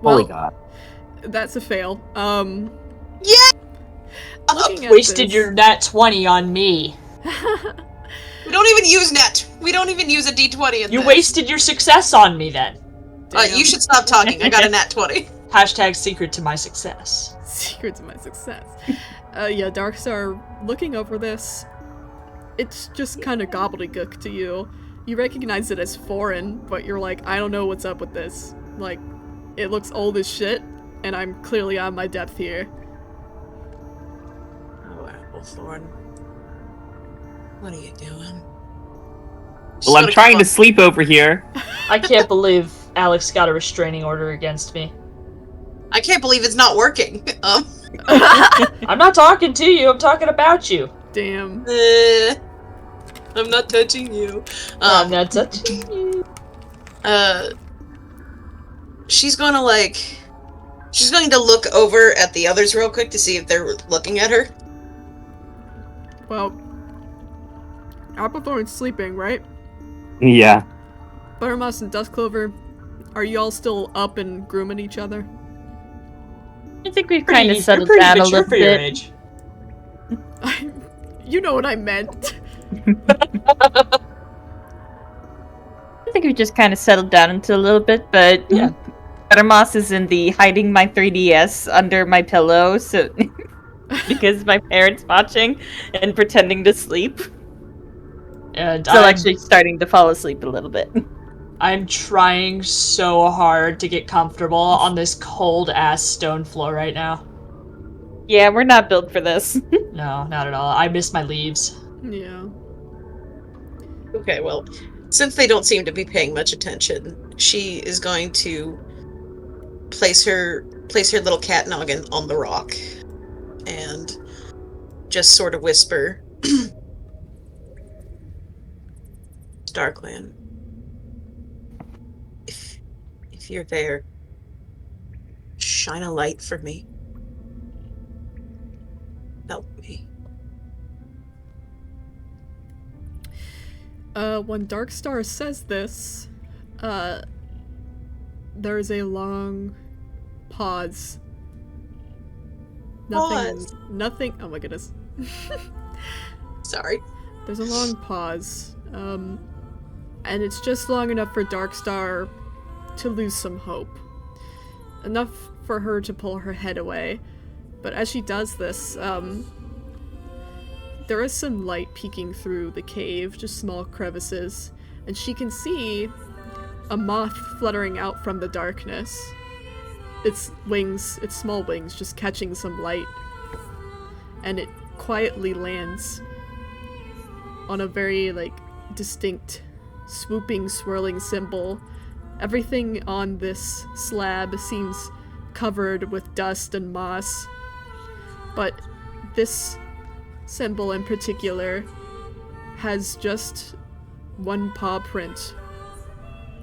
Speaker 3: Holy god.
Speaker 1: That's a fail.
Speaker 6: Yeah!
Speaker 1: Looking at
Speaker 5: Wasted
Speaker 1: this-
Speaker 5: your nat 20 on me.
Speaker 6: We don't even use net. We don't even use a d20 in
Speaker 5: You
Speaker 6: this.
Speaker 5: wasted your success on me then.
Speaker 6: You should stop talking. I got a nat 20.
Speaker 5: Hashtag secret to my success.
Speaker 1: Secret to my success. Yeah, Darkstar, looking over this, it's just kind of gobbledygook to you. You recognize it as foreign, but you're like, I don't know what's up with this. Like, it looks old as shit, and I'm clearly on my depth here.
Speaker 6: Oh, Applethorn. What are you doing?
Speaker 3: Well, I'm trying to sleep over here.
Speaker 5: I can't believe Alex got a restraining order against me.
Speaker 6: I can't believe it's not working.
Speaker 5: I'm not talking to you, I'm talking about you.
Speaker 1: Damn.
Speaker 6: I'm not touching you.
Speaker 5: I'm not touching you.
Speaker 6: She's going to look over at the others real quick to see if they're looking at her.
Speaker 1: Well, Applethorn's sleeping, right?
Speaker 3: Yeah.
Speaker 1: Buttermoss and Dustclover, are you all still up and grooming each other?
Speaker 7: I think we've kind of
Speaker 5: You're
Speaker 7: settled
Speaker 5: pretty
Speaker 7: down a
Speaker 5: mature
Speaker 7: little
Speaker 5: for your
Speaker 7: bit.
Speaker 5: age.
Speaker 1: You know what I meant.
Speaker 7: I think we just kind of settled down into a little bit, but
Speaker 5: Yeah.
Speaker 7: Buttermoss is in the hiding my 3DS under my pillow, so because my parents watching and pretending to sleep.
Speaker 5: And
Speaker 7: So actually starting to fall asleep a little bit.
Speaker 5: I'm trying so hard to get comfortable on this cold-ass stone floor right now.
Speaker 7: Yeah, we're not built for this.
Speaker 5: No, not at all. I miss my leaves.
Speaker 1: Yeah.
Speaker 6: Okay, well, since they don't seem to be paying much attention, she is going to place her little cat noggin on the rock and just sort of whisper, Starclan, if you're there, shine a light for me. Help me.
Speaker 1: When Darkstar says this, there's a long pause. Nothing, oh my goodness.
Speaker 6: Sorry.
Speaker 1: There's a long pause, and it's just long enough for Darkstar to lose some hope. Enough for her to pull her head away. But as she does this, there is some light peeking through the cave, just small crevices, and she can see a moth fluttering out from the darkness. Its small wings, just catching some light. And it quietly lands on a very, distinct, swooping, swirling symbol. Everything on this slab seems covered with dust and moss, but this symbol in particular has just one paw print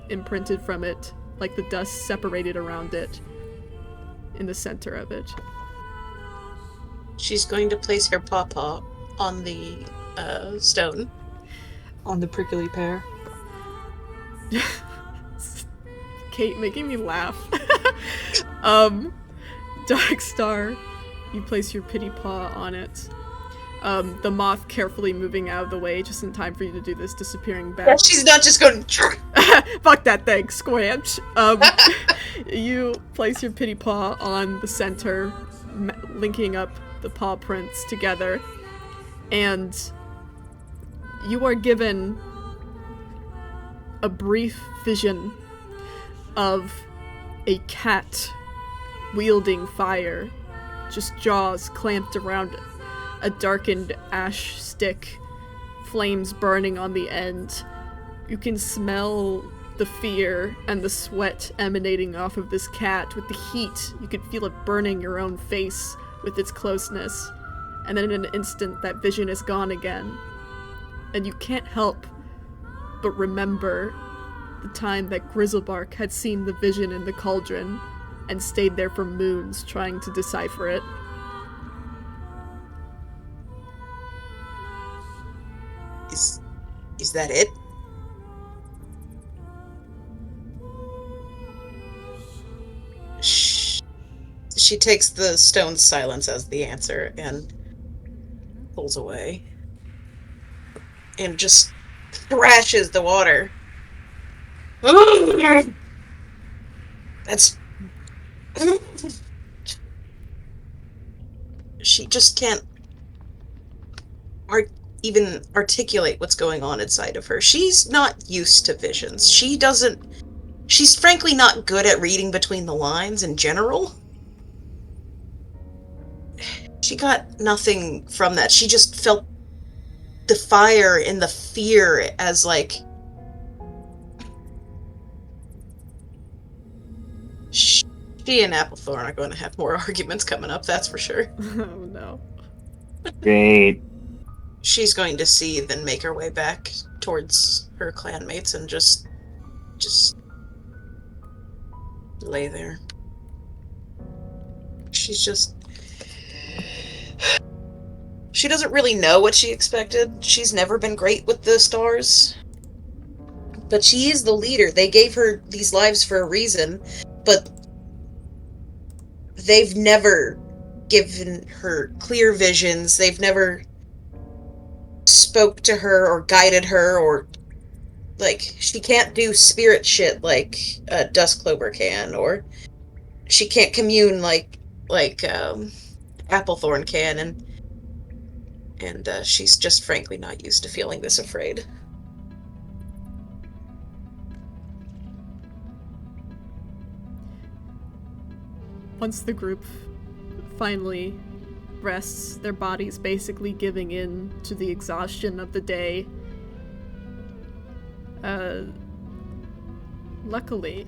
Speaker 1: imprinted from it, like the dust separated around it in the center of it.
Speaker 6: She's going to place her paw on the stone.
Speaker 5: On the prickly pear.
Speaker 1: Kate making me laugh. Darkstar, you place your pity paw on it. The moth carefully moving out of the way just in time for you to do this, disappearing back.
Speaker 6: Yeah, she's not just going
Speaker 1: Fuck that thing, squanch. You place your pity paw on the center, linking up the paw prints together, and you are given a brief vision of a cat wielding fire, just jaws clamped around a darkened ash stick, flames burning on the end. You can smell the fear and the sweat emanating off of this cat with the heat. You can feel it burning your own face with its closeness. And then in an instant, that vision is gone again. And you can't help but remember the time that Grizzlebark had seen the vision in the cauldron and stayed there for moons trying to decipher it.
Speaker 6: Is that it? She takes the stone's silence as the answer and pulls away. And just thrashes the water. That's... She just can't even articulate what's going on inside of her. She's not used to visions. She's frankly not good at reading between the lines in general. She got nothing from that. She just felt the fire and the fear as, like... She and Applethorn are going to have more arguments coming up, that's for sure.
Speaker 1: Oh no.
Speaker 3: Great.
Speaker 6: She's going to seethe and make her way back towards her clanmates and just lay there. She's just... She doesn't really know what she expected. She's never been great with the stars. But she is the leader. They gave her these lives for a reason, but they've never given her clear visions. They've never spoke to her or guided her, or, like, she can't do spirit shit like Dusk Clover can, or she can't commune like Applethorn can, and she's just frankly not used to feeling this afraid.
Speaker 1: Once the group finally rests, their bodies basically giving in to the exhaustion of the day, luckily,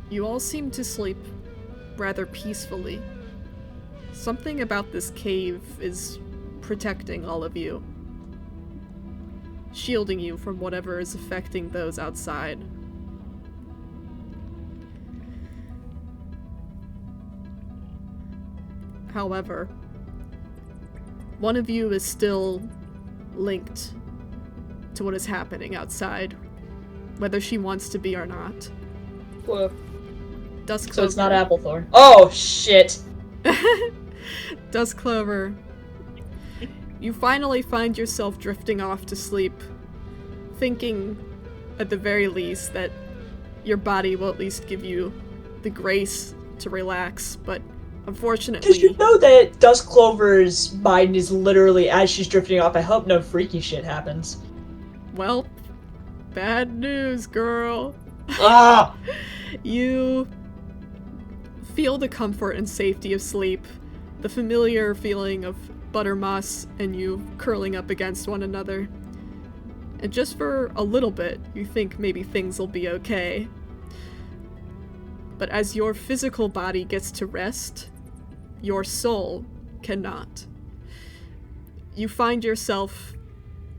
Speaker 1: you all seem to sleep rather peacefully. Something about this cave is protecting all of you, shielding you from whatever is affecting those outside. However, one of you is still linked to what is happening outside, whether she wants to be or not.
Speaker 5: Whoa.
Speaker 1: Dusk Clover.
Speaker 5: So it's not Applethorn. Oh, shit!
Speaker 1: Dusk Clover. You finally find yourself drifting off to sleep, thinking, at the very least, that your body will at least give you the grace to relax, but unfortunately...
Speaker 5: Did you know that Dusk Clover's mind is literally, as she's drifting off, I hope no freaky shit happens.
Speaker 1: Well, bad news, girl.
Speaker 5: Ah!
Speaker 1: You feel the comfort and safety of sleep, the familiar feeling of Buttermoss and you curling up against one another. And just for a little bit, you think maybe things will be okay. But as your physical body gets to rest, your soul cannot. You find yourself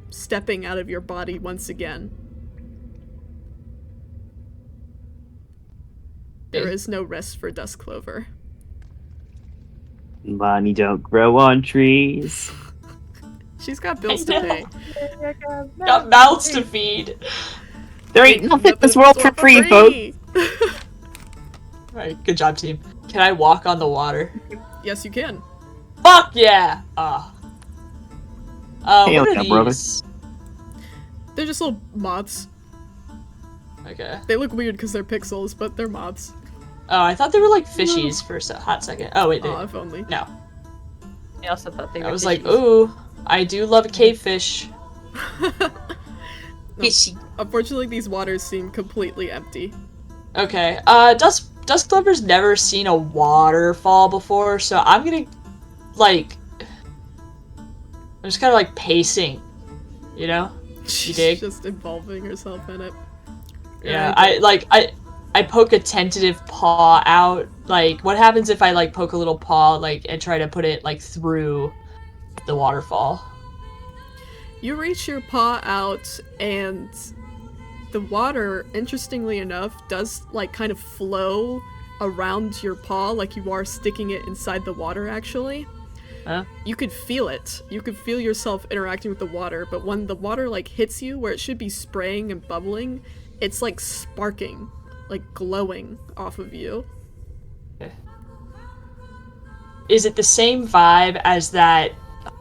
Speaker 1: stepping out of your body once again. There is no rest for Dusk Clover.
Speaker 3: Money don't grow on trees.
Speaker 1: She's got bills to pay.
Speaker 5: Got mouths to feed.
Speaker 3: There ain't nothing in this world for free, folks.
Speaker 5: Alright, good job, team. Can I walk on the water?
Speaker 1: Yes, you can.
Speaker 5: Fuck yeah!
Speaker 3: Hey,
Speaker 5: what
Speaker 3: what's
Speaker 5: are
Speaker 3: up, brother?
Speaker 5: these?
Speaker 1: They're just little moths.
Speaker 5: Okay.
Speaker 1: They look weird because they're pixels, but they're moths.
Speaker 5: Oh, I thought they were like fishies for a hot second. Oh, wait,
Speaker 1: Aw, if only.
Speaker 5: no.
Speaker 7: I also thought they were
Speaker 5: I was
Speaker 7: fishies.
Speaker 5: like, ooh, I do love a cave fish.
Speaker 1: No, unfortunately, these waters seem completely empty.
Speaker 5: Okay, Dusk Clover's never seen a waterfall before, so I'm gonna, like, I'm just kind of like pacing, you know? You dig?
Speaker 1: Just involving herself in it.
Speaker 5: Yeah, I poke a tentative paw out. Like, what happens if I, like, poke a little paw, like, and try to put it, like, through the waterfall?
Speaker 1: You reach your paw out, and the water, interestingly enough, does, like, kind of flow around your paw, like you are sticking it inside the water, actually.
Speaker 5: Huh?
Speaker 1: You could feel it. You could feel yourself interacting with the water, but when the water, like, hits you, where it should be spraying and bubbling, it's, like, sparking. Like, glowing off of you.
Speaker 5: Is it the same vibe as that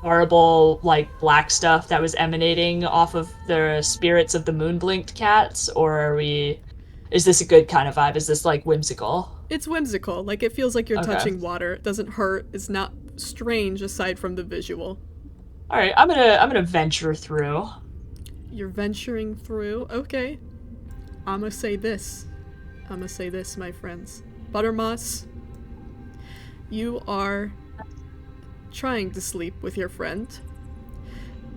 Speaker 5: horrible, like, black stuff that was emanating off of the spirits of the moon-blinked cats, or is this a good kind of vibe? Is this, like, whimsical?
Speaker 1: It's whimsical. Like, it feels like you're
Speaker 5: Okay.
Speaker 1: touching water. It doesn't hurt. It's not strange aside from the visual.
Speaker 5: Alright, I'm gonna venture through.
Speaker 1: You're venturing through. Okay. I'ma say this, my friends. Buttermoss, you are trying to sleep with your friend.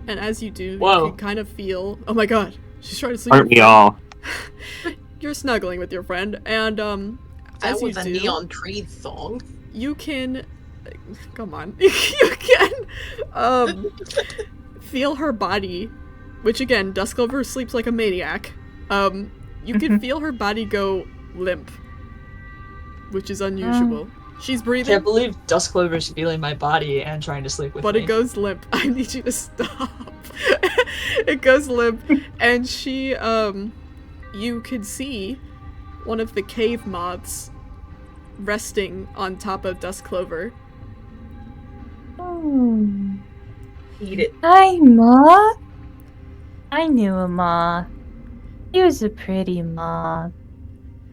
Speaker 1: And as you do,
Speaker 5: Whoa.
Speaker 1: you can kind of feel... Oh my god, she's trying to sleep
Speaker 4: Aren't
Speaker 1: with
Speaker 4: we all?
Speaker 1: You're snuggling with your friend, and
Speaker 6: That
Speaker 1: as you
Speaker 6: was a
Speaker 1: do,
Speaker 6: neon tree thong.
Speaker 1: you can... Come on. You can feel her body, which again, Duskclover sleeps like a maniac. You can feel her body go limp, which is unusual. She's
Speaker 5: I
Speaker 1: breathing,
Speaker 5: can't believe Duskclover's feeling my body and trying to sleep with
Speaker 1: but
Speaker 5: me.
Speaker 1: it goes limp. I need you to stop. It goes limp, and she, you can see one of the cave moths resting on top of Duskclover.
Speaker 6: Eat it.
Speaker 7: Hi, moth. I knew a moth. He was a pretty moth.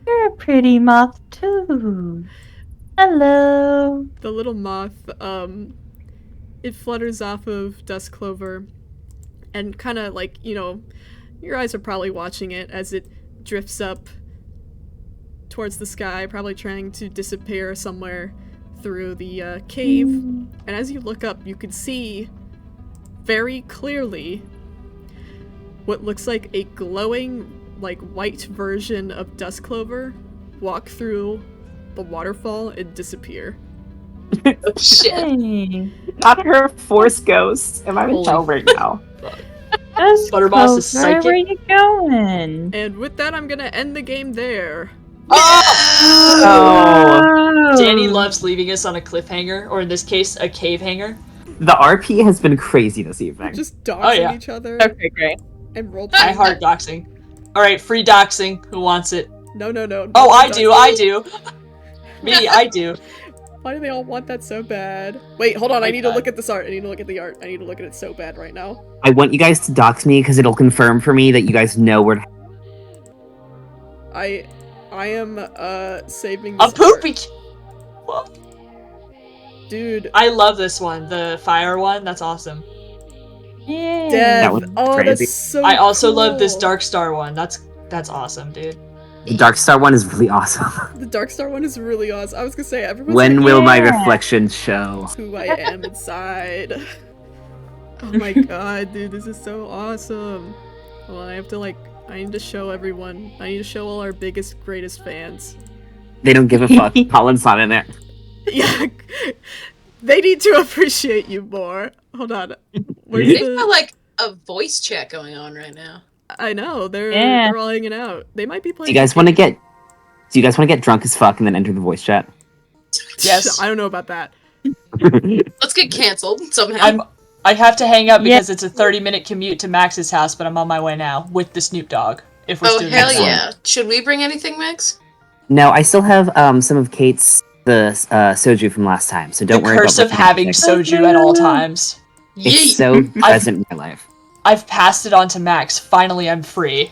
Speaker 7: You're a pretty moth too. Hello.
Speaker 1: The little moth, it flutters off of Duskclover, and kind of like, you know, your eyes are probably watching it as it drifts up towards the sky, probably trying to disappear somewhere through the cave. And as you look up, you can see very clearly what looks like a glowing, like, white version of Duskclover walk through the waterfall and disappear.
Speaker 6: Oh, shit.
Speaker 7: Hey.
Speaker 3: Not her force ghost. Am I in hell right now?
Speaker 7: That's
Speaker 5: Buttermoss is
Speaker 7: Clover.
Speaker 5: psychic.
Speaker 7: Where you going?
Speaker 1: And with that, I'm gonna end the game there.
Speaker 3: Oh,
Speaker 5: Danny loves leaving us on a cliffhanger, or in this case, a cave hanger.
Speaker 3: the RP has been crazy this evening.
Speaker 1: Just doxing
Speaker 5: Oh, yeah.
Speaker 1: each other
Speaker 7: Okay, great.
Speaker 1: and role
Speaker 5: I
Speaker 1: playing.
Speaker 5: heart doxing. Alright, free doxing. Who wants it?
Speaker 1: No.
Speaker 5: Oh,
Speaker 1: no
Speaker 5: I do,
Speaker 1: doxing.
Speaker 5: I do. Me, I do.
Speaker 1: Why do they all want that so bad? Wait, hold on. I
Speaker 5: my
Speaker 1: need to
Speaker 5: God.
Speaker 1: look at this art. I need to look at the art. I need to look at it so bad right now.
Speaker 3: I want you guys to dox me because it'll confirm for me that you guys know where.
Speaker 1: I am saving this
Speaker 5: A poopy!
Speaker 1: art. Dude.
Speaker 5: I love this one, the fire one. That's awesome.
Speaker 7: Yeah.
Speaker 1: Dev.
Speaker 3: That was
Speaker 1: Oh,
Speaker 3: crazy.
Speaker 1: that's so
Speaker 5: I also love this
Speaker 1: cool.
Speaker 5: Dark Star one. That's awesome, dude.
Speaker 3: The Dark Star one is really awesome.
Speaker 1: The Dark Star one is really awesome. I was gonna say, everyone's
Speaker 3: When
Speaker 1: like,
Speaker 3: will my
Speaker 7: Yeah.
Speaker 3: reflection show?
Speaker 1: who I am inside. Oh my god, dude, this is so awesome. Well, I need to show everyone. I need to show all our biggest, greatest fans.
Speaker 3: They don't give a fuck. Colin's not in it.
Speaker 1: Yeah, they need to appreciate you more. Hold on. Where's
Speaker 6: They've got
Speaker 1: the...
Speaker 6: like a voice chat going on right now.
Speaker 1: I know, they're
Speaker 7: Yeah.
Speaker 1: all hanging out. They might be
Speaker 3: Do
Speaker 1: playing...
Speaker 3: you guys want to get? Do you guys want to get drunk as fuck and then enter the voice chat?
Speaker 5: Yes.
Speaker 1: I don't know about that.
Speaker 6: Let's get canceled somehow.
Speaker 5: I have to hang up because it's a 30-minute commute to Max's house, but I'm on my way now with the Snoop Dogg. If we're
Speaker 6: Oh,
Speaker 5: still
Speaker 6: hell
Speaker 5: doing that.
Speaker 6: yeah. Should we bring anything, Max?
Speaker 3: No, I still have some of Kate's soju from last time, so don't
Speaker 5: The
Speaker 3: worry
Speaker 5: curse
Speaker 3: about
Speaker 5: of having soju at all times.
Speaker 3: It's so present in my life.
Speaker 5: I've passed it on to Max. Finally, I'm free.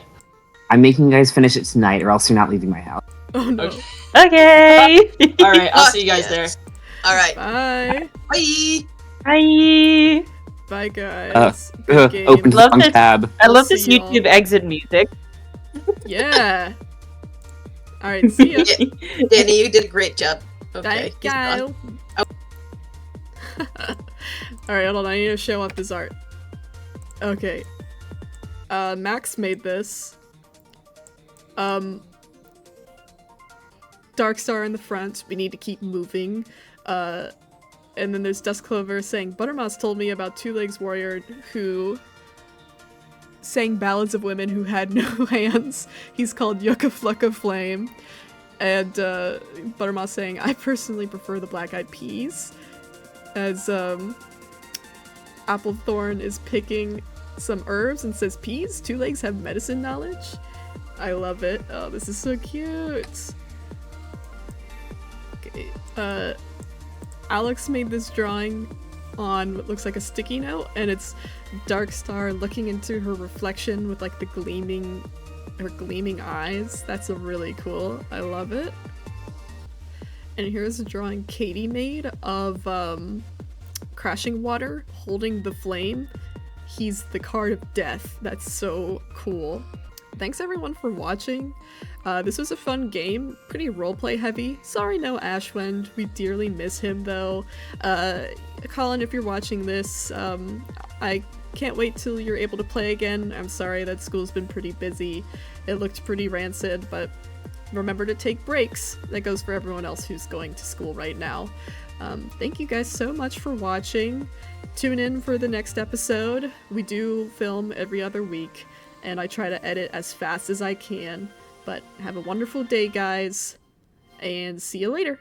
Speaker 3: I'm making you guys finish it tonight, or else you're not leaving my house.
Speaker 1: Oh no.
Speaker 5: Okay.
Speaker 7: Okay.
Speaker 5: All right, I'll
Speaker 6: Fuck
Speaker 5: see you guys
Speaker 6: yes.
Speaker 5: there.
Speaker 6: Alright.
Speaker 1: Bye.
Speaker 6: Bye!
Speaker 7: Bye.
Speaker 1: Bye, guys.
Speaker 3: Open
Speaker 1: Good game.
Speaker 3: the
Speaker 7: Love
Speaker 3: wrong
Speaker 7: this.
Speaker 3: tab.
Speaker 7: I love
Speaker 1: See
Speaker 7: this
Speaker 1: y'all.
Speaker 7: YouTube exit music.
Speaker 1: Yeah. Alright, see ya.
Speaker 6: Danny, you did a great job. Okay.
Speaker 1: Thank
Speaker 6: he's gone.
Speaker 1: you. Alright, hold on. I need to show off this art. Okay. Max made this. Dark Star in the front. We need to keep moving. And then there's Duskclover saying, Buttermoss told me about Two-Legs Warrior who sang ballads of women who had no hands. He's called Yucca Flucka Flame. And Buttermoss saying, I personally prefer the Black Eyed Peas. As Applethorn is picking some herbs and says, peas? Two Legs have medicine knowledge? I love it. Oh, this is so cute. Okay, Alex made this drawing on what looks like a sticky note, and it's Darkstar looking into her reflection with like the gleaming eyes. That's a really cool. I love it. And here's a drawing Katie made of Crashing Water holding the flame. He's the card of death. That's so cool. Thanks everyone for watching. This was a fun game, pretty roleplay heavy. Sorry no Ashwind, we dearly miss him though. Colin, if you're watching this, I can't wait till you're able to play again. I'm sorry that school's been pretty busy. It looked pretty rancid, but remember to take breaks. That goes for everyone else who's going to school right now. Thank you guys so much for watching. Tune in for the next episode. We do film every other week, and I try to edit as fast as I can. But have a wonderful day, guys, and see you later.